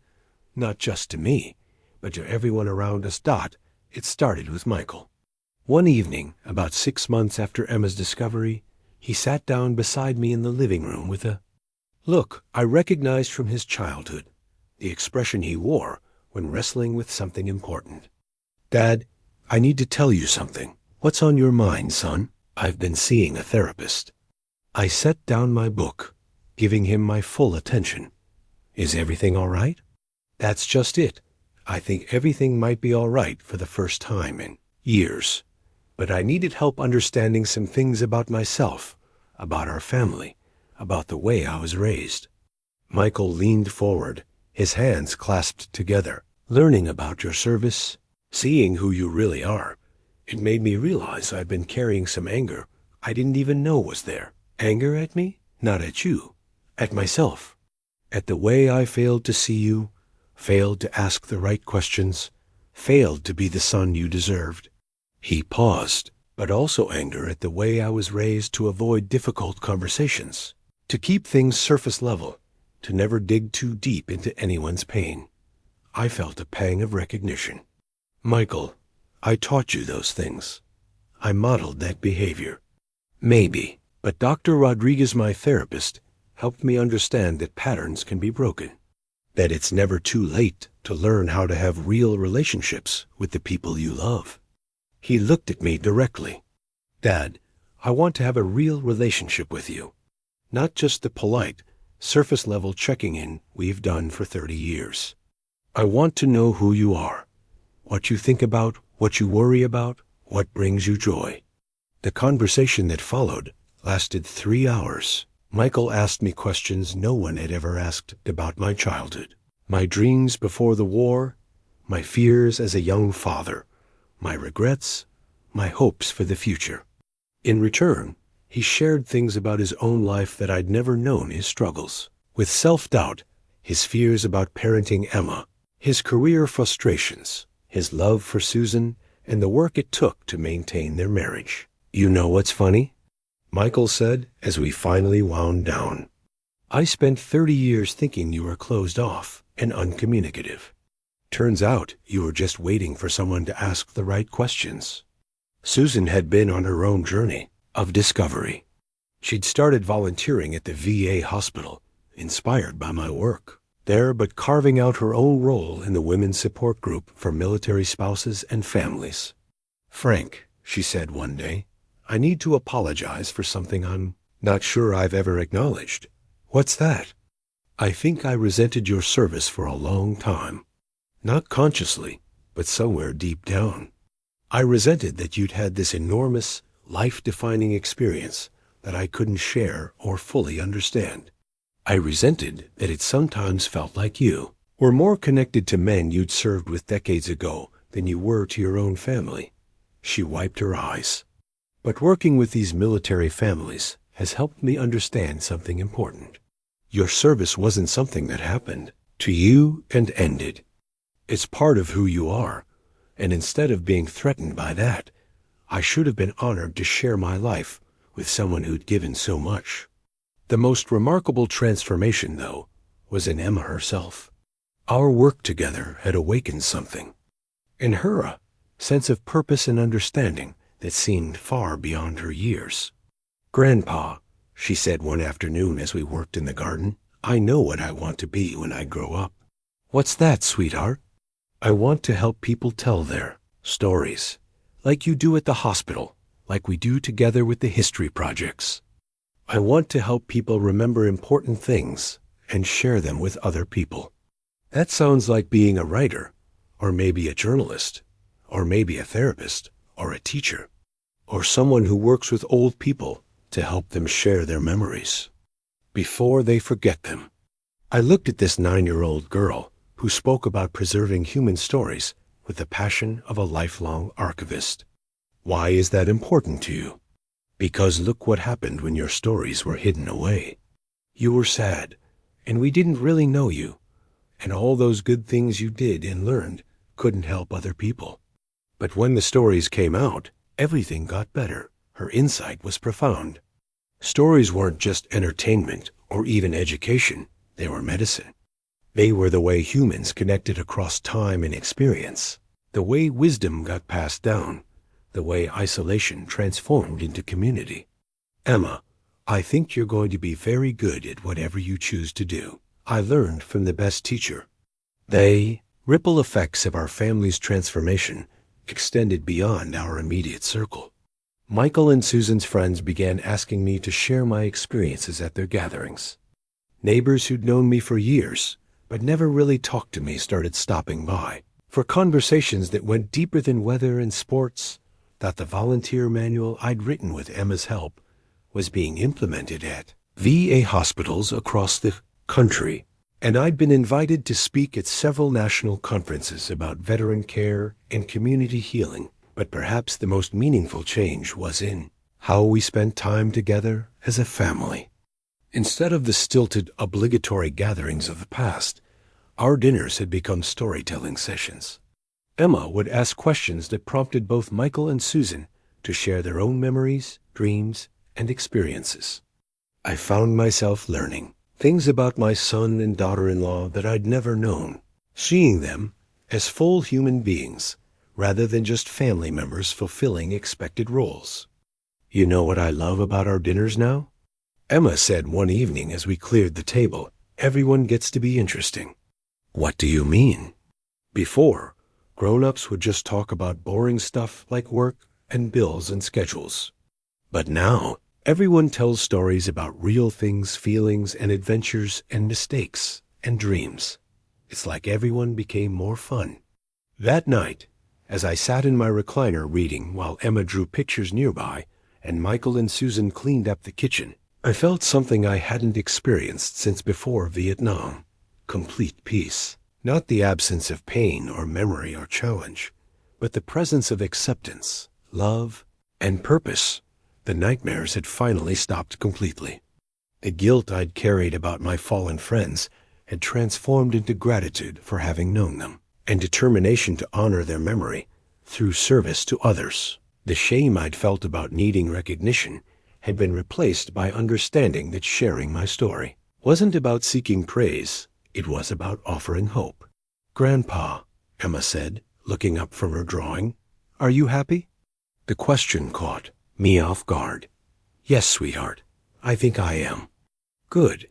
S1: not just to me, but to everyone around us. It started with Michael. One evening, about 6 months after Emma's discovery, he sat down beside me in the living room with a look I recognized from his childhood, the expression he wore when wrestling with something important. Dad, I need to tell you something. What's on your mind, son? I've been seeing a therapist. I set down my book, giving him my full attention. Is everything all right? That's just it. I think everything might be all right for the first time in years. But I needed help understanding some things about myself, about our family, about the way I was raised. Michael leaned forward, his hands clasped together. Learning about your service, seeing who you really are, it made me realize I'd been carrying some anger I didn't even know was there. Anger at me? Not at you. At myself. At the way I failed to see you, failed to ask the right questions, failed to be the son you deserved. He paused, but also anger at the way I was raised to avoid difficult conversations, to keep things surface level, to never dig too deep into anyone's pain. I felt a pang of recognition. Michael, I taught you those things. I modeled that behavior. Maybe, But Dr. Rodriguez, my therapist, helped me understand that patterns can be broken, that it's never too late to learn how to have real relationships with the people you love. He looked at me directly. Dad, I want to have a real relationship with you, not just the polite, surface-level checking in we've done for 30 years. I want to know who you are, what you think about, what you worry about, what brings you joy. The conversation that followed lasted 3 hours. Michael asked me questions no one had ever asked about my childhood, my dreams before the war, my fears as a young father, my regrets, my hopes for the future. In return, he shared things about his own life that I'd never known, his struggles with self-doubt, his fears about parenting Emma, his career frustrations, his love for Susan, and the work it took to maintain their marriage. You know what's funny? Michael said as we finally wound down. I spent 30 years thinking you were closed off and uncommunicative. Turns out you were just waiting for someone to ask the right questions. Susan had been on her own journey of discovery. She'd started volunteering at the VA hospital, inspired by my work there, but carving out her own role in the women's support group for military spouses and families. Frank, she said one day, I need to apologize for something I'm not sure I've ever acknowledged. What's that? I think I resented your service for a long time. Not consciously, but somewhere deep down. I resented that you'd had this enormous, life-defining experience that I couldn't share or fully understand. I resented that it sometimes felt like you were more connected to men you'd served with decades ago than you were to your own family. She wiped her eyes. But working with these military families has helped me understand something important. Your service wasn't something that happened to you and ended. It's part of who you are, and instead of being threatened by that, I should have been honored to share my life with someone who'd given so much. The most remarkable transformation, though, was in Emma herself. Our work together had awakened something. In her, a sense of purpose and understanding that seemed far beyond her years. Grandpa, she said one afternoon as we worked in the garden, I know what I want to be when I grow up. What's that, sweetheart? I want to help people tell their stories, like you do at the hospital, like we do together with the history projects. I want to help people remember important things and share them with other people. That sounds like being a writer, or maybe a journalist, or maybe a therapist, or a teacher, or someone who works with old people to help them share their memories before they forget them. I looked at this 9-year-old girl who spoke about preserving human stories with the passion of a lifelong archivist. Why is that important to you? Because look what happened when your stories were hidden away. You were sad, and we didn't really know you, and all those good things you did and learned couldn't help other people. But when the stories came out, everything got better. Her insight was profound. Stories weren't just entertainment or even education, they were medicine. They were the way humans connected across time and experience, the way wisdom got passed down, the way isolation transformed into community. Emma, I think you're going to be very good at whatever you choose to do. I learned from the best teacher. The ripple effects of our family's transformation extended beyond our immediate circle. Michael and Susan's friends began asking me to share my experiences at their gatherings. Neighbors who'd known me for years but never really talked to me started stopping by for conversations that went deeper than weather and sports, that the volunteer manual I'd written with Emma's help was being implemented at VA hospitals across the country, and I'd been invited to speak at several national conferences about veteran care and community healing. But perhaps the most meaningful change was in how we spent time together as a family. Instead of the stilted, obligatory gatherings of the past, our dinners had become storytelling sessions. Emma would ask questions that prompted both Michael and Susan to share their own memories, dreams, and experiences. I found myself learning things about my son and daughter-in-law that I'd never known, seeing them as full human beings rather than just family members fulfilling expected roles. You know what I love about our dinners now? Emma said one evening as we cleared the table, everyone gets to be interesting. What do you mean? Before, grown-ups would just talk about boring stuff like work and bills and schedules. But now, everyone tells stories about real things, feelings, and adventures, and mistakes, and dreams. It's like everyone became more fun. That night, as I sat in my recliner reading while Emma drew pictures nearby, and Michael and Susan cleaned up the kitchen, I felt something I hadn't experienced since before Vietnam. Complete peace. Not the absence of pain or memory or challenge, but the presence of acceptance, love, and purpose. The nightmares had finally stopped completely. The guilt I'd carried about my fallen friends had transformed into gratitude for having known them, and determination to honor their memory through service to others. The shame I'd felt about needing recognition had been replaced by understanding that sharing my story wasn't about seeking praise, it was about offering hope. Grandpa, Emma said, looking up from her drawing, are you happy? The question caught me off guard. Yes, sweetheart, I think I am. Good,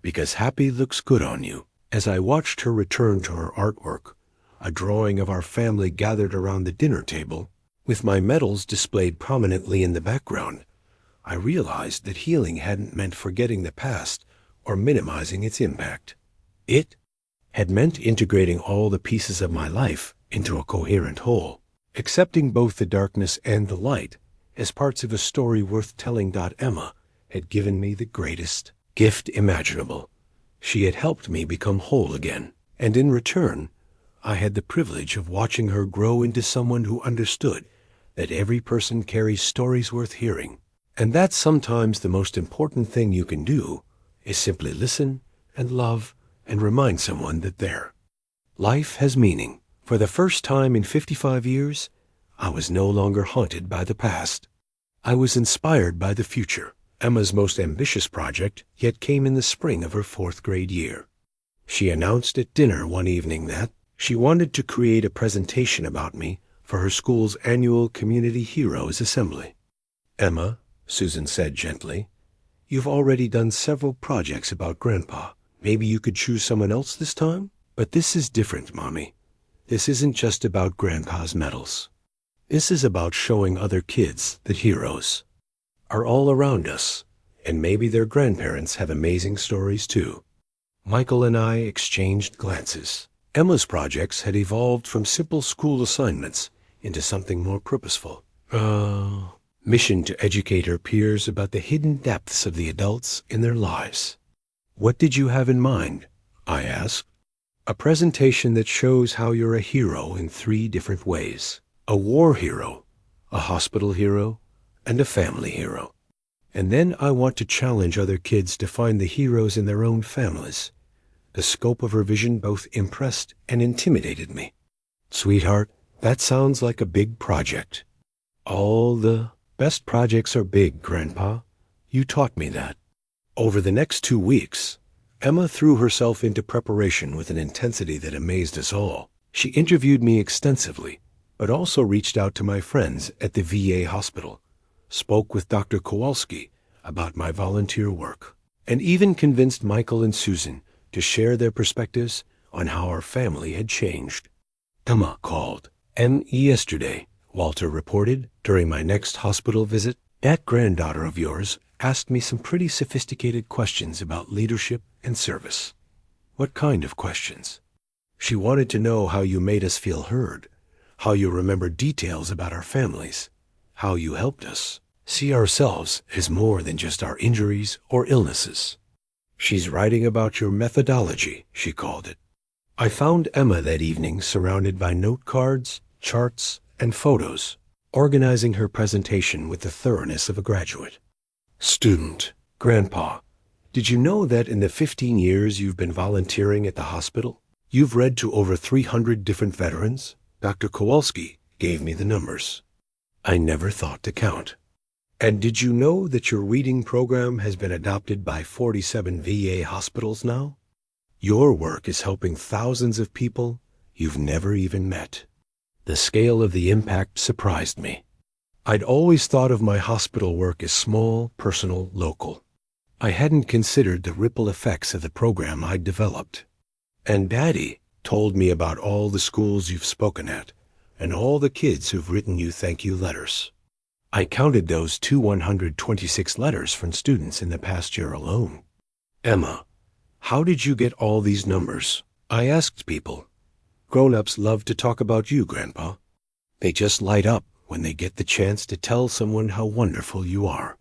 S1: because happy looks good on you. As I watched her return to her artwork, a drawing of our family gathered around the dinner table, with my medals displayed prominently in the background, I realized that healing hadn't meant forgetting the past or minimizing its impact. It had meant integrating all the pieces of my life into a coherent whole, accepting both the darkness and the light as parts of a story worth telling. Emma had given me the greatest gift imaginable. She had helped me become whole again, and in return, I had the privilege of watching her grow into someone who understood that every person carries stories worth hearing, and that sometimes the most important thing you can do is simply listen and love and remind someone that life has meaning. For the first time in 55 years, I was no longer haunted by the past. I was inspired by the future. Emma's most ambitious project yet came in the spring of her 4th grade year. She announced at dinner one evening that she wanted to create a presentation about me for her school's annual Community Heroes Assembly. Emma, Susan said gently, you've already done several projects about Grandpa. Maybe you could choose someone else this time? But this is different, Mommy. This isn't just about Grandpa's medals. This is about showing other kids that heroes are all around us, and maybe their grandparents have amazing stories too. Michael and I exchanged glances. Emma's projects had evolved from simple school assignments into something more purposeful. Mission to educate her peers about the hidden depths of the adults in their lives. What did you have in mind? I asked. A presentation that shows how you're a hero in 3 different ways. A war hero, a hospital hero, and a family hero. And then I want to challenge other kids to find the heroes in their own families. The scope of her vision both impressed and intimidated me. Sweetheart, that sounds like a big project. All the best projects are big, Grandpa. You taught me that. Over the next 2 weeks, Emma threw herself into preparation with an intensity that amazed us all. She interviewed me extensively, but also reached out to my friends at the VA hospital, spoke with Dr. Kowalski about my volunteer work, and even convinced Michael and Susan to share their perspectives on how our family had changed. Emma called. Yesterday, Walter reported during my next hospital visit. That granddaughter of yours asked me some pretty sophisticated questions about leadership and service. What kind of questions? She wanted to know how you made us feel heard, how you remembered details about our families, how you helped us see ourselves as more than just our injuries or illnesses. She's writing about your methodology, she called it. I found Emma that evening surrounded by note cards, charts, and photos, organizing her presentation with the thoroughness of a graduate. Student, Grandpa, did you know that in the 15 years you've been volunteering at the hospital, you've read to over 300 different veterans? Dr. Kowalski gave me the numbers. I never thought to count. And did you know that your reading program has been adopted by 47 VA hospitals now? Your work is helping thousands of people you've never even met. The scale of the impact surprised me. I'd always thought of my hospital work as small, personal, local. I hadn't considered the ripple effects of the program I'd developed. And Daddy told me about all the schools you've spoken at, and all the kids who've written you thank you letters. I counted those 126 letters from students in the past year alone. Emma, how did you get all these numbers? I asked people. Grown-ups love to talk about you, Grandpa. They just light up when they get the chance to tell someone how wonderful you are.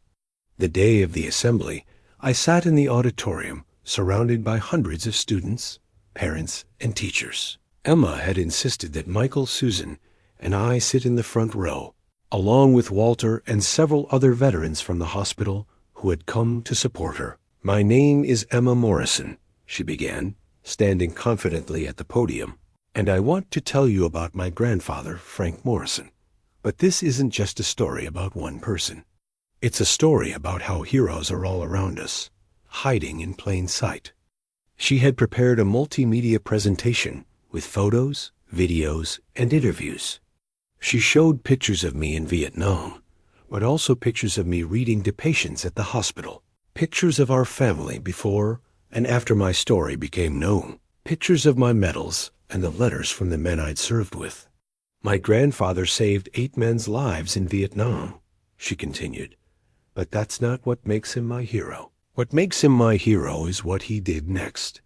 S1: The day of the assembly, I sat in the auditorium, surrounded by hundreds of students, parents, and teachers. Emma had insisted that Michael, Susan, and I sit in the front row, along with Walter and several other veterans from the hospital who had come to support her. My name is Emma Morrison, she began, standing confidently at the podium, and I want to tell you about my grandfather, Frank Morrison. But this isn't just a story about one person. It's a story about how heroes are all around us, hiding in plain sight. She had prepared a multimedia presentation with photos, videos, and interviews. She showed pictures of me in Vietnam, but also pictures of me reading to patients at the hospital, pictures of our family before and after my story became known, pictures of my medals and the letters from the men I'd served with. My grandfather saved 8 men's lives in Vietnam, she continued, but that's not what makes him my hero. What makes him my hero is what he did next.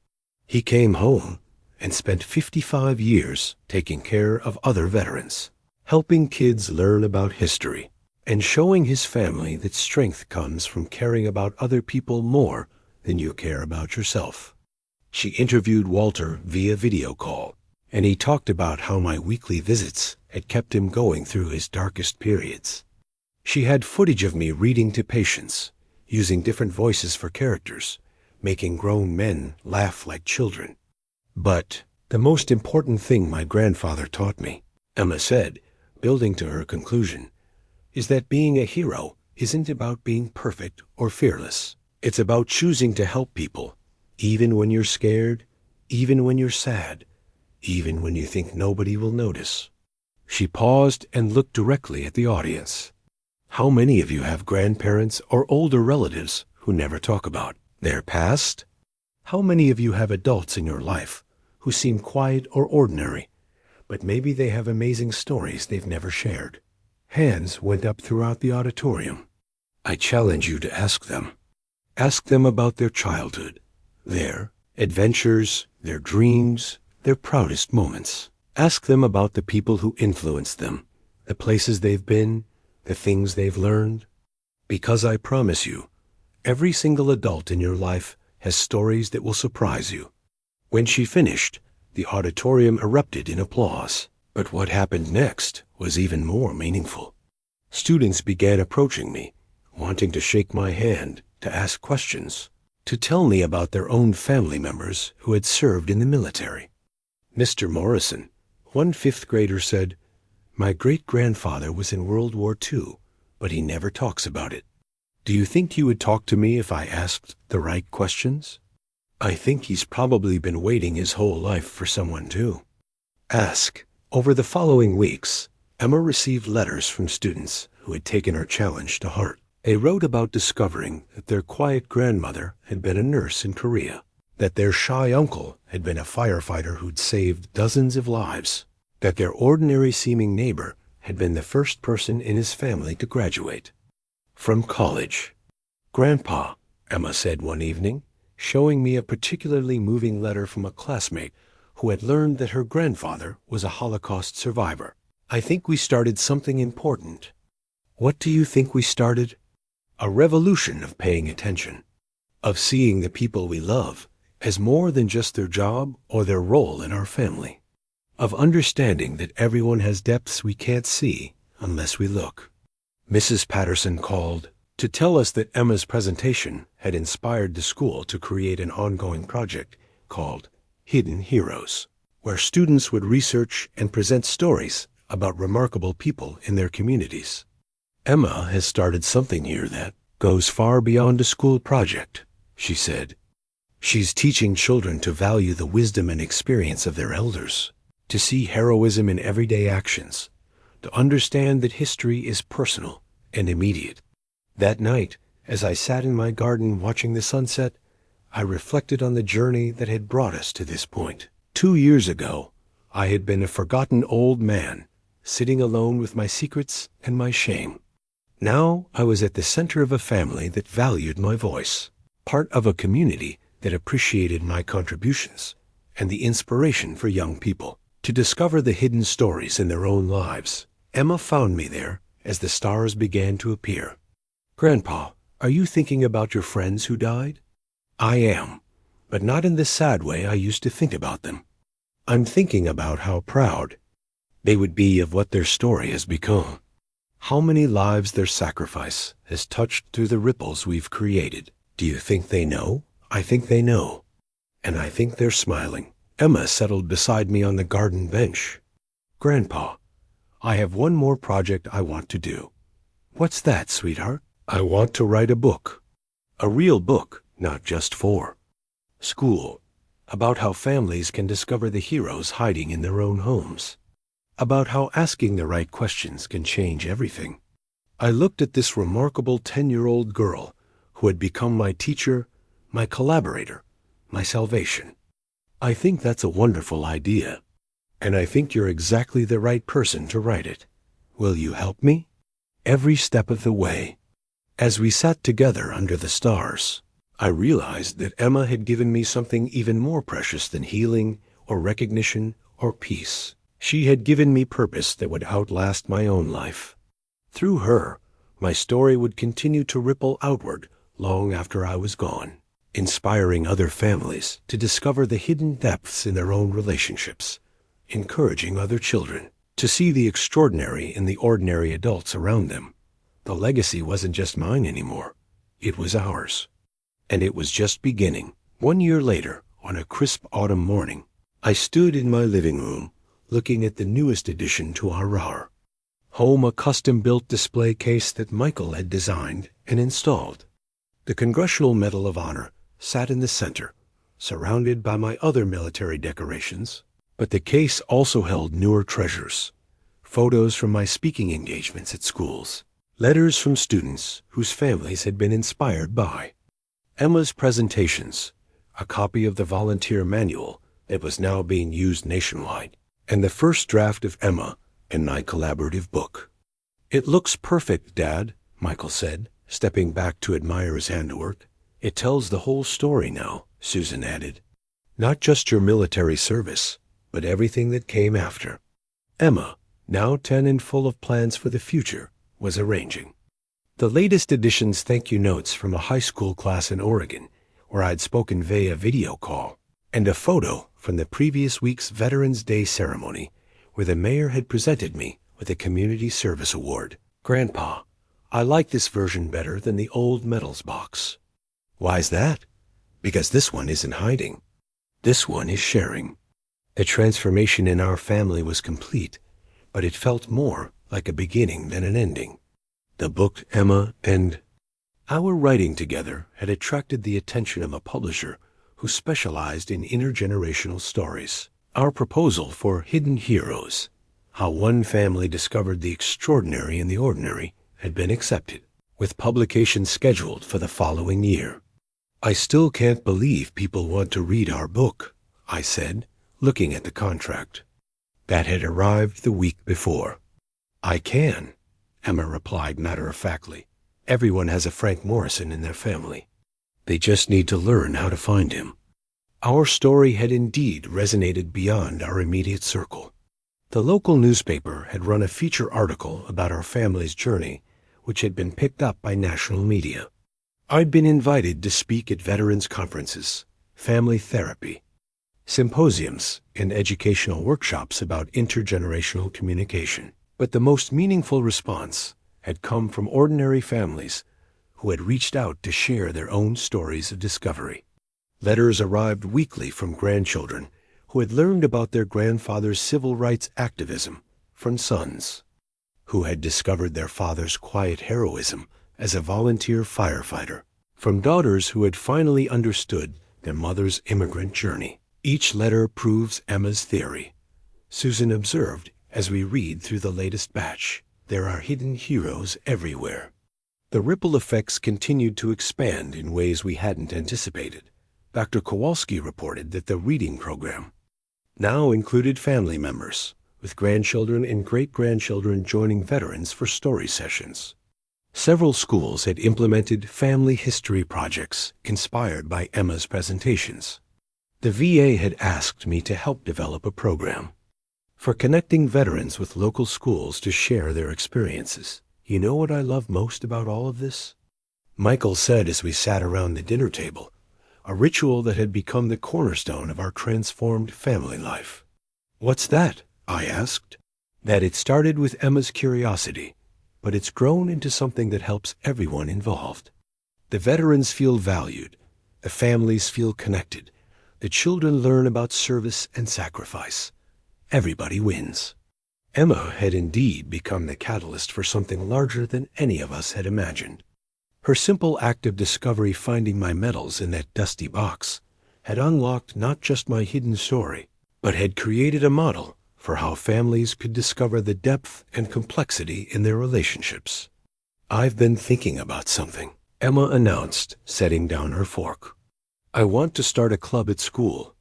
S1: He came home and spent 55 years taking care of other veterans, helping kids learn about history, and showing his family that strength comes from caring about other people more than you care about yourself. She interviewed Walter via video call, and he talked about how my weekly visits had kept him going through his darkest periods. She had footage of me reading to patients, using different voices for characters, making grown men laugh like children. But the most important thing my grandfather taught me, Emma said, building to her conclusion, is that being a hero isn't about being perfect or fearless. It's about choosing to help people, even when you're scared, even when you're sad, even when you think nobody will notice. She paused and looked directly at the audience. How many of you have grandparents or older relatives who never talk about their past? How many of you have adults in your life who seem quiet or ordinary, but maybe they have amazing stories they've never shared? Hands went up throughout the auditorium. I challenge you to ask them. Ask them about their childhood, their adventures, their dreams, their proudest moments. Ask them about the people who influenced them, the places they've been, the things they've learned. Because I promise you, every single adult in your life has stories that will surprise you. When she finished, the auditorium erupted in applause. But what happened next was even more meaningful. Students began approaching me, wanting to shake my hand, to ask questions, to tell me about their own family members who had served in the military. Mr. Morrison, one 5th grader, said, "My great-grandfather was in World War II, but he never talks about it. Do you think he would talk to me if I asked the right questions? I think he's probably been waiting his whole life for someone to ask." Over the following weeks, Emma received letters from students who had taken her challenge to heart. They wrote about discovering that their quiet grandmother had been a nurse in Korea, that their shy uncle had been a firefighter who'd saved dozens of lives, that their ordinary-seeming neighbor had been the first person in his family to graduate from college. "Grandpa," Emma said one evening, showing me a particularly moving letter from a classmate who had learned that her grandfather was a Holocaust survivor, "I think we started something important." What do you think we started? A revolution of paying attention, of seeing the people we love as more than just their job or their role in our family, of understanding that everyone has depths we can't see unless we look. Mrs. Patterson called to tell us that Emma's presentation had inspired the school to create an ongoing project called Hidden Heroes, where students would research and present stories about remarkable people in their communities. "Emma has started something here that goes far beyond a school project," she said. "She's teaching children to value the wisdom and experience of their elders, to see heroism in everyday actions, to understand that history is personal and immediate. That night, as I sat in my garden watching the sunset, I reflected on the journey that had brought us to this point. 2 years ago, I had been a forgotten old man, sitting alone with my secrets and my shame. Now I was at the center of a family that valued my voice, part of a community that appreciated my contributions, and the inspiration for young people to discover the hidden stories in their own lives. Emma found me there as the stars began to appear. "Grandpa, are you thinking about your friends who died?" "I am, but not in the sad way I used to think about them. I'm thinking about how proud they would be of what their story has become. How many lives their sacrifice has touched through the ripples we've created. Do you think they know?" "I think they know, and I think they're smiling." Emma settled beside me on the garden bench. "Grandpa, I have one more project I want to do." "What's that, sweetheart?" "I want to write a book. A real book, not just for school. About how families can discover the heroes hiding in their own homes. About how asking the right questions can change everything." I looked at this remarkable 10-year-old girl who had become my teacher, my collaborator, my salvation. "I think that's a wonderful idea, and I think you're exactly the right person to write it. Will you help me?" Every step of the way. As we sat together under the stars, I realized that Emma had given me something even more precious than healing or recognition or peace. She had given me purpose that would outlast my own life. Through her, my story would continue to ripple outward long after I was gone, inspiring other families to discover the hidden depths in their own relationships, encouraging other children to see the extraordinary in the ordinary adults around them. The legacy wasn't just mine anymore. It was ours. And it was just beginning. 1 year later, on a crisp autumn morning, I stood in my living room looking at the newest addition to our RAR home, a custom-built display case that Michael had designed and installed. The Congressional Medal of Honor sat in the center, surrounded by my other military decorations. But the case also held newer treasures: photos from my speaking engagements at schools, letters from students whose families had been inspired by Emma's presentations, a copy of the volunteer manual that was now being used nationwide, and the first draft of Emma and my collaborative book. "It looks perfect, Dad," Michael said, stepping back to admire his handiwork. "It tells the whole story now," Susan added. "Not just your military service, but everything that came after." Emma, now 10 and full of plans for the future, was arranging the latest edition's thank you notes from a high school class in Oregon, where I'd spoken via video call, and a photo from the previous week's Veterans Day ceremony, where the mayor had presented me with a Community Service Award. "Grandpa, I like this version better than the old medals box." "Why's that?" "Because this one isn't hiding. This one is sharing." The transformation in our family was complete, but it felt more like a beginning than an ending. The book Emma and our writing together had attracted the attention of a publisher who specialized in intergenerational stories. Our proposal for Hidden Heroes, how one family discovered the extraordinary in the ordinary, had been accepted, with publication scheduled for the following year. "I still can't believe people want to read our book," I said, looking at the contract. That had arrived the week before. "I can," Emma replied matter-of-factly. "Everyone has a Frank Morrison in their family. They just need to learn how to find him." Our story had indeed resonated beyond our immediate circle. The local newspaper had run a feature article about our family's journey, which had been picked up by national media. I'd been invited to speak at veterans conferences, family therapy, symposiums, and educational workshops about intergenerational communication. But the most meaningful response had come from ordinary families who had reached out to share their own stories of discovery. Letters arrived weekly from grandchildren who had learned about their grandfather's civil rights activism, from sons who had discovered their father's quiet heroism as a volunteer firefighter, from daughters who had finally understood their mother's immigrant journey. Each letter proves Emma's theory. Susan observed As we read through the latest batch, there are hidden heroes everywhere. The ripple effects continued to expand in ways we hadn't anticipated. Dr. Kowalski reported that the reading program now included family members, with grandchildren and great-grandchildren joining veterans for story sessions. Several schools had implemented family history projects inspired by Emma's presentations. The VA had asked me to help develop a program for connecting veterans with local schools to share their experiences. You know what I love most about all of this? Michael said as we sat around the dinner table, a ritual that had become the cornerstone of our transformed family life. What's that? I asked. That it started with Emma's curiosity, but it's grown into something that helps everyone involved. The veterans feel valued, the families feel connected, the children learn about service and sacrifice. Everybody wins. Emma had indeed become the catalyst for something larger than any of us had imagined. Her simple act of discovery finding my medals in that dusty box had unlocked not just my hidden story, but had created a model for how families could discover the depth and complexity in their relationships. I've been thinking about something, Emma announced, setting down her fork. I want to start a club at school.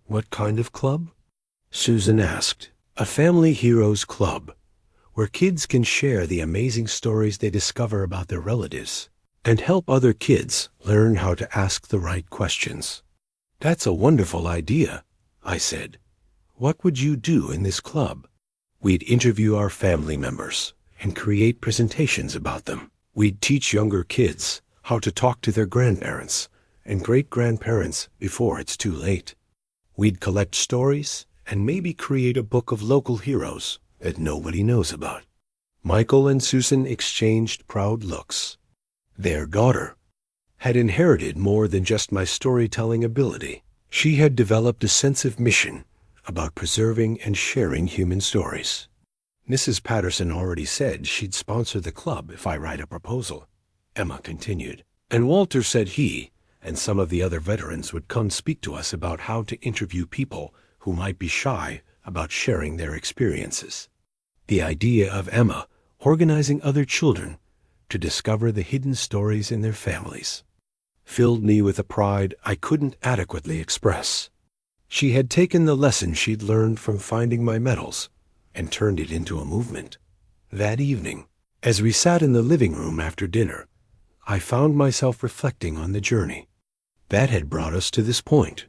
S1: What kind of club? Susan asked. A Family Heroes Club, where kids can share the amazing stories they discover about their relatives and help other kids learn how to ask the right questions. That's a wonderful idea, I said. What would you do in this club? We'd interview our family members and create presentations about them. We'd teach younger kids how to talk to their grandparents and great-grandparents before it's too late. We'd collect stories and maybe create a book of local heroes that nobody knows about. Michael and Susan exchanged proud looks. Their daughter had inherited more than just my storytelling ability. She had developed a sense of mission about preserving and sharing human stories. Mrs. Patterson already said she'd sponsor the club if I write a proposal, Emma continued. And Walter said he and some of the other veterans would come speak to us about how to interview people who might be shy about sharing their experiences. The idea of Emma organizing other children to discover the hidden stories in their families filled me with a pride I couldn't adequately express. She had taken the lesson she'd learned from finding my medals and turned it into a movement. That evening, as we sat in the living room after dinner, I found myself reflecting on the journey that had brought us to this point.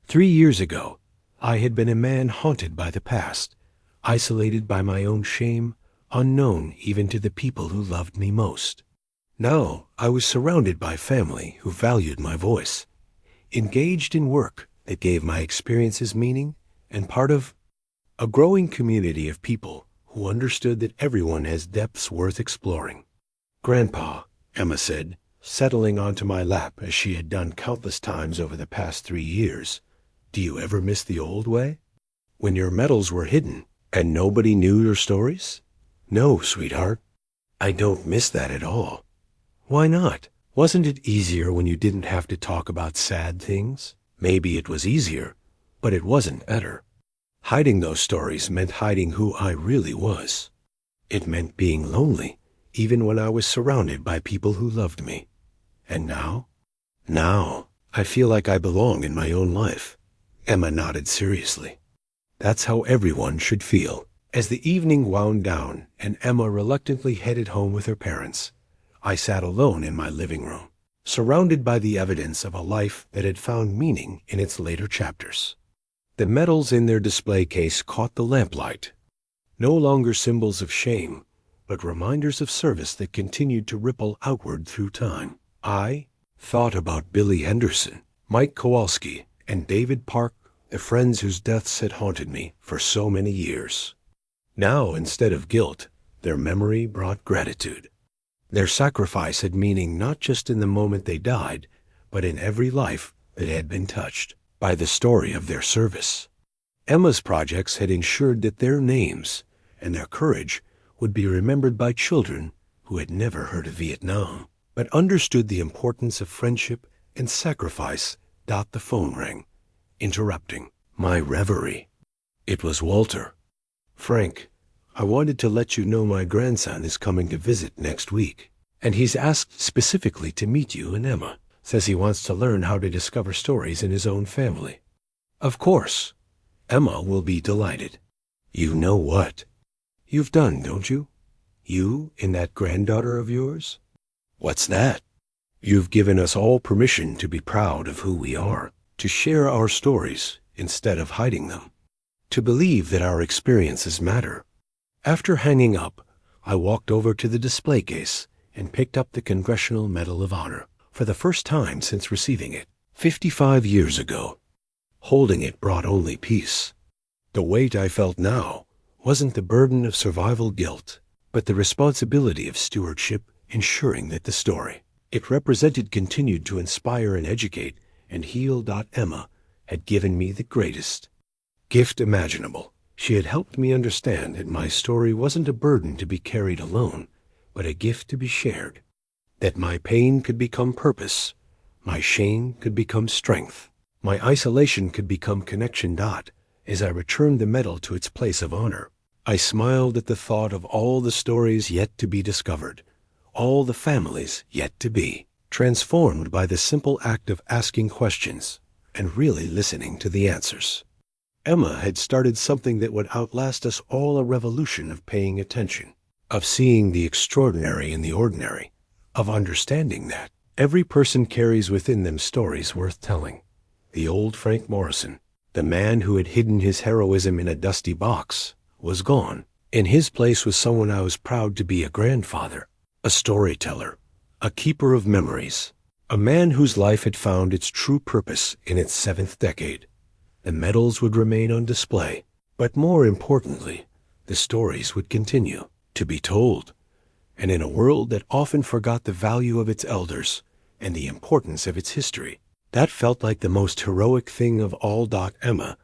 S1: 3 years ago, I had been a man haunted by the past, isolated by my own shame, unknown even to the people who loved me most. Now I was surrounded by family who valued my voice, engaged in work that gave my experiences meaning, and part of a growing community of people who understood that everyone has depths worth exploring. Grandpa, Emma said, settling onto my lap as she had done countless times over the past 3 years, do you ever miss the old way? When your medals were hidden and nobody knew your stories? No, sweetheart, I don't miss that at all. Why not? Wasn't it easier when you didn't have to talk about sad things? Maybe it was easier, but it wasn't better. Hiding those stories meant hiding who I really was. It meant being lonely, even when I was surrounded by people who loved me. And now? Now, I feel like I belong in my own life. Emma nodded seriously. That's how everyone should feel. As the evening wound down and Emma reluctantly headed home with her parents, I sat alone in my living room, surrounded by the evidence of a life that had found meaning in its later chapters. The medals in their display case caught the lamplight, no longer symbols of shame, but reminders of service that continued to ripple outward through time. I thought about Billy Henderson, Mike Kowalski, and David Park, the friends whose deaths had haunted me for so many years. Now, instead of guilt, their memory brought gratitude. Their sacrifice had meaning not just in the moment they died, but in every life that had been touched by the story of their service. Emma's projects had ensured that their names and their courage would be remembered by children who had never heard of Vietnam, but understood the importance of friendship and sacrifice. The phone rang, interrupting my reverie. It was Walter. Frank, I wanted to let you know my grandson is coming to visit next week, and he's asked specifically to meet you and Emma. Says he wants to learn how to discover stories in his own family. Of course, Emma will be delighted. You know what you've done, don't you? You and that granddaughter of yours? What's that? You've given us all permission to be proud of who we are, to share our stories instead of hiding them, to believe that our experiences matter. After hanging up, I walked over to the display case and picked up the Congressional Medal of Honor for the first time since receiving it 55 years ago. Holding it brought only peace. The weight I felt now wasn't the burden of survival guilt, but the responsibility of stewardship, ensuring that the story it represented continued to inspire and educate and heal. Emma had given me the greatest gift imaginable. She had helped me understand that my story wasn't a burden to be carried alone, but a gift to be shared. That my pain could become purpose, my shame could become strength, my isolation could become connection. As I returned the medal to its place of honor, I smiled at the thought of all the stories yet to be discovered, all the families yet to be transformed by the simple act of asking questions and really listening to the answers. Emma had started something that would outlast us all, a revolution of paying attention, of seeing the extraordinary in the ordinary, of understanding that every person carries within them stories worth telling. The old Frank Morrison, the man who had hidden his heroism in a dusty box, was gone. In his place was someone I was proud to be: a grandfather, a storyteller, a keeper of memories, a man whose life had found its true purpose in its 7th decade. The medals would remain on display, but more importantly, the stories would continue to be told. And in a world that often forgot the value of its elders and the importance of its history, that felt like the most heroic thing of all. Emma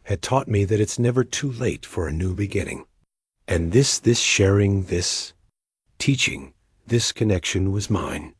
S1: had taught me that it's never too late for a new beginning. And this sharing, this teaching, this connection was mine.